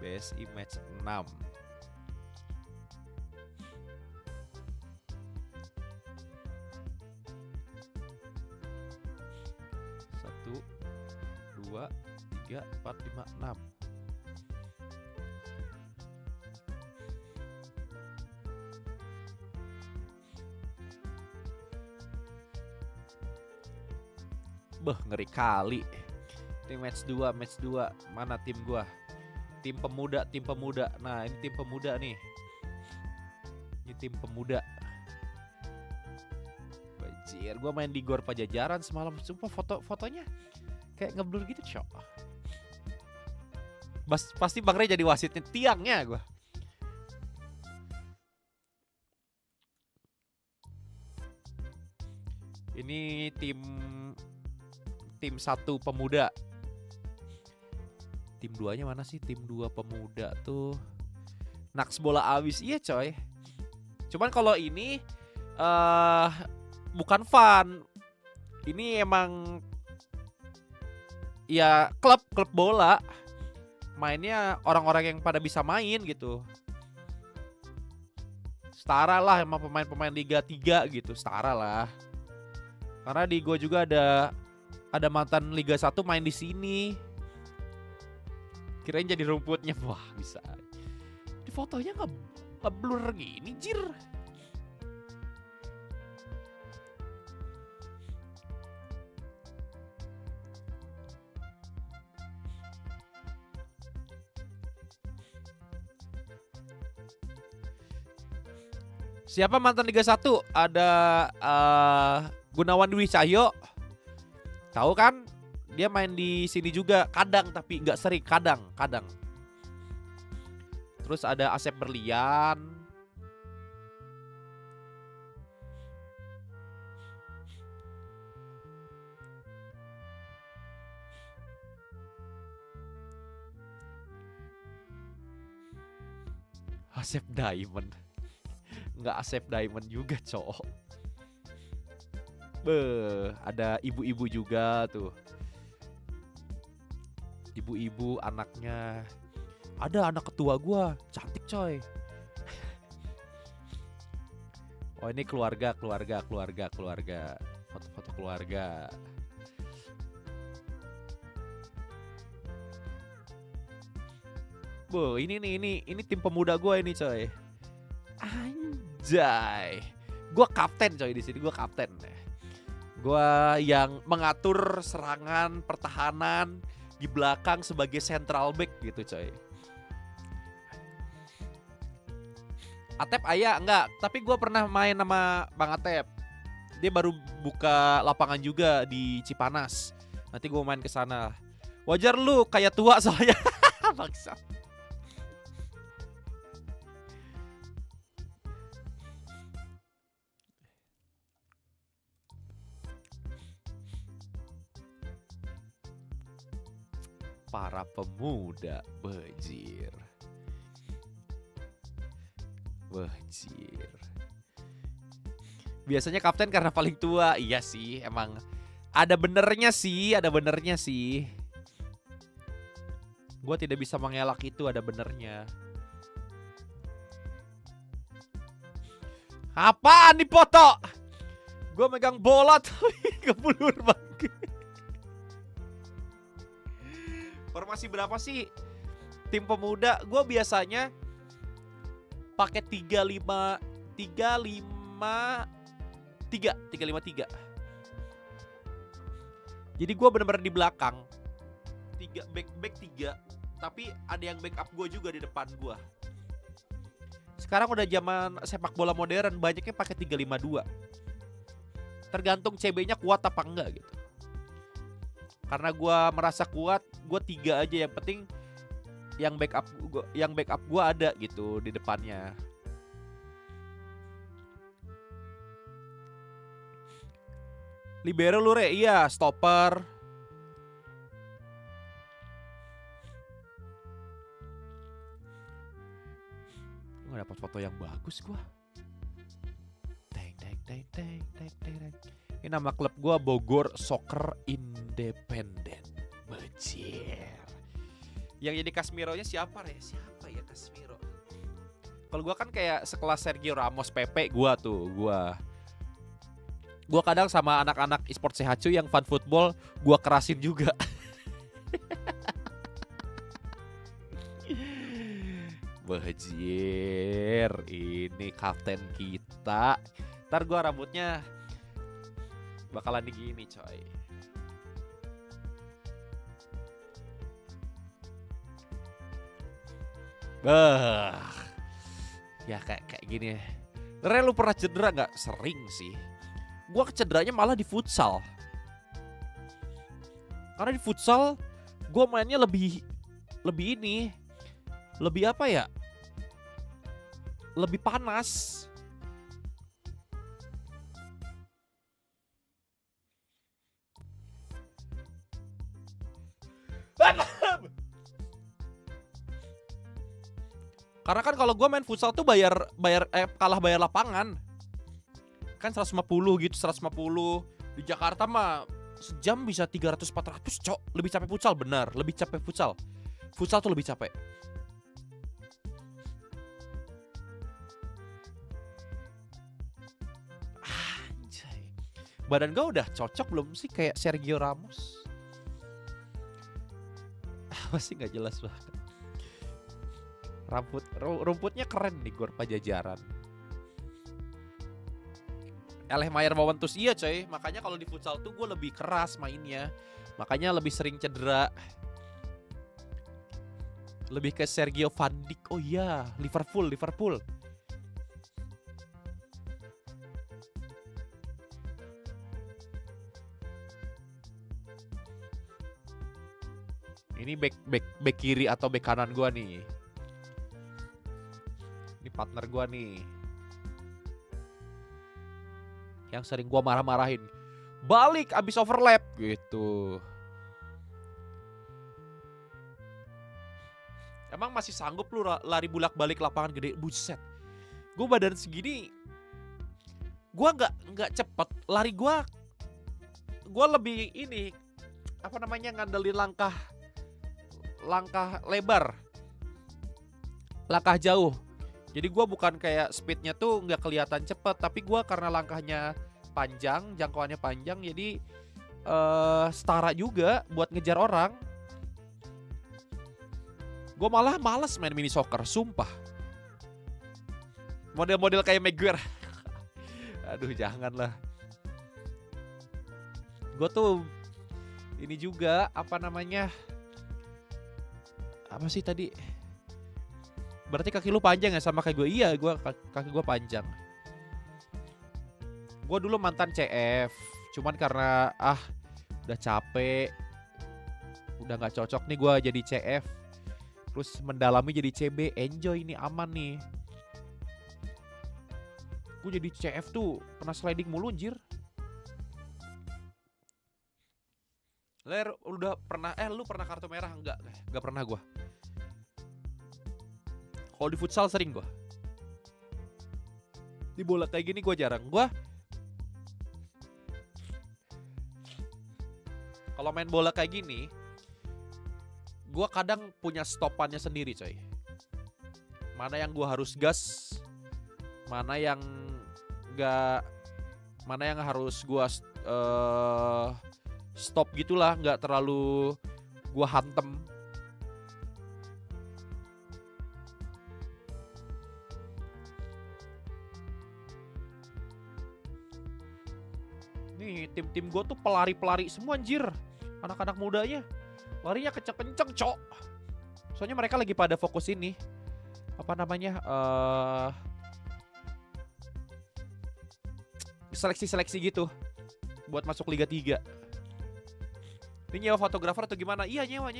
BSI match 6. Satu, dua, tiga, empat, lima, enam. Beh, ngeri kali. Ini match 2. Mana tim gua? Tim pemuda. Nah, ini tim pemuda nih. Ini tim pemuda. Bajir, gua main di Gor Pajajaran semalam. Sumpah fotonya kayak ngeblur gitu, Cok. Pasti Bang Rey jadi wasitnya tiangnya gua. Ini tim 1 pemuda. Tim 2-nya mana sih? Tim 2 pemuda tuh. Naks bola abis. Iya coy. Cuman kalau ini bukan fun. Ini emang ya klub bola. Mainnya orang-orang yang pada bisa main gitu. Setara lah sama pemain-pemain Liga 3 gitu. Setara lah. Karena di gue juga ada mantan Liga 1 main di sini. Kirain jadi rumputnya. Wah, bisa. Di fotonya nggak blur gini, jir. Siapa mantan Liga 1? Ada Gunawan Dwi Cahyo. Tahu kan? Dia main di sini juga kadang, tapi nggak sering, kadang. Terus ada Asep Berlian. Asep Diamond. Nggak Asep Diamond juga, cowok. Ada ibu-ibu juga tuh. Ibu-ibu anaknya. Ada anak ketua gua, cantik coy. Oh ini keluarga. Foto-foto keluarga. Ini tim pemuda gua ini coy. Anjay. Gua kapten coy di sini, gua kapten. Gua yang mengatur serangan, pertahanan di belakang sebagai central back gitu coy. Atep ayah enggak, tapi gue pernah main sama Bang Atep. Dia baru buka lapangan juga di Cipanas. Nanti gue main ke sana. Wajar lu kayak tua soalnya. Bangsa. Para pemuda bejir. Biasanya kapten karena paling tua. Iya sih, emang ada benernya sih. Gue tidak bisa mengelak itu, ada benernya. Apaan nih foto? Gue megang bola tapi kebulur banget. Formasi berapa sih tim pemuda? Gue biasanya pakai 3-5-3. Jadi gue bener-bener di belakang. 3 back 3. Tapi ada yang backup gue juga di depan gue. Sekarang udah zaman sepak bola modern, banyaknya pakai 3-5-2. Tergantung CB-nya kuat apa enggak gitu. Karena gue merasa kuat, gue 3 aja, yang penting yang backup gue ada gitu di depannya. Libero lu re, iya stopper. Nggak dapat foto yang bagus gue. Ini nama klub gue Bogor Soccer Independent. Bajir. Yang jadi Casemiro-nya siapa re? Siapa ya Casemiro? Kalau gue kan kayak sekelas Sergio Ramos, Pepe gue tuh. Gue kadang sama anak-anak e-sport CHC yang fan football, gue kerasin juga. Bajir, ini kapten kita. Ntar gue rambutnya bakalan digini coy. Ya kayak gini. Re, lu pernah cedera nggak? Sering sih. Gua cederanya malah di futsal. Karena di futsal gua mainnya lebih ini. Lebih apa ya? Lebih panas. Karena kan kalau gue main futsal tuh kalah bayar lapangan. Kan 150 gitu, 150. Di Jakarta mah sejam bisa 300-400, cok. Lebih capek futsal, benar. Lebih capek futsal. Futsal tuh lebih capek. Anjay. Badan gue udah cocok belum sih kayak Sergio Ramos? Masih gak jelas banget. Rumputnya keren nih Gor Pajajaran. Eleh Mayer Wawentus, iya coy. Makanya kalau di futsal tuh gue lebih keras mainnya. Makanya lebih sering cedera. Lebih ke Sergio Van Dijk. Oh iya, Liverpool. Ini back kiri atau back kanan gue nih. Ini partner gue nih. Yang sering gue marah-marahin. Balik abis overlap gitu. Emang masih sanggup lu lari bulak-balik lapangan gede? Buset. Gue badan segini, gue nggak cepet. Lari gue lebih ini, apa namanya, ngandelin langkah lebar, langkah jauh. Jadi gue bukan kayak speednya tuh nggak kelihatan cepet, tapi gue karena langkahnya panjang, jangkauannya panjang, jadi setara juga buat ngejar orang. Gue malah males main mini soccer, sumpah. Model-model kayak Maguire. Aduh, janganlah. Gue tuh ini juga, apa namanya, apa sih tadi? Berarti kaki lu panjang ya sama kayak gue? Iya, kaki gue panjang. Gue dulu mantan CF, cuman karena udah capek, udah nggak cocok nih gue jadi CF. Terus mendalami jadi CB, enjoy nih, aman nih. Gue jadi CF tuh kena sliding mulu anjir. Ler, udah pernah, lu pernah kartu merah? Enggak pernah gue. Kalau di futsal sering gue. Di bola kayak gini gue jarang. Kalau main bola kayak gini, gue kadang punya stopannya sendiri coy. Mana yang gue harus gas, mana yang enggak, mana yang harus gue stop gitulah, nggak terlalu gue hantem. Nih tim-tim gue tuh pelari-pelari semua anjir. Anak-anak mudanya larinya kenceng-kenceng cok. Soalnya mereka lagi pada fokus ini, apa namanya, seleksi-seleksi gitu buat masuk Liga 3. Ini nyewa fotografer atau gimana? Iya, nyewa.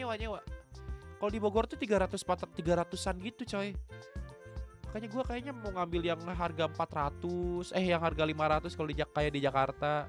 Kalau di Bogor tuh 300-an gitu coy. Makanya gue kayaknya mau ngambil yang harga 400, yang harga 500 kalau kayak di Jakarta.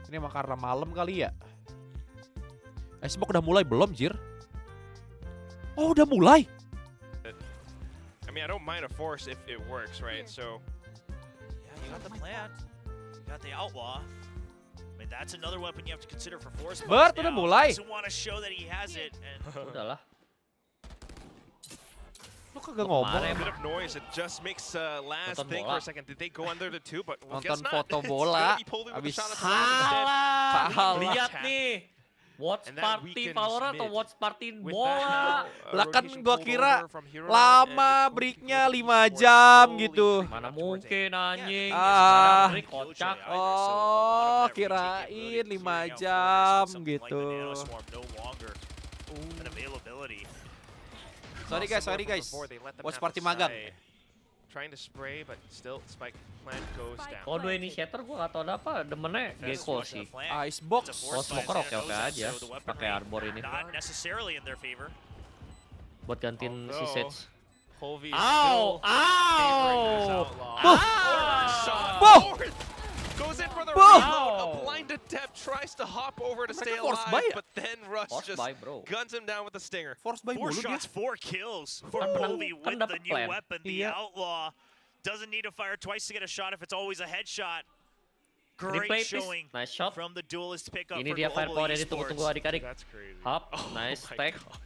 Ini emang karena malam kali ya. Icebox udah mulai belum, Jir? Oh, udah mulai? I mean, I don't mind a force if it works, right? So Yeah, you got the plant. You got the outlaw. I mean, that's another weapon you have to consider for force. Bert, udah mulai. Doesn't want to show that he has it. And Udahlah. Lu kagak ngomong. a bit of noise, it just makes Laz Nonton think bola. for a second. Did they go under the two? But well, Nonton guess not. foto It's bola, gonna be pulled in with a abis shot at the last minute. Salah. Salah. Lihat nih. Watch And that party weakens Valorant atau mid. watch party With bola? that now, Lah kan rotation gua pulled kira over from Hero lama and it's going to breaknya be 5 towards jam slowly gitu. creeping Mana up towards mungkin anjing. Ah. Sekarang break kocak. Oh, kirain 5 jam gitu. Sorry guys. Watch party magang. Trying to spray, but still spike plant goes down. Kalau dua initiator gue gak tau ada apa, demennya Gecko sih. Icebox. Oh, smoker oke-oke aja, pakai arbor ini. Not necessarily in their favor. Buat gantiin si Although, Sage. Colby is Ow! still favoring this Ow! outlaw. Boh! Goes in for the Boh! reload. A blind attempt, tries to hop over to stay Mereka force alive, buy ya? but then Rush Force just buy, bro. guns him down with the stinger. Force by 4 mulu dia. shots, 4 kills for Kan menang- Colby kan with dapet the new plan. weapon. The Iya. outlaw doesn't need to fire twice to get a shot if it's always a headshot. Replay Great please. showing Nice shot. from the duelist pickup Ini for dia Global firepower yang Esports. ditunggu-tunggu adik-adik. That's crazy. Hop, Oh nice my tag. God.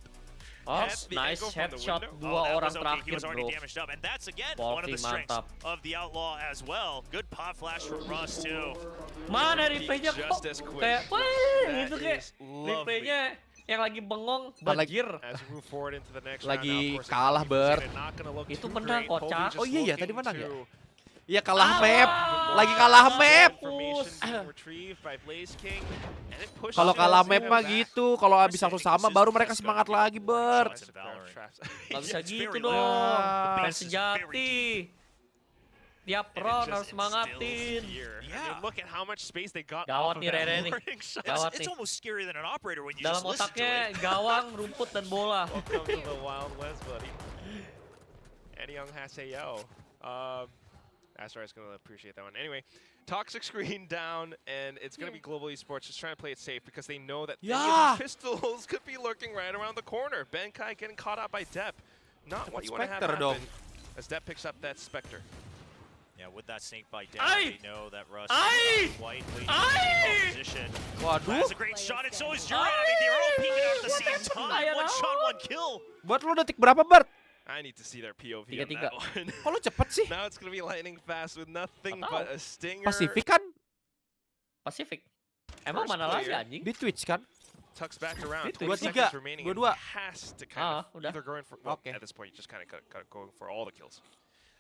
Hop, That's the nice angle from the headshot. window. Dua that orang was okay. He terakhir was already bro. damaged up, and that's again Balti one of the strengths mantap. of the outlaw as well. Good pot flash from Russ too. Mana replaynya kok Just as quick. kayak wah That gitu kayak is lovely. replaynya yang lagi bengong Lagi- banjir. As we move forward into the next Lagi round, now, of course, kalah, it's Bert. not gonna look Itu too menang, great. Colby kocak. just Oh iya ya, looking tadi menang ya? to Iya kalah map. Lagi kalah map. Kalau kalah map mah gitu. Kalau habis satu sama baru mereka semangat lagi, Bert. Gak bisa gitu dong. Fans sejati. Tiap round harus semangatin. Gawat nih Rere nih. Gawat nih. Dalam otaknya gawang, rumput, dan bola. Young Haseo. Astar's gonna appreciate that one. Anyway, toxic screen down, and it's gonna be Global Esports just trying to play it safe because they know that any of these pistols could be lurking right around the corner. Benkai getting caught out by Depp. Not what you want to have happen. As Depp picks up that Spectre. Yeah, with that snake bite down, they know that Russ is quite late in position. That's a great shot, and so is Juran. I mean, they're all peeking out at the same time. One shot, one kill. Buat lu detik berapa, Bert? I need to see their POV on that one. Kok lu cepet sih? Now it's gonna be lightning fast with nothing but a stinger. Pasifik kan? Pasifik. Emang mana lagi anjing? Di Twitch kan? Tucks back around. 23. Dua-dua. Has to kind of udah. either going for at this point you just kind of going for all the kills.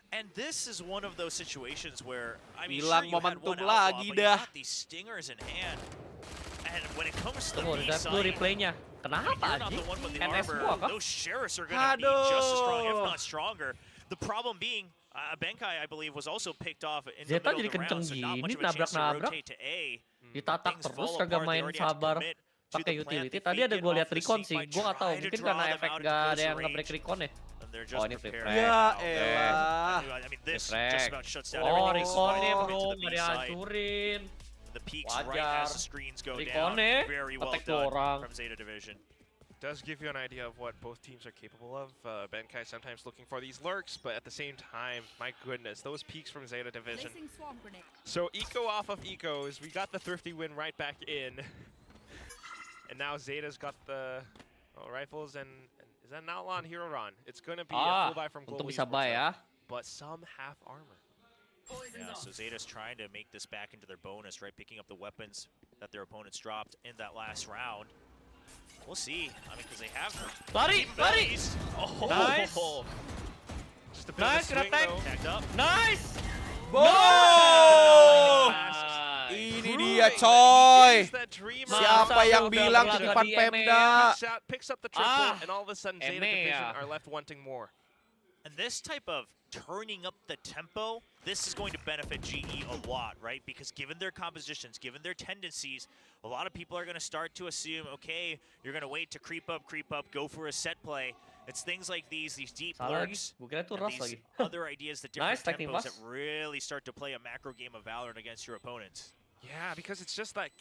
And this is one of those situations where I mean, Hilang sure, you had momentum one outlaw, lagi but you dah. got these stingers in hand. And when it comes to the Tunggu, B lihat dulu side, replaynya. Kenapa you're not anjing? the one with the NS armor. gua kah? Those sheriffs are going to be just as strong, if not stronger. The problem being, Benkai, I believe, was also picked off in the Zeta middle jadi of the round, kenceng so not much gini, of a chance to nabrak-nabrak. rotate to A. Ditatak Things terus, fall kagak apart, they main already have to sabar commit to pakai the plan. utility. They Tadi ada fake gue it liat off the recon sneak sih, by gue gak tahu trying to mungkin draw karena them efek out at gak ada closer yang nge-break range. recon ya. And they're Oh just ini free prepared. frag. Ya Oke. elah. I mean, this Frag. just about shuts down Oh everything. reconnya Into bro, the gak B side. dihancurin. The peaks right Wajar. as the screens go down. Reconnya, Very well attack done orang. from Zeta Division. Does give you an idea of what both teams are capable of. Benkai sometimes looking for these lurks, but at the same time, my goodness, those peaks from Zeta Division. So Eco off of Ecos, we got the thrifty win right back in. And now Zeta's got the rifles and is that an outlaw and hero run? It's gonna be a full buy from Global Untuk bisa Esports, buy ya. but some half armor. Yeah, so Zeta's trying to make this back into their bonus, right? Picking up the weapons that their opponents dropped in that last round. We'll see. I mean, because they have Lari, lari. Oh, Nice. Just a bit Nice, of a swing, kena tank. though. tagged up. Nice. Boom! Nice. Ini dia coy. Is that dreamer. Siapa Masa yang udah bilang berlaga titipan di Pemda? Picks up the triple, Ah. and all of a sudden Zeta Eme Division ya. are left wanting more. And this type of turning up the tempo, this is going to benefit GE a lot, right? Because given their compositions, given their tendencies, a lot of people are going to start to assume, okay, you're going to wait to creep up, go for a set play. It's things like these deep Salah lurks, lagi. Gue kira itu and Ras these lagi. other ideas, the different Nice, lightning tempos fast. that really start to play a macro game of Valorant against your opponents. Yeah, because it's just like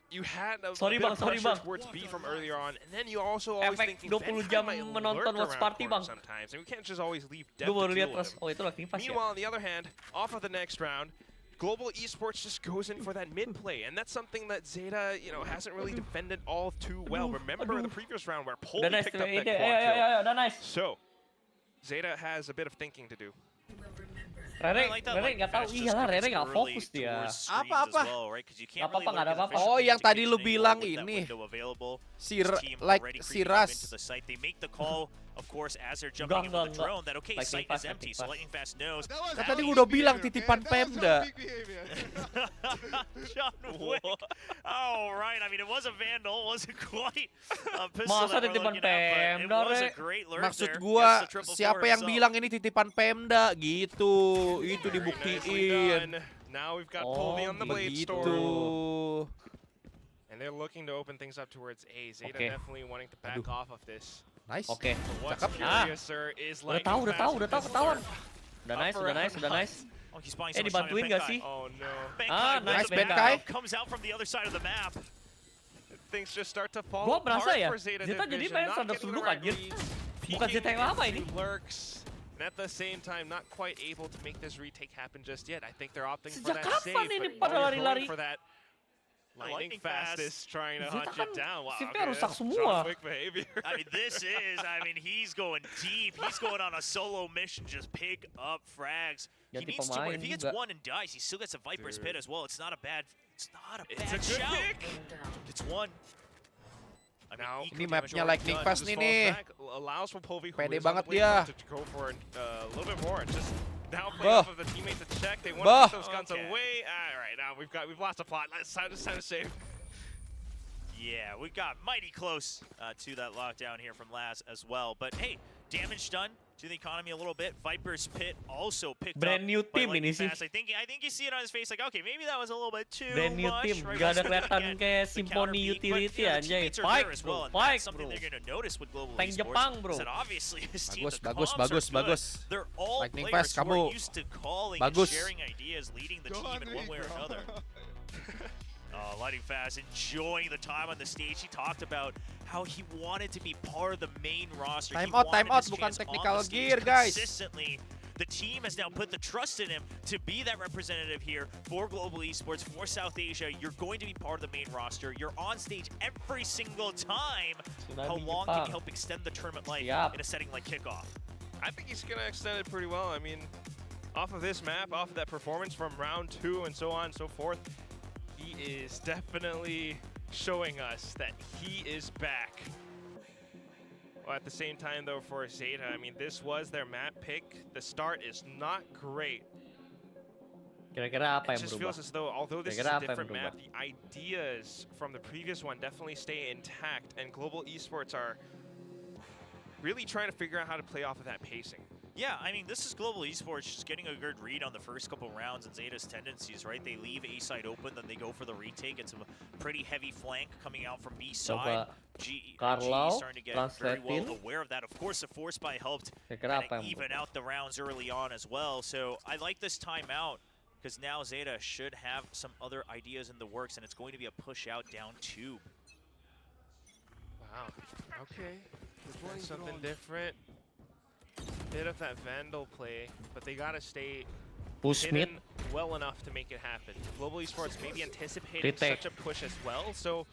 you had a Sorry bit bang, of sorry pressure bang. towards B from earlier on, and then you also always Efek thinking 20 Benkai jam might menonton lurk Watch around Party, corners bang. sometimes, and we can't just always leave Depp Gue to baru deal lihat with Ras. him. Oh itu lightning fast ya. Meanwhile, on the other hand, off of the next round, Global Esports just goes in for that mid play, and that's something that Zeta, hasn't really defended all too well. Remember the previous round where Polly Udah nice. picked up that Ya, quad kill. udah nice. So, Zeta has a bit of thinking to do. Rere, I like that Rere lightning nggak tahu. fast just Iyalah, because Rere nggak early fokus dia. towards screens Apa-apa? as well, right? 'Cause you can't Nggak apa-apa, really nggak ada look apa-apa. Oh, efficiently yang into tadi lu kitchening bilang with that ini. window available. Si This Ra- team like already si creeping up Ras. into the site. They make the call, of course, as they're jumping in with the Enggak. drone. That okay, Lightning site fast, is empty, so lightning lightning fast knows. Kan tadi gue udah bilang titipan Pemda. John Wick. Oh right. I mean, it was a vandal. It wasn't quite a pistol Masa that we're titipan looking at, but it Pemda, was a Re? great lurk Maksud there. gua Gets the triple siapa for yang himself. bilang ini titipan Pemda gitu. Itu Very nicely dibuktiin. done. Now we've got Polly on the blade Begitu. storm. And they're looking to open things up towards A. Zeta Okay. definitely wanting to back off of this. Nice. Oke. What's Cakep. curious, sir, is Udah like tahu ketahuan. Udah nice, Upper udah nice, udah nice. Oh, he's buying so much time in Dibantuin nggak Benkai. sih? Oh no. Ah, with nice the Benkai. backup comes out from the other side of the map. Things just start to fall Gua merasa apart ya, for Zeta Zeta jadi Division. main Not standar getting the suduk right anjir. reads, Bukan Zeta yang lama peeking ini. into lurks, and at the same time not quite able to make this retake happen just yet. I think they're opting for Sejak that save, kapan ini but pada they're lari-lari? going for that lightning fast is trying to Zeta hunt kan it down. Wow, shiftnya rusak that's semua. John Wick behavior. I mean, he's going deep. He's going on a solo mission, just pick up frags. He Ganti needs to win. pemain If he gets juga. one and dies, he still gets a Viper's Pit as well. It's not a bad It's a shout. good pick. It's one. I mean, Now, eco Ini damage mapnya already lightning done. fast Just nih falls nih. back, allows for Polvi, who Pede is on the banget blade dia. front, to go for a little bit more. Just Downplay off of the teammate to check. They want to put those guns away. All right, now we've lost a plot. It's time to save. Yeah, we got mighty close to that lockdown here from Laz as well. But hey, damage done to the economy a little bit. Viper's Pit also picked Brand up new by team Lightning ini sih. Fast. I think you see it on his face like, okay, maybe that was a little bit too Brand new much. team, Right? gak ada Just looking kelihatan at kayak the Symphony counter peak, but, utility you know, the anjay. teammates are there Fight as bro, well, and fight that's something bro. they're going to notice with Global Tank Esports. Jepang bro. Is that obviously his team, Bagus, the bagus, comms bagus, are good. bagus. They're all Lightning players Fast, who are kamu used to calling bagus. and sharing ideas, leading the team in one way or another. Lightning Fast enjoying the time on the stage. He talked about how he wanted to be part of the main roster. Time He out, wanted time out, his bukan chance on technical the stage gear, guys. consistently. The team has now put the trust in him to be that representative here for Global Esports, for South Asia. You're going to be part of the main roster. You're on stage every single time. How long can you help extend the tournament life in a setting like kickoff? I think he's going to extend it pretty well. I mean, off of this map, off of that performance from round 2 and so on and so forth, he is definitely showing us that he is back. Well, at the same time, though, for Zeta, I mean, this was their map pick. The start is not great. Kira-kira apa It yang just berubah? feels as though, although this is Kira-kira a apa yang different map, berubah? the ideas from the previous one definitely stay intact, and Global Esports are really trying to figure out how to play off of that pacing. Yeah, I mean, this is Global Esports just getting a good read on the first couple rounds and Zeta's tendencies, right? They leave A side open, then they go for the retake. It's a pretty heavy flank coming out from B side. G starting to get very well aware of that. Of course, the force buy helped even out the rounds early on as well. So I like this timeout because now Zeta should have some other ideas in the works, and it's going to be a push out down 2. Wow. Okay. That's something different. Bit of that Vandal play, but they gotta stay Push mid. hidden well enough to make it happen. Global Esports maybe anticipating such a push as well, so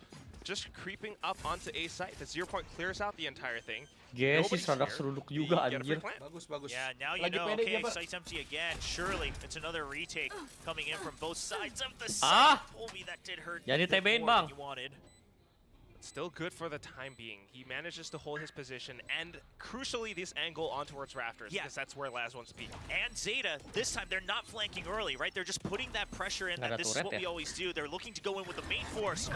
just creeping up onto A site. The 0 point clears out the entire thing. Yes, si Sadak seruduk juga anjir. Bagus, bagus. Yeah, now you know, okay, site's empty again. Surely, it's another retake coming in from both sides of the site. Obi, that did hurt. Jadi TB-in, more Bang. than you wanted. Still good for the time being. He manages to hold his position and, crucially, this angle on towards Rafters, because that's where Laz wants to be. And Zeta, this time, they're not flanking early, right? They're just putting that pressure in. That this is what we always do. They're looking to go in with the main force.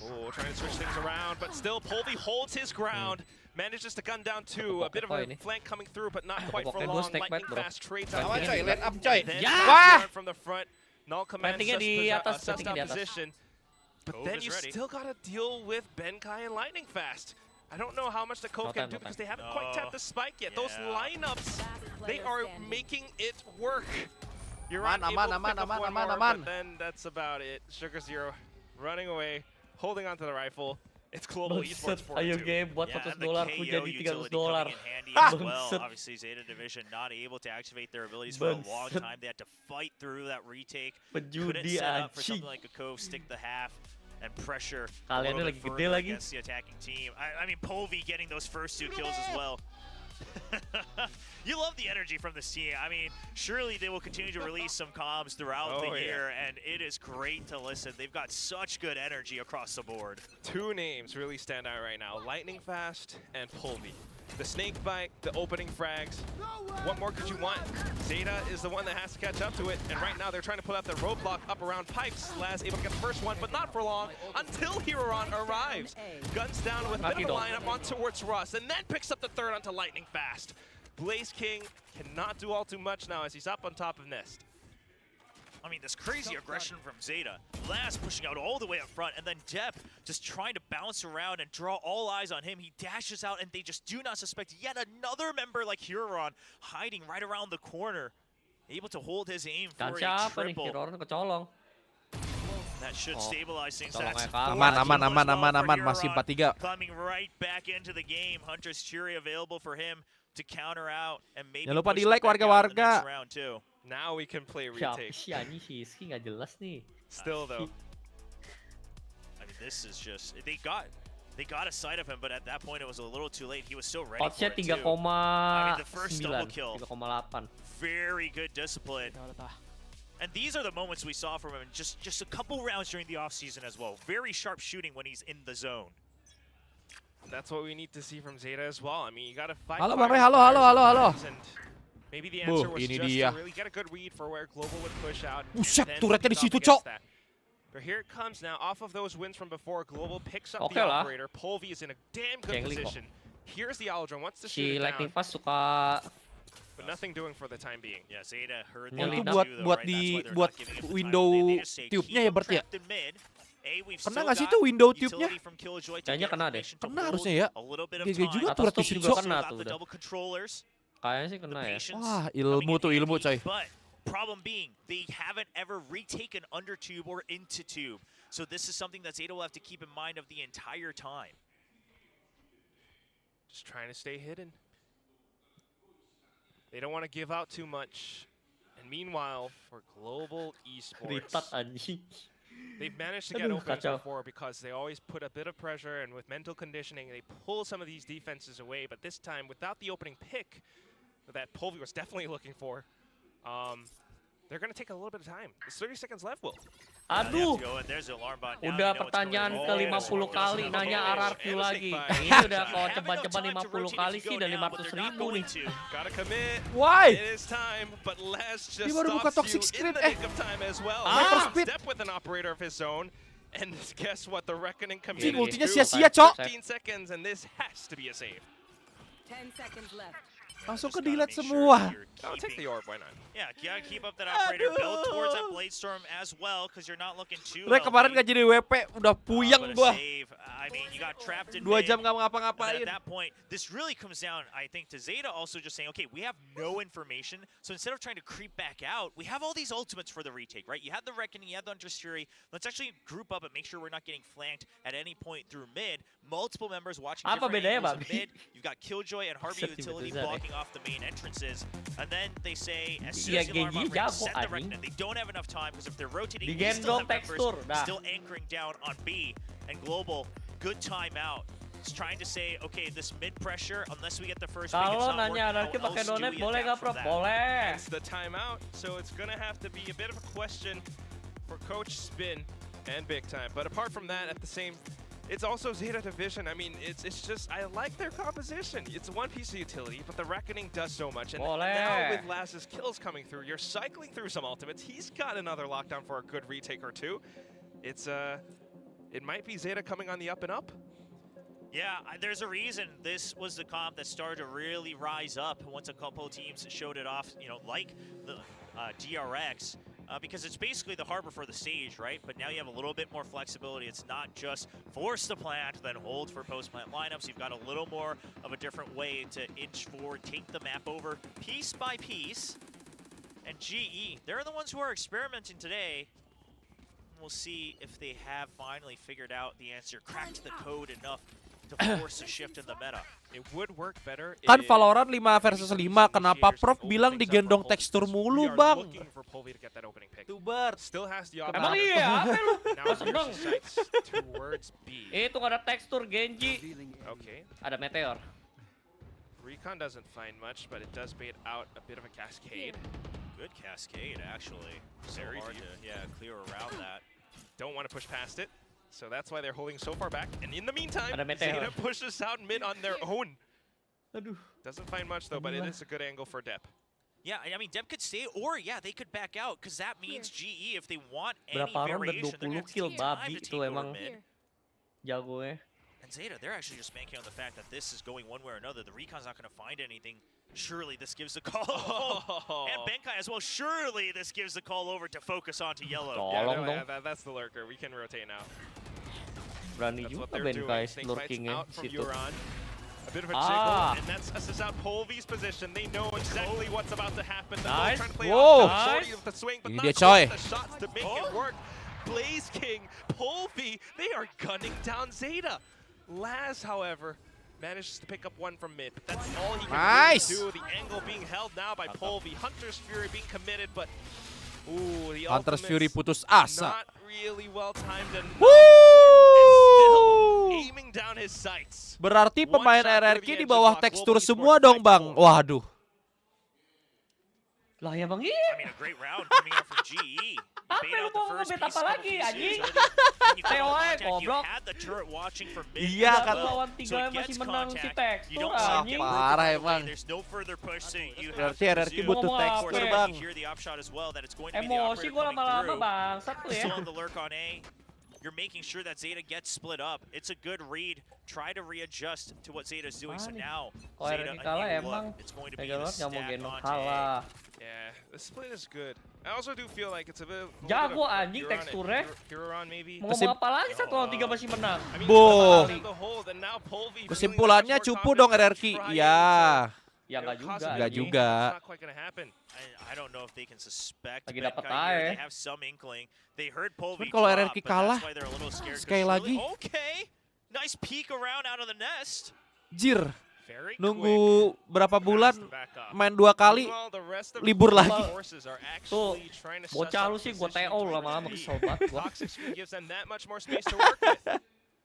Oh, trying to switch things around, but still, Polvi holds his ground. Manages to gun down 2. A bit of a flank coming through, but not quite for long. Lightning Fast trades out. Awas coy, let up coy. Wah! From the front. Null command di atas, sussed out di atas. position. But then you still gotta deal with Benkai and Lightning Fast. I don't know how much the Cove can do because they haven't quite tapped the spike yet. Those lineups, they are making it work. You're able to pick up one more, but then that's about it. Sugar Zero running away, holding onto the rifle. It's Global Esports 4-2. Ayo game buat $100 ku jadi $300. Well, obviously Zeta Division not able to activate their abilities for a long time. They had to fight through that retake. Couldn't set up for something like a Cove, stick the half, and pressure a little bit further against the attacking team. I mean, Polvi getting those first 2 kills as well. You love the energy from this team. I mean, surely they will continue to release some comms throughout the year, and it is great to listen. They've got such good energy across the board. 2 names really stand out right now, Lightning Fast and Polvi. The snake bite, the opening frags. What more could you want? Zeta is the one that has to catch up to it, and right now they're trying to put up the roadblock up around pipes. Laz able to get the first one, but not for long until Heroron arrives. Guns down with a bit of a lineup on towards Russ, and then picks up the third onto Lightning Fast. Blaze King cannot do all too much now as he's up on top of Nest. I mean, this crazy aggression from Zeta. Laz pushing out all the way up front, and then Depp just trying to bounce around and draw all eyes on him. He dashes out, and they just do not suspect yet another member like Huron hiding right around the corner. Able to hold his aim for a triple. That should stabilize things. That's Aman, masih 4-3. Coming right back into the game. Hunter's Fury available for him to counter out and maybe Jangan lupa push di like them back out in the warga-warga. next round too. Now we can play retake. Siapa sih anjing si nggak jelas nih. Still though. I mean, this is just they got a sight of him, but at that point it was a little too late. He was so ready for Oddsnya it 3,9. too. I mean, the first double kill. 3,8. Very good discipline. And these are the moments we saw from him in just a couple rounds during the offseason as well. Very sharp shooting when he's in the zone. That's what we need to see from Zeta as well. I mean, you gotta fight. Halo Bang Rey, halo. And Maybe the answer was ini just dia. to really get a good read for where Global would push out. Buset, and then turretnya di pick situ, off against Cok. that. But here it comes now. Off of those wins from before, Global picks up Oke the lah. operator. Polvi is in a damn good Gengli kok. position. Here's the Aldrin, wants to Si shoot it Lightning down, Fast suka but nothing doing for the time being. Yeah, Zeta heard Oh, that itu buat- too, though, buat right? di- That's why they're buat not giving him the time. window They just say, tube-nya keep ya, him Bert, ya? trapped in mid. We've Kena still nggak sih got tuh window tube-nya? utility from Killjoy to Kayaknya get kena deh. information to Kena hold harusnya ya. a little bit of GG time. juga Atas turret di top situ, juga Cok. kena Got tuh the udah. double controllers, Kayaknya sih the kena ya. patience Wah, coming ilmu in tuh, ilmu, handy, coy. But problem being, they haven't ever retaken under tube or into tube. So this is something that Zeta will have to keep in mind of the entire time. Just trying to stay hidden. They don't want to give out too much. And meanwhile, for Global Ritak Esports, anjing. they've managed to get Aduh, opens kacau. before because they always put a bit of pressure, and with mental conditioning, they pull some of these defenses away. But this time, without the opening pick that Polvi was definitely looking for, they're going to take a little bit of time. There's 30 seconds left, Will. Aduh, There's the alarm bot now. udah You know what's going pertanyaan on. ke 50 kali nanya RRQ lagi. Ini udah kalau cepat-cepat 50 kali sih udah 500.000 nih. Gotta commit. Why? It is time, but Les just Dia baru buka stops you toxic in screen, the nick of time as well. Ah. Second step with an operator of his own. And guess what? The Reckoning Anjing, committed ultinya to sia-sia, Cok. 15 seconds, and this has to be a save. 10 seconds left. Langsung Just ke gotta delete make sure semua. you're I'll take the keeping- orb, why not? Yeah, you gotta keep up that operator. Build towards that blade storm as well, because you're not looking too Rek kemarin healthy. gak jadi WP, udah puyeng But a gua. save, I mean, you got trapped in 2 mid. jam gak And then ngapa-ngapain. at that point, this really comes down, I think, to Zeta also just saying, okay, we have no information, so instead of trying to creep back out, we have all these ultimates for the retake, right? You had the Reckoning, you had the Hunter's Fury. Let's actually group up and make sure we're not getting flanked at any point through mid. Multiple members watching Apa different bedanya, angles of Babi? mid. You've got Killjoy and Harvey Bisa Utility tiba-tiba, blocking off the main entrances. And then they say, as soon Iya, as the alarm GG bot rings, jago, send the anjing. Reckoning. They don't have enough time, because if they're rotating, we Digendong still have members tekstur, dah. still anchoring down on B. And Global, good timeout. It's trying to say, okay, this mid pressure, unless we get the first pick, it's Kalau not nanya working. RRQ How pakai else do donat we boleh adapt gak, Bro? from that? Boleh. It's the timeout, so it's going to have to be a bit of a question for Coach Spin and Big Time. But apart from that, at the same, it's also Zeta Division. I mean, it's just, I like their composition. It's one piece of utility, but the Reckoning does so much. And Boleh. now with Laz's kills coming through, you're cycling through some ultimates. He's got another lockdown for a good retake or two. It's, it might be Zeta coming on the up and up. Yeah, there's a reason this was the comp that started to really rise up once a couple teams showed it off, you know, like the DRX. Because it's basically the harbor for the stage, right? But now you have a little bit more flexibility. It's not just force the plant, then hold for post-plant lineups. You've got a little more of a different way to inch forward, take the map over piece by piece. And GE, they're the ones who are experimenting today. We'll see if they have finally figured out the answer, cracked the code enough to force a shift in the meta. It would work better Kan if Valorant 5 versus 5, kenapa Prof bilang digendong tekstur mulu, Bang? Tuber. Still has the Emang iya, apa lu? Now Gua seneng. sights towards B. Itu nggak ada tekstur Genji. Okay. Ada meteor. Recon doesn't find much, but it does bait out a bit of a cascade. Good cascade, actually. Very hard to, clear around that. Don't want to push past it, so that's why they're holding so far back. And in the meantime, Ada meteor. Zeta pushes out mid on their own. Aduh. Doesn't find much though, but it is a good angle for Depp. Yeah, I mean, Deb could stay, or they could back out, because that means GE, if they want any Berapa round udah variation, they're 20 going to kill take time babi to itu take over emang mid. jagonya. And Zeta, they're actually just banking on the fact that this is going one way or another. The Recon's not going to find anything. Surely this gives the call. And Benkai as well. Surely this gives the call over to focus onto yellow. Tolong dong. That's the lurker. We can rotate now. Berani That's what juga they're doing. Benkai Snake bites lurkingnya out from situ. Euron. A bit of a Ah. jiggle, and that susses out Polvi's position. They know exactly what's about to happen. The Nice. trying to play Whoa. off Nice. with the swing, but Ini not dia, coy. quite the shots to make it work. Blaze King, Polvi, they are gunning down Zeta. Laz, however, manages to pick up one from mid. But that's all he can Nice. really do. The angle being held now by Polvi. Hunter's Fury being committed, but ooh, the Hunter's Fury ultimate's putus asa. not really well timed and Woo! aiming down his sights. Berarti pemain One shot through RRQ the di edge bawah of tekstur Global semua Esports dong, by Bang. 4. Waduh. Lah ya Bang, iya. I mean, a great round coming out from GE. Apa bait lu out the mau first ngebet piece, apa couple lagi, pieces, anjing? but when you come Teo out aja, contact, you goblok. had the turret watching for mid Iya, as kan. well. Lawan So tiga it masih gets menang si contact. You tekstur don't see anjing. it Parah broken right emang. away. There's no further push, so you have Berarti to RRQ presume. butuh Ngomong apa? tekstur, Of course, Bang. you hear the upshot as well that it's going to be the Emosi operator gua coming lama-lama through. bangsat lu ya. Still on the lurk on A. You're making sure that Zeta gets split up. It's a good read. Try to readjust to what Zeta's doing. So now, Kalau Zeta, RRQ kalah you emang look, it's going to be the Megalod nggak mau stack gendong onto A. kalah. Yeah, the split is good. I also do feel like it's a bit. Jago anjing teksturnya. Huron maybe. Mau ngomong apa lagi 1 lawan 3 masih menang. I mean, Boh. the hold, and now Polvi feeling Kesimpulannya much more cupu dong confident RRQ. to try Ya. Ya nggak juga. Nggak anjing. juga. It's not quite gonna happen. I don't know if they can suspect Lagi Benkai dapet here. aja. They have some inkling. They heard Polvi Cuman kalau drop, RRQ but kalah, that's why they're a little scared. 'Cause sekali surely- lagi. Okay. Nice peek around out of the nest. Jir, Very nunggu berapa bulan quick. Back up. main 2 kali, Meanwhile, the rest of libur the lagi. forces are Tuh, actually trying to bocah suss lu out sih gua position TO to lama-lama be. kesel banget gua. Toxic screen gives them that much more space to work with.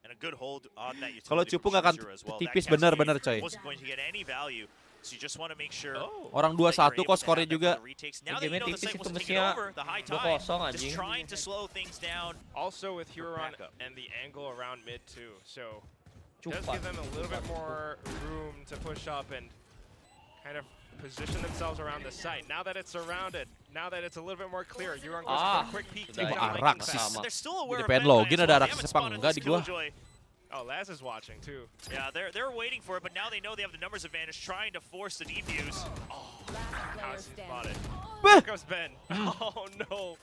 And a good hold on that utility Kalau from cupu nggak akan Schuster as well. tipis That bener-bener, cascade coy. wasn't going to get any value. So you just want to make sure Orang that you're 2-1 able kok to skornya have that juga. for the retakes. Now that you Game-nya know the tipis site itu wasn't taken mestinya over, the high 2-0 tide, just anjing. trying to slow things down. Also with Huron backup. and the angle around mid too, so it does Cupat. give them a little bit more room to push up and kind of position themselves around the site. Now that it's surrounded, now that it's a little bit more clear, Huron goes for a quick peek. Udah takes Wah, down arak Lightning sih. Fast. Sama. They're still aware Jadi of pengen Benkai login as ada well. arak They haven't sepang spotted enggak this di gua. Killjoy. Oh, Laz is watching too. Yeah, they're waiting for it, but now they know they have the numbers advantage, trying to force the defuse. Last player House is spotted. standing. Here comes Ben. Oh no.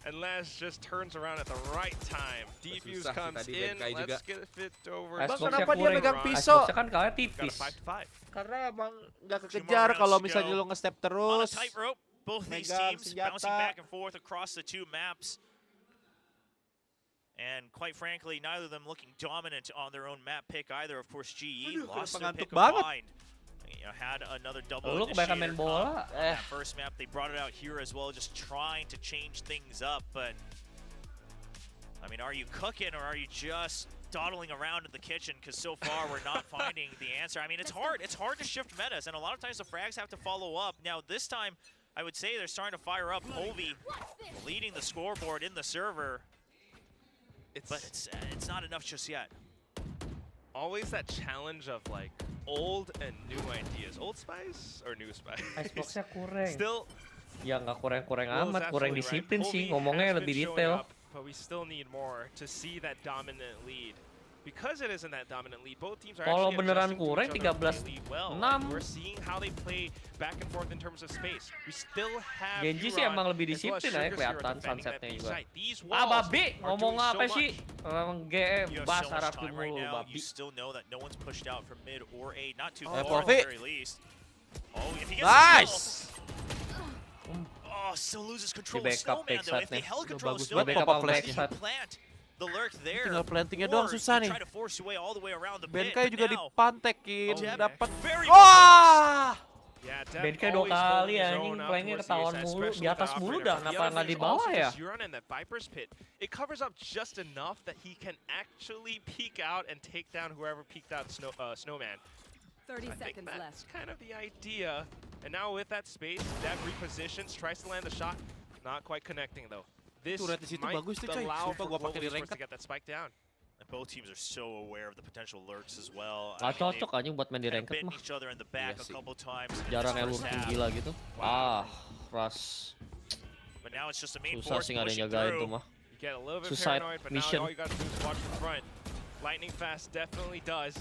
And Laz just turns around at the right time. Defuse Susah sih comes tadi in. Benkai juga. Let's get it over. Icebox-nya kenapa dia kurang. megang Huron. pisau? Icebox-nya kan kalah Got a tipis. 5-5. Karena emang nggak Two kekejar more kalau rounds to misalnya go. lo nge-step On a terus. tightrope, both these Megang teams bouncing senjata. back and forth across the two maps. And quite frankly, neither of them looking dominant on their own map pick either. Of course, GE Aduh, lost their pengantuk pick banget. combined. You know, had another double Lu kebanyakan initiator main come bola. on that first map. They brought it out here as well, just trying to change things up. But I mean, are you cooking or are you just dawdling around in the kitchen? Because so far we're not finding the answer. I mean, it's hard. It's hard to shift metas, and a lot of times the frags have to follow up. Now this time, I would say they're starting to fire up. Hovey leading the scoreboard in the server, but it's not enough just yet. Always that challenge of like old and new ideas. Old spice or new spice? Icebox-nya kurang. Still, Ya nggak kurang-kurang Will is amat, kurang absolutely right. disiplin sih. Polvi Ngomongnya has lebih been showing detail. up, but we still need more to see that dominant lead. Because it isn't that dominant lead, both teams are Kalau actually beneran adjusting to kurang each other 13-6. really well. And we're seeing how they play back and forth in terms of space. We still have Genji sih Huron emang lebih as well as disiplin aja Sugars here kelihatan defending that sunsetnya B juga. site. These Ah walls babi, are ngomong doing apa so sih? much. Orang GM You have bahas so much Arab time right mulu now. babi. You still know that no one's pushed out from mid or A, not too Oh, far at Polvi. the very least. Oh, if he gets the Nice! kill. Oh, still loses control of backup Snowman though. If they backside-nya. held control of bagus Snowman, banget pop-up they flash-nya. could plant the lurk there. Tinggal plantingnya doang Or susah you nih. try to force your way all the way around the pit, Benkai but juga now, dipantekin, Oh, dapat. very Wah! Yeah, Dev Benkai 2 always kali holding his anjing, own up flanknya towards the ketahuan side, mulu, especially di atas with the mulu operator. dah, But the kenapa other nggak thing di is bawah also ya? just Huron and that Viper's pit, it covers up just enough that he can actually peek out and take down whoever peeked out Snowman. 30 I think seconds that's left. kind of the idea. And now with that space, Dev repositions, tries to land the shot. Not quite connecting though. This Turret di situ might bagus tuh, coy. allow Sumpah for gua pakai di Global Esports ranked. to get that spike down. And both teams are so aware of the potential lurks as well. Nggak cocok anjing buat main di They've ranked bitten mah. each other in the back Iya a sih. couple times. in Jarang this yang first lurking half. gila gitu. Ah, Ras. But now it's just the main Susah force sih nggak ada pushing yang jagain tuh through. mah. You get a little bit Suicide paranoid, but mission. now all you gotta do is watch the front. Lightning Fast definitely does.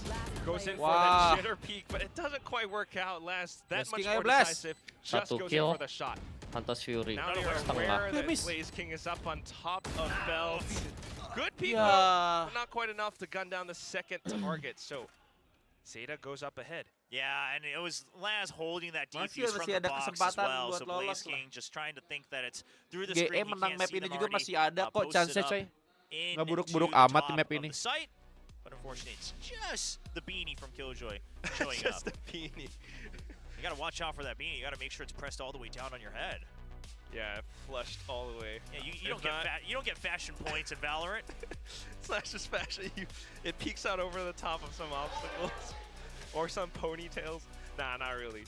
Goes in for Wow. that jitter peek, but it doesn't quite work out. Last that Blast much King more aja, Blast. decisive. Just Satu goes kill. in for the shot. Pantas Fury. Now you're Setengah. aware that Miss. Blaze King is up on top of Belt. Good peek, Ya. though, but not quite enough to gun down the second target. So Zeta goes up ahead. Yeah, and it was Laz holding that Masih defuse from ada the box as kesempatan well. buat So lolos Blaze lah. King just trying to think that it's through the GE screen. He menang can't map see ini them juga already, masih ada kok posted chance-nya, up coy. into Nggak buruk-buruk the amat di top map of ini. the site. But unfortunately, it's just the beanie from Killjoy showing Just up. a beanie. You gotta watch out for that beanie. You gotta make sure it's pressed all the way down on your head. Yeah, flushed all the way. Yeah, you If don't get not- you don't get fashion points in Valorant. It's not just fashion. It peeks out over the top of some obstacles or some ponytails. Nah, not really.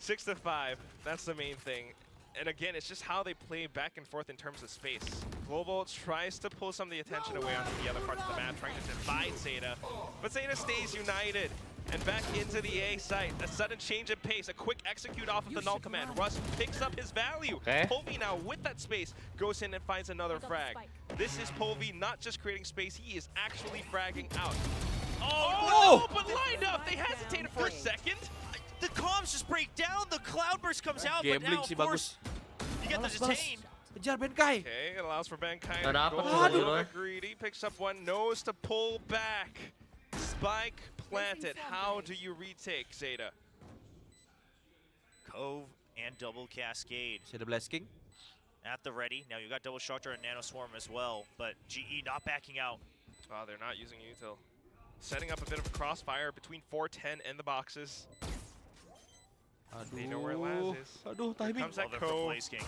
6-5. That's the main thing. And again, it's just how they play back and forth in terms of space. Global tries to pull some of the attention away onto the other parts of the map, trying to divide Zeta. But Zeta stays united. And back into the A site. A sudden change in pace. A quick execute off of the null command. Russ picks up his value. Okay. Polvi now with that space goes in and finds another frag. This is Polvi not just creating space, he is actually fragging out. Oh, no, but lined up. They hesitated for a second. The comms just break down. The cloudburst comes out, but Gambling now sih of course bagus. you get the detain. Kejar Benkai. Okay, it allows for Benkai Nggak to dapet go tuh, a little Leroy. bit greedy. Picks up one, knows to pull back. Spike planted. How do you retake, Zeta? Cove and double cascade Masih ada Blasking. at the ready. Now you got double structure and nano swarm as well, but GE not backing out. Wow, they're not using util. Setting up a bit of a crossfire between 410 and the boxes. They know where Laz is. Aduh, Here timing. comes that Love it from Cove. Blaze King.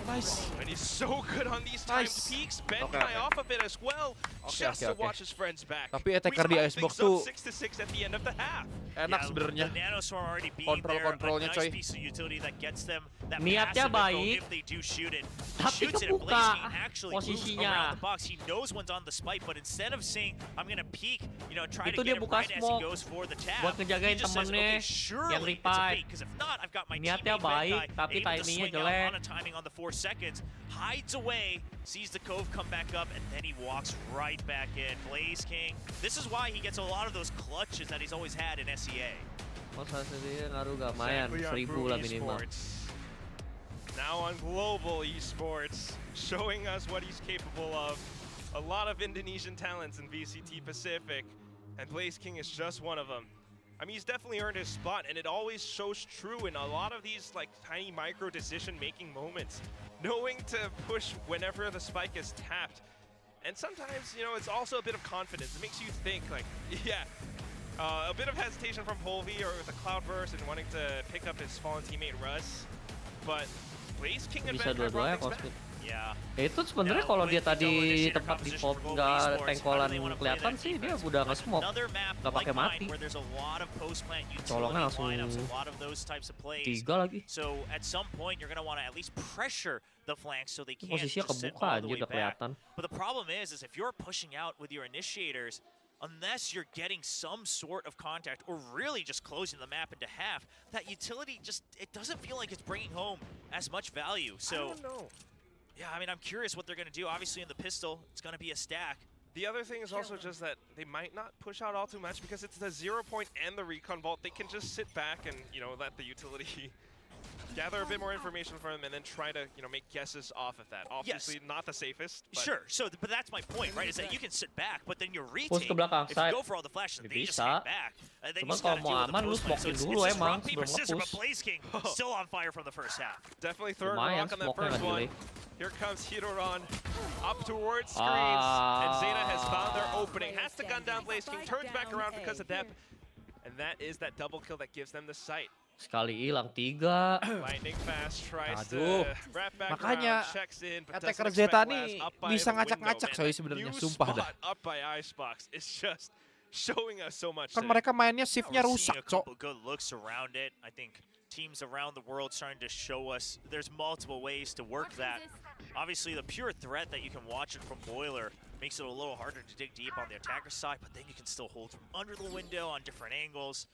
Nice. And he's so good on these timed Nice. peaks. Benkai Okay. off of it as well. Just to okay. watch his friends back. Tapi attacker di Retied Icebox things up tuh 6 6-6 at the end of the half. enak sebenarnya. The nano swarm already being there. Kontrol-kontrolnya, A nice coy. piece of utility that gets them that Niatnya passive info baik, if they do shoot it. He tapi shoots it and Blaze kebuka King actually moves posisinya. around the box. He knows one's on the spike, but instead of saying I'm gonna peek, try Itu to dia get it buka right as he smoke goes for the tap. buat ngejagain He just says, temennya okay, surely yang it's a revive. fake, because if not, I've got my Niatnya teammate baik, Benkai tapi able to timingnya swing out jelek. on a timing on the 4 seconds, hides away, sees the Cove come back up, and then he walks right back in. Blaze King, this is why he gets a lot of those clutches that he's always had in SEA. Masa sendiri ngaruh gak mayan, Exactly on 1000 Brew lah minimal. Esports. Now on Global Esports, showing us what he's capable of. A lot of Indonesian talents in VCT Pacific, and Blaze King is just one of them. I mean, he's definitely earned his spot, and it always shows true in a lot of these like tiny micro decision-making moments. Knowing to push whenever the spike is tapped. And sometimes, it's also a bit of confidence. It makes you think, like, yeah, a bit of hesitation from Polvi or with the Cloudburst and wanting to pick up his fallen teammate Russ. But Blaze King and Bisa Benkai dua-duanya brought things cosmic. back. Yeah. Itu sebenarnya kalau dia tadi tempat di pop nggak tengkolan kelihatan sih, dia udah nge-smoke, Another map nggak pakai like mati. mine where there's a lot of post-plant Colongnya utility langsung lineups, a lot of those types of plays. 3 lagi. So at some point you're going to want to at least pressure the flanks so they Itu can't posisinya just sit kebuka all aja the way udah back. kelihatan. But the problem is if you're pushing out with your initiators, unless you're getting some sort of contact or really just closing the map into half, that utility it doesn't feel like it's bringing home as much value. So I don't know. yeah, I mean, I'm curious what they're going to do. Obviously, in the pistol, it's going to be a stack. The other thing is also just that they might not push out all too much because it's the 0 point and the recon vault. They can just sit back and, let the utility gather a bit more information from them and then try to, make guesses off of that. Obviously, not the safest. But Sure. So, but that's my point, right? Is that you can sit back, but then your Push retake, ke belakang, if you side. go for all the flashes, they just Bisa. hang back. And then Cuman you just got to kalau deal mau with the aman, lu post-plant. So smokein it's dulu just emang rock, paper, sebelum scissors, but nge-push. Blaze King still on fire from the first half. definitely throwing Lumayan, rock on that smoke-nya first nggak one. delay. Here comes Hidoran up towards screens, and Zeta has found their opening. Has to gun down Blaze King, turns back around because of depth, and that is that double kill that gives them the sight. Sekali hilang 3. Lightning fast tries Aduh. to wrap back Makanya around, checks in, but attacker doesn't expect Zeta Laz nih up by bisa the ngacak-ngacak window, coy man. sebenarnya, New sumpah dah. spot up by Icebox. It's just showing us so much Kan today. mereka mainnya shiftnya We're seeing rusak, a cok. couple good looks around it. I think teams around the world starting to show us there's multiple ways to work that. Obviously, the pure threat that you can watch it from Boiler makes it a little harder to dig deep on the attacker side, but then you can still hold from under the window on different angles.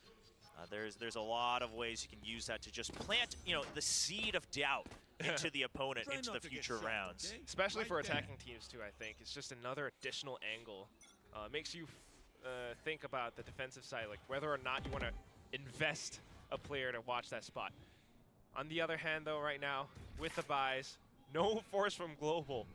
There's a lot of ways you can use that to just plant, the seed of doubt into the opponent into the future rounds. Especially for attacking teams too, I think. It's just another additional angle. Makes you think about the defensive side, like whether or not you want to invest a player to watch that spot. On the other hand though, right now, with the buys, no force from Global.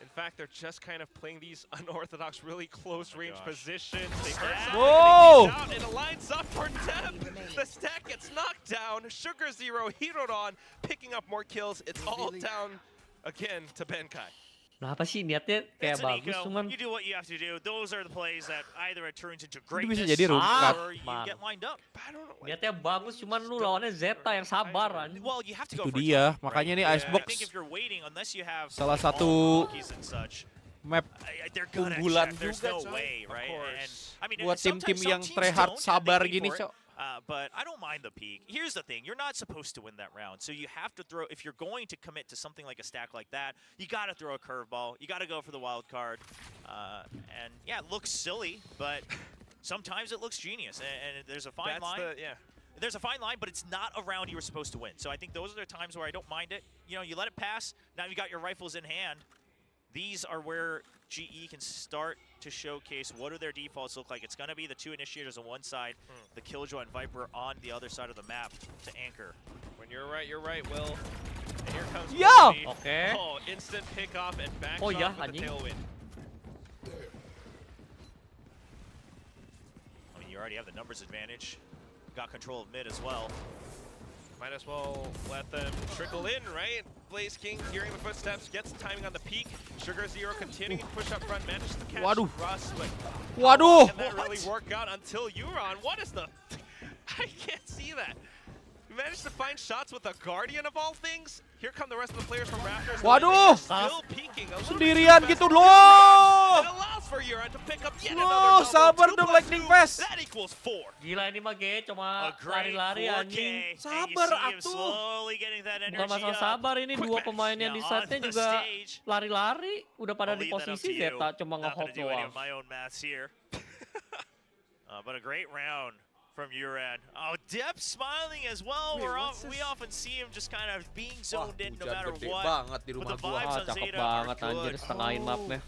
In fact, they're just kind of playing these unorthodox, really close range positions. They heard something, Whoa! and it gets out, it lines up for depth. The stack gets knocked down. Sugar Zero, Hidoran picking up more kills. It's all down again to Benkai. Kenapa sih niatnya kayak It's bagus, Nico. cuman You do what you have to do. Those are the plays that either it turns into bisa greatness jadi rungkat. or you Man. get lined up. I don't know. Like, niatnya bagus, cuman lu lawannya Zeta yang sabar anjing. Well, you have to go Itu for dia, it, makanya nih right? Icebox I think if you're waiting, unless you have salah all satu rookies and such, map they're gonna unggulan check. There's juga, no coy. way, Of right? course. And I mean, buat sometimes tim-tim some yang teams tryhard don't, and sabar they pay gini, for it. cok. But I don't mind the peak. Here's the thing. You're not supposed to win that round. So you have to throw, if you're going to commit to something like a stack like that, you got to throw a curveball. You got to go for the wild card. And yeah, it looks silly, but sometimes it looks genius. And there's a fine line. There's a fine line, but it's not a round you were supposed to win. So I think those are the times where I don't mind it. You know, you let it pass. Now you got your rifles in hand. These are where GE can start to showcase what do their defaults look like. It's going to be the 2 initiators on one side, the Killjoy and Viper on the other side of the map to anchor. When you're right, Will. And here comes Yeah! Kobe. Okay. Oh, instant pick off and back Oh, shot yeah, with the anjing. tailwind. I mean, you already have the numbers advantage. Got control of mid as well. Might as well let them trickle in, right? Blaze King hearing the footsteps, gets timing on the peak. Sugar Zero continuing to push up front, manages to catch Waduh. Russ, but Waduh! can that really work out until Euron? What is the... I can't see that. You managed to find shots with a Guardian of all things. Here come the rest of the players from Raptors. Waduh! Still peeking a little Sendirian bit gitu too loh! fast. It allows for Euron to pick up yet Loh, another sabar double. 2 dong plus Lightning 2, Fast. That equals 4. Gila ini mah Ge, cuma A great lari-lari 4K. anjing. And you Sabar, see him atuh. slowly getting that energy Bukan masalah up. sabar, ini dua pemain yang Now di on side-nya the juga stage. lari-lari. Udah pada I'll di leave that up posisi, to you. Zeta cuma Not nge-hold gonna do any doang. of my own maths here. But a great round from Uran. Oh, Depp smiling as well. We often see him just kind of being zoned in no matter what. banget di But rumah the gua. vibes Ah, on cakep Zeta are banget anjir, good. setengahin mapnya.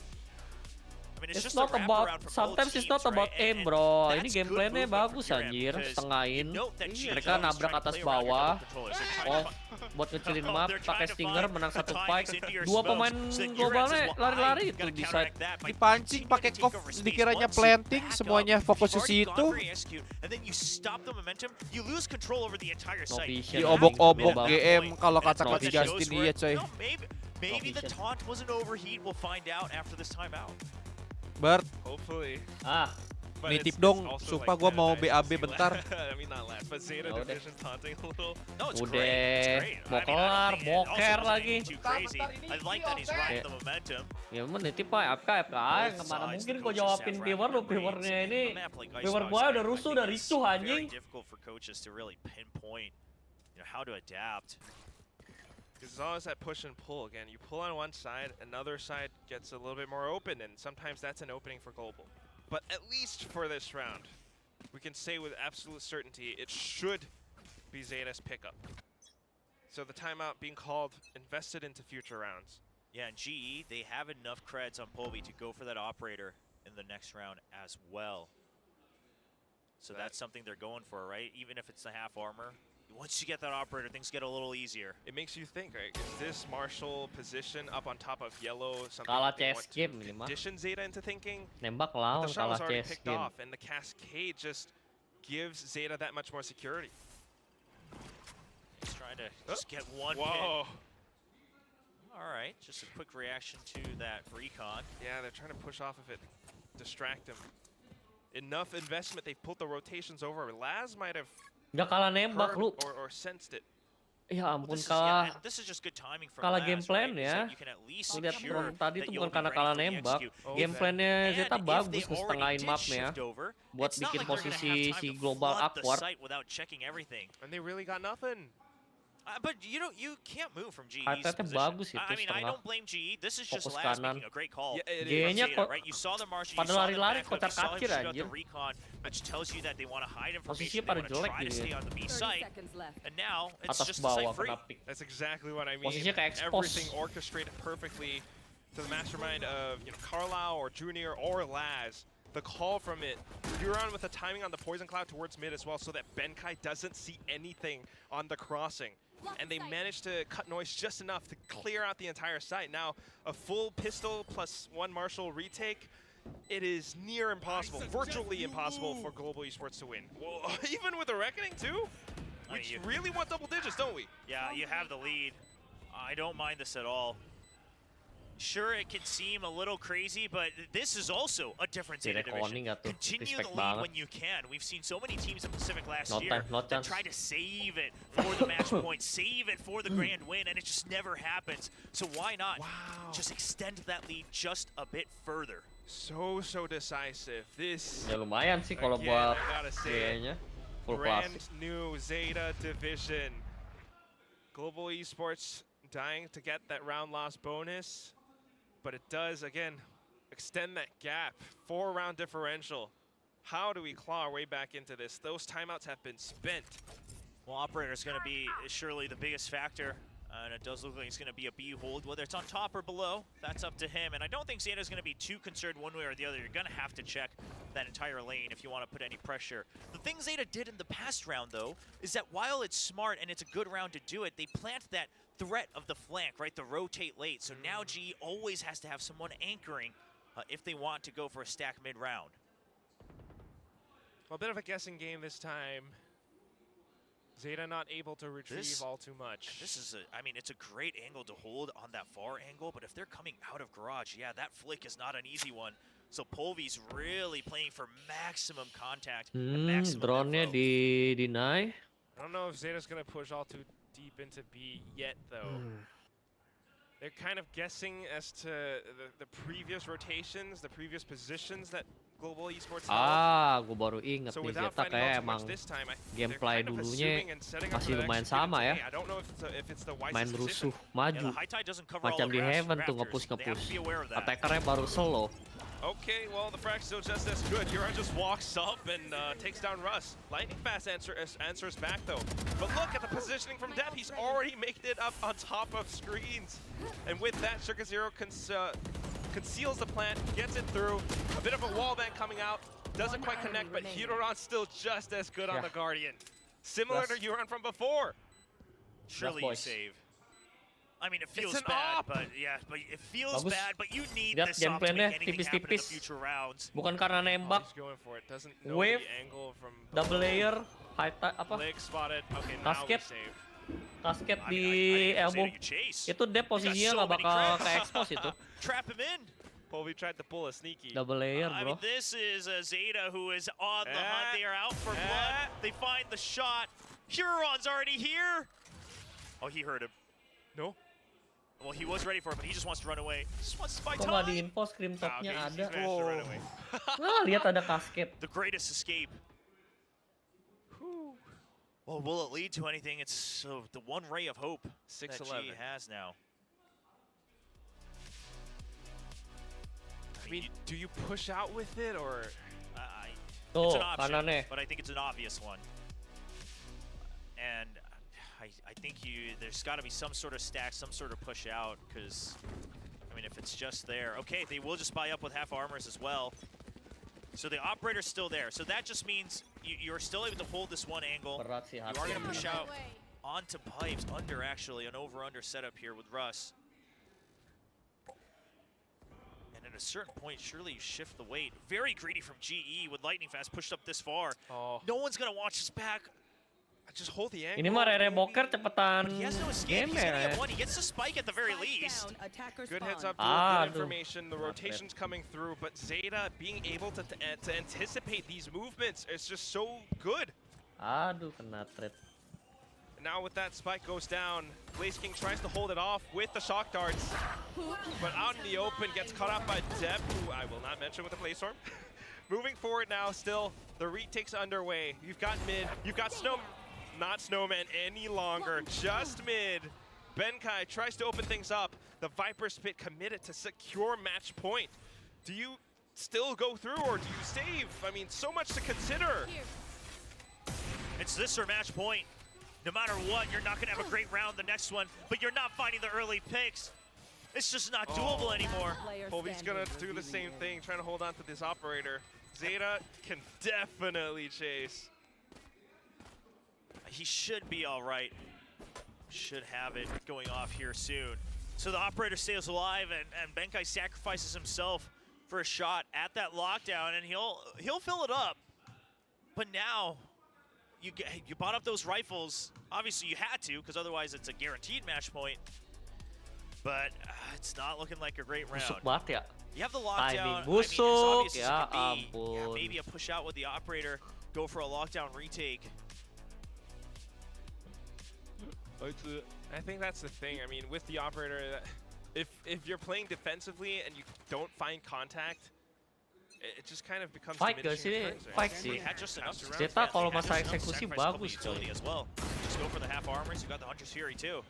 I mean, It's just not a wrap about, around from both sometimes it's teams, not about right? aim And bro. Ini that's good gameplaynya movement bagus from Uran anjir, because setengahin. you note that GE Mereka is always nabrak trying to atas play around your bawah. double controllers. They're trying to Oh, buat ngecilin Oh, map, they're pakai trying to Stinger, find menang the satu timings fight. into your Dua smokes. pemain So then Uran globalnya says, well, lari-lari I itu gotta di side. counteract that by Dipancing continuing pakai to kof, take over space. dikiranya Once you planting, back semuanya up, fokus you've ke already situ. gone for your execute, and then you stop the momentum, you lose control over the entire No site. vision. Diobok-obok Global. GM kalau That's kata what Coach that shows Justin where- iya coy. no, maybe the vision. taunt wasn't overheat. We'll find out after this timeout. Bert, Hopefully. Ah, But nitip it's dong, also sumpah like gua kinda mau nice to BAB see bentar. I mean, not last, but Zeta Ya udah. Division taunting a little. No, it's Udah, great. It's great. mau I mean, I kelar, don't think it also boker wasn't lagi. anything too crazy. I like that he's riding the momentum. ya emang nitip pak, FK, mana mungkin kau jawabin viewer lu, viewernya ini, viewer gua udah rusuh, udah ricuh anjing. Very difficult for coaches to really pinpoint, how to adapt. Because it's always that push and pull again. You pull on one side, another side gets a little bit more open, and sometimes that's an opening for Global. But at least for this round, we can say with absolute certainty it should be Zeta's pickup. So the timeout being called, invested into future rounds. Yeah, and GE, they have enough creds on Polvi to go for that operator in the next round as well. So that's something they're going for, right? Even if it's the half armor. Once you get that operator, things get a little easier. It makes you think, right? Is this Marshall position up on top of Yellow something Kalah that they CS want to game ini mah. condition Zeta into thinking? Nembak But lawan the shot kalah was already CS picked game. off, and the cascade just gives Zeta that much more security. He's trying to just get one hit. Whoa. All right, just a quick reaction to that recon. Yeah, they're trying to push off of it, distract him. Enough investment, they've pulled the rotations over. Laz might have Udah kalah nembak heard lu. or sensed it. Ya ampun This is, kalah. and this is just good timing from kalah Laz, game plan right? Is ya. that you can at least Lihat secure drone tadi that tuh you'll bukan be karena ready kalah for the nembak. execute. Oh, Game okay. plannya And Zeta if bagus they tuh already setengahin did mapnya. shift over, Buat it's not bikin like they're gonna posisi have time si to global flood the awkward. site without checking everything. And they really got nothing. But you can't move from GE's Hype-nya position. bagus itu I mean, I setengah. don't blame GE. This is just Fokus Laz kanan. making a great call. Yeah, it from is. G-nya Zeta, kok right? You saw the Marshall, you pada saw the lari-lari backup, you saw him kocar-kacir, shoot out the anjir. recon, which tells you that they want to hide Posisinya information. They pada want to jelek try to gitu stay ya. on the B 30 site, seconds left. and now it's Atas just the site bawah free. kena pick. That's exactly what I mean. Posisinya kayak expose. Everything orchestrated perfectly to the mastermind of Carlisle or Junior or Laz. The call from it, Euron with the timing on the poison cloud towards mid as well, so that Benkai doesn't see anything on the crossing. And they managed to cut noise just enough to clear out the entire site. Now, a full pistol plus one Marshall retake, it is near impossible, virtually impossible for Global Esports to win. Well, even with the Reckoning too? I We mean, really want double digits, don't we? Yeah, you have the lead. I don't mind this at all. Sure, it can seem a little crazy, but this is also a different Zeta Direct division. owning nggak tuh? Continue Respect the lead banget. when you can. We've seen so many teams in Pacific last No year time, no that chance. try to save it for the match point, save it for the grand win, and it just never happens. So why not just extend that lead just a bit further? So decisive. This, Ya lumayan sih kalau again, buat I gotta say it. kayaknya. Full brand classic. new Zeta division. Global Esports dying to get that round loss bonus, but it does, again, extend that gap. 4-round differential. How do we claw our way back into this? Those timeouts have been spent. Well, Operator is going to be surely the biggest factor, and it does look like it's going to be a B hold. Whether it's on top or below, that's up to him. And I don't think Zeta's going to be too concerned one way or the other. You're going to have to check that entire lane if you want to put any pressure. The thing Zeta did in the past round, though, is that while it's smart and it's a good round to do it, they plant that threat of the flank, right, the rotate late. So now GE always has to have someone anchoring if they want to go for a stack mid-round. A bit of a guessing game this time. Zeta not able to retrieve all too much. This is I mean, it's a great angle to hold on that far angle, but if they're coming out of garage, yeah, that flick is not an easy one. So Polvi's really playing for maximum contact and maximum Drone-nya info. di deny. I don't know if Zeta's going to push all too deep into B yet, though. They're kind of guessing as to the previous rotations, the previous positions that Global Esports held. Gue baru inget So nih without Zeta finding out kayak too much emang this time, gameplay they're kind of dulunya assuming and setting up masih for the lumayan next few sama ya. games. I don't know if it's the wisest Main decision. rusuh, Yeah, maju. the high tide doesn't cover all Macam the di Heaven tuh rafters. They have nge-push. to be aware of that. Attackernya baru slow. Okay, well, the frag's still just as good. Yuran just walks up and takes down Russ. Lightning Fast answers back, though. But look at the positioning from Depp. He's already made it up on top of screens. And with that, Sugar Zero conceals the plant, gets it through. A bit of a wall bang coming out. Doesn't quite connect, but Hidupan's still just as good on the Guardian. Similar to Yuran from before. Surely you boys. save. I mean, it feels an bad, op. but yeah, but it feels Bagus. bad. But you need Lihat this op to gameplaynya make anything happen in the tipis-tipis. future rounds. Bukan karena Oh, nembak, he's going for it. Doesn't know Wave, the angle from double layer, high apa? Leg spotted. Okay, now we Kasket. save. Kasket I di mean, I think elbow. you chase. Itu Dep posisinya so nggak many bakal crits. ke-expose itu. Trap him in. Polvi tried to pull a sneaky. Double layer, I bro. mean, this is a Zeta who is on the hunt. They are out for blood. They find the shot. Huron's already here. Oh, he heard him. No? Well, he was ready for it, but he just wants to run away. Just wants to buy Kok nggak time. di-info screen Ah, top-nya okay, ada? he's managed to run away. Nah, lihat ada kasket. The greatest escape. Well, will it lead to anything? It's the one ray of hope that 6-11. G has now. I mean, do you push out with it or? It's Tuh, an option, kanannya. but I think it's an obvious one. And I think there's got to be some sort of stack, some sort of push out, because, I mean, if it's just there. Okay, they will just buy up with half armors as well. So the operator's still there. So that just means you're still able to hold this one angle. Berat sih You are hati. going to push out onto pipes, under actually, an over-under setup here with Russ. And at a certain point, surely you shift the weight. Very greedy from GE with Lightning Fast pushed up this far. Oh, No one's going to watch his back. just hold the angle. Ini mah Rere Boker But cepetan he has no escape. game He's going to ya. get one. He gets the spike at the very least. Down, attacker Good heads spawn. up, dude. Ah, Good aduh. information. The rotation's coming through, but Zeta being able to anticipate these movements is just so good. Aduh, kena threat. Now with that, spike goes down. Blaze King tries to hold it off with the shock darts, but out in the open gets caught up by Deb, who I will not mention with the Blaze Storm. Moving forward now, still the retake's underway. You've got mid, you've got not Snowman any longer, just mid. Benkai tries to open things up. The Viper Spit committed to secure match point. Do you still go through or do you save? I mean, so much to consider. It's this or match point. No matter what, you're not going to have a great round the next one, but you're not finding the early picks. It's just not doable anymore. Player Polvi's gonna standing. do the same thing, trying to hold on to this operator. Zeta can definitely chase. He should be all right. Should have it going off here soon. So the operator stays alive, and Benkai sacrifices himself for a shot at that lockdown, and he'll fill it up. But now, you bought up those rifles. Obviously, you had to, because otherwise it's a guaranteed match point. But it's not looking like a great round. Busuk banget ya. You have the lockdown. Timing I mean, as busuk, obvious as it ya could be. Yeah, ampun. maybe a push out with the operator, go for a lockdown retake. I think that's the thing. I mean, with the operator, if you're playing defensively and you don't find contact, it just kind of becomes Fight gak diminishing sih? returns, right? Fight sih. They had just enough to Zeta yeah, kalau they had masa just enough to eksekusi sacrifice a couple bagus, utility coy. as well. Just go for the half armors. You got the Hunter's Fury too.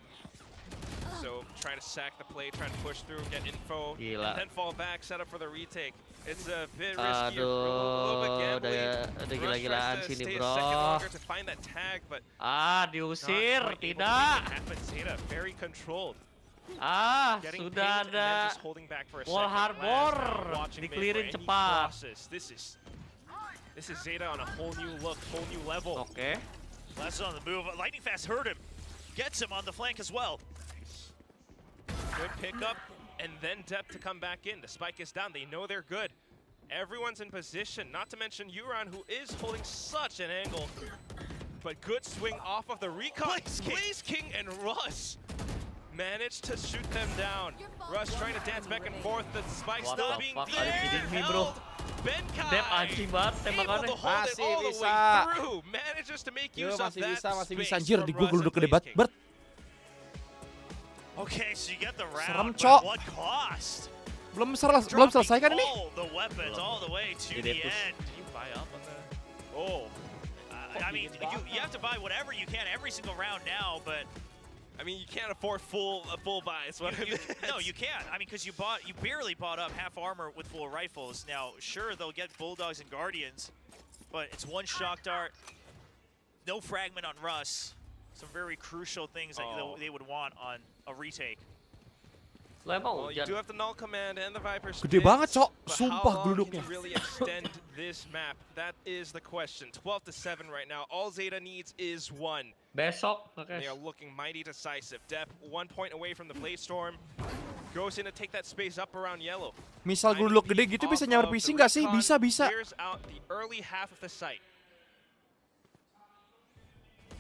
So trying to sack the play, trying to push through, get info, Gila. and then fall back, set up for the retake. It's a bit risky, a little bit gambling. udah Rush gila-gilaan tries to sini, stay a bro. second longer to find that tag, but Ah, not diusir, quite able to tidak. make it happen. Zeta very controlled. Ah, Getting sudah pinned and then ada just holding back for a wall second. harbor. Last round, watching mid Di-clearin for any cepat. crosses. This is Zeta on a whole new look, whole new level. Oke. Last on the move. Lightning Fast heard him. Gets him on the flank as well. Good pickup, and then depth to come back in. The spike is down. They know they're good. Everyone's in position, not to mention Euron, who is holding such an angle. But good swing off of the recon. Blaze King and Russ managed to shoot them down. Russ trying to dance back and forth. The spike What still the being fuck, there. are you kidding me, bro? Benkai Dep anjing banget able tembakannya. to hold it Masih all the bisa. way through. Manages to make Yo, use of that masih space bisa anjir from di gua Russ geluduk and gede banget. Blaze King. Bert, Okay, so you get the Serem, round, Cok. but what cost? belum selesai kan ini? All the weapons all the way to Jadi the push. end. Do you buy up on the... Oh. I mean, you have to buy whatever you can every single round now, but I mean, you can't afford a full buy. Is what no, you can't. I mean, because you barely bought up half armor with full rifles. Now, sure, they'll get Bulldogs and Guardians, but it's one shock dart, no fragment on Russ. Some very crucial things that they would want on a retake. Lah emang Well, you hujan. do have the Null Command and the Viper Gede banget, Cok. but Sumpah how long geluduknya. can you really extend this map? That is the question. 12-7 right now. All Zeta needs is one. Besok, oke. They are looking mighty decisive. Dep 1 point away from the Blaze Storm. Goes in to take that space up around yellow. Misal geluduk gede gitu bisa nyamar PC nggak sih? Bisa, bisa. Clears out the early half of the site.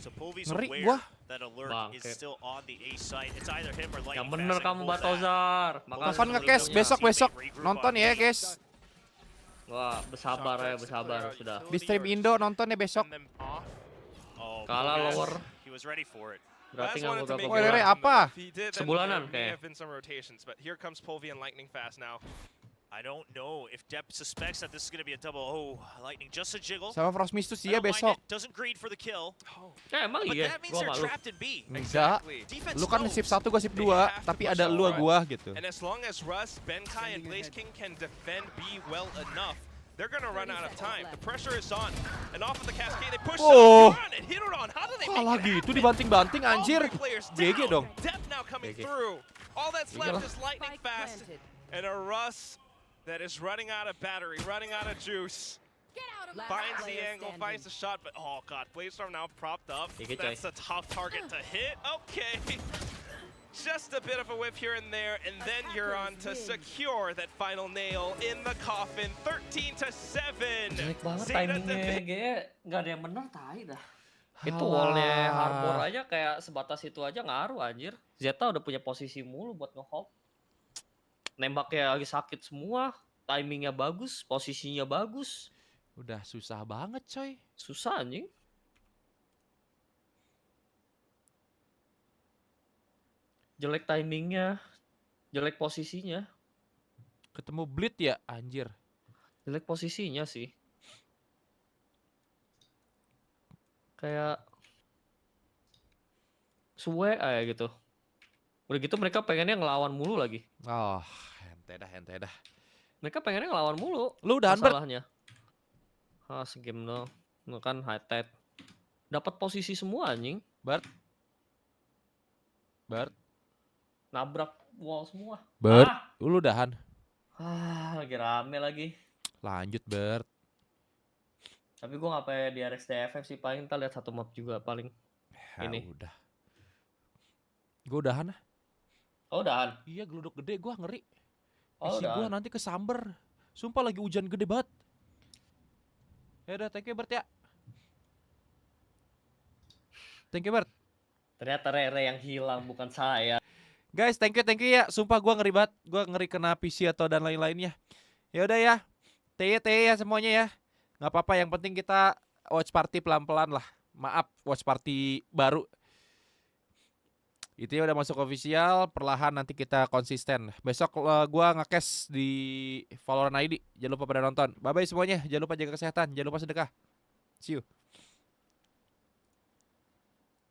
So Pulvi's Ngeri aware gua. that alert is Bangke. still on the A site. It's either him or Lightning Yang bener Fast, and kamu pull back. Batozar. Kapan nge-cash? Besok nonton ya, guys. Wah, bersabar ya, bersabar sudah. Di stream Indo nonton ya besok. Send them off. Oh, Kalah Pulvis, lower. He was ready for it. Berarti Last nggak wanted to make beberapa Woi, it Rere, bulan. happen, apa? though. If he did, then Sebulanan there may kayak. have been some rotations, but here comes Pulvi and Lightning Fast now. I don't know if Dep suspects that this is going to be a double. Oh, Lightning just a jiggle. Sama Frostmistus I ya don't mind besok. it. Doesn't greed for the kill. Ya emang But iya, that means gua they're malu. trapped in B. Enggak. Defense Lu kan knows. sip 1, gua sip They 2, have to tapi push ada all lu right. gua gitu. And as long as Russ, Benkai, and Blaze King can defend B well enough, they're gonna run out of time. The pressure is on. And off of the cascade, they push Oh. Euron and HIDUP. How do they Ah, make lagi it itu happen? dibanting-banting All anjir. three players GG down. dong. Dep now coming GG. through. All that's Iyalah. left is Lightning Spike Fast planted. and a Russ that is running out of battery, running out of juice. Last Finds the player angle, standing. finds the shot, but oh god, Blaze Storm now propped up. GG, coy. That's a tough target to hit. Okay. Just a bit of a whip here and there, and then you're on to secure that final nail in the coffin. 13-7. Jelek banget Zeta timingnya, defend- Ge. Nggak ada yang bener, tai dah. Itu wallnya Harbor Alah. aja kayak sebatas itu aja ngaruh anjir. Zeta udah punya posisi mulu buat nge-hop. Nembaknya lagi sakit semua, timingnya bagus, posisinya bagus. Udah susah banget, coy. Susah anjing. Jelek timingnya, jelek posisinya. Ketemu Bleed ya, anjir. Jelek posisinya sih. Kayak suwe aja gitu. Udah gitu mereka pengennya ngelawan mulu lagi. Oh, ente dah. Mereka pengennya ngelawan mulu. Lu udahan, Bert? Masalahnya. Ah, segame no. No kan high tide. Dapat posisi semua anjing. Bert. Nabrak wall semua. Bert, Ah, lu udahan. lagi rame lagi. Lanjut, Bert. Tapi gua nggak pengen di RXDFF sih, paling kita lihat satu map juga paling. Ya Ini. udah. Gua udahan ah. Oh, udahan. Iya, geluduk gede gua ngeri. Oh, Isi gua udahan. nanti kesamber. Sumpah lagi hujan gede banget. Ya udah, thank you Bert ya. Thank you Bert. Ternyata Rere yang hilang bukan saya. Guys, thank you ya. Sumpah gua ngeri banget. Gua ngeri kena PC atau dan lain-lainnya. Ya udah ya. TY ya semuanya ya. Nggak apa-apa, yang penting kita watch party pelan-pelan lah. Maaf, watch party baru. Itu ya udah masuk official, perlahan nanti kita konsisten. Besok gua nge-cash di Valorant ID. Jangan lupa pada nonton. Bye bye semuanya. Jangan lupa jaga kesehatan, jangan lupa sedekah. See you.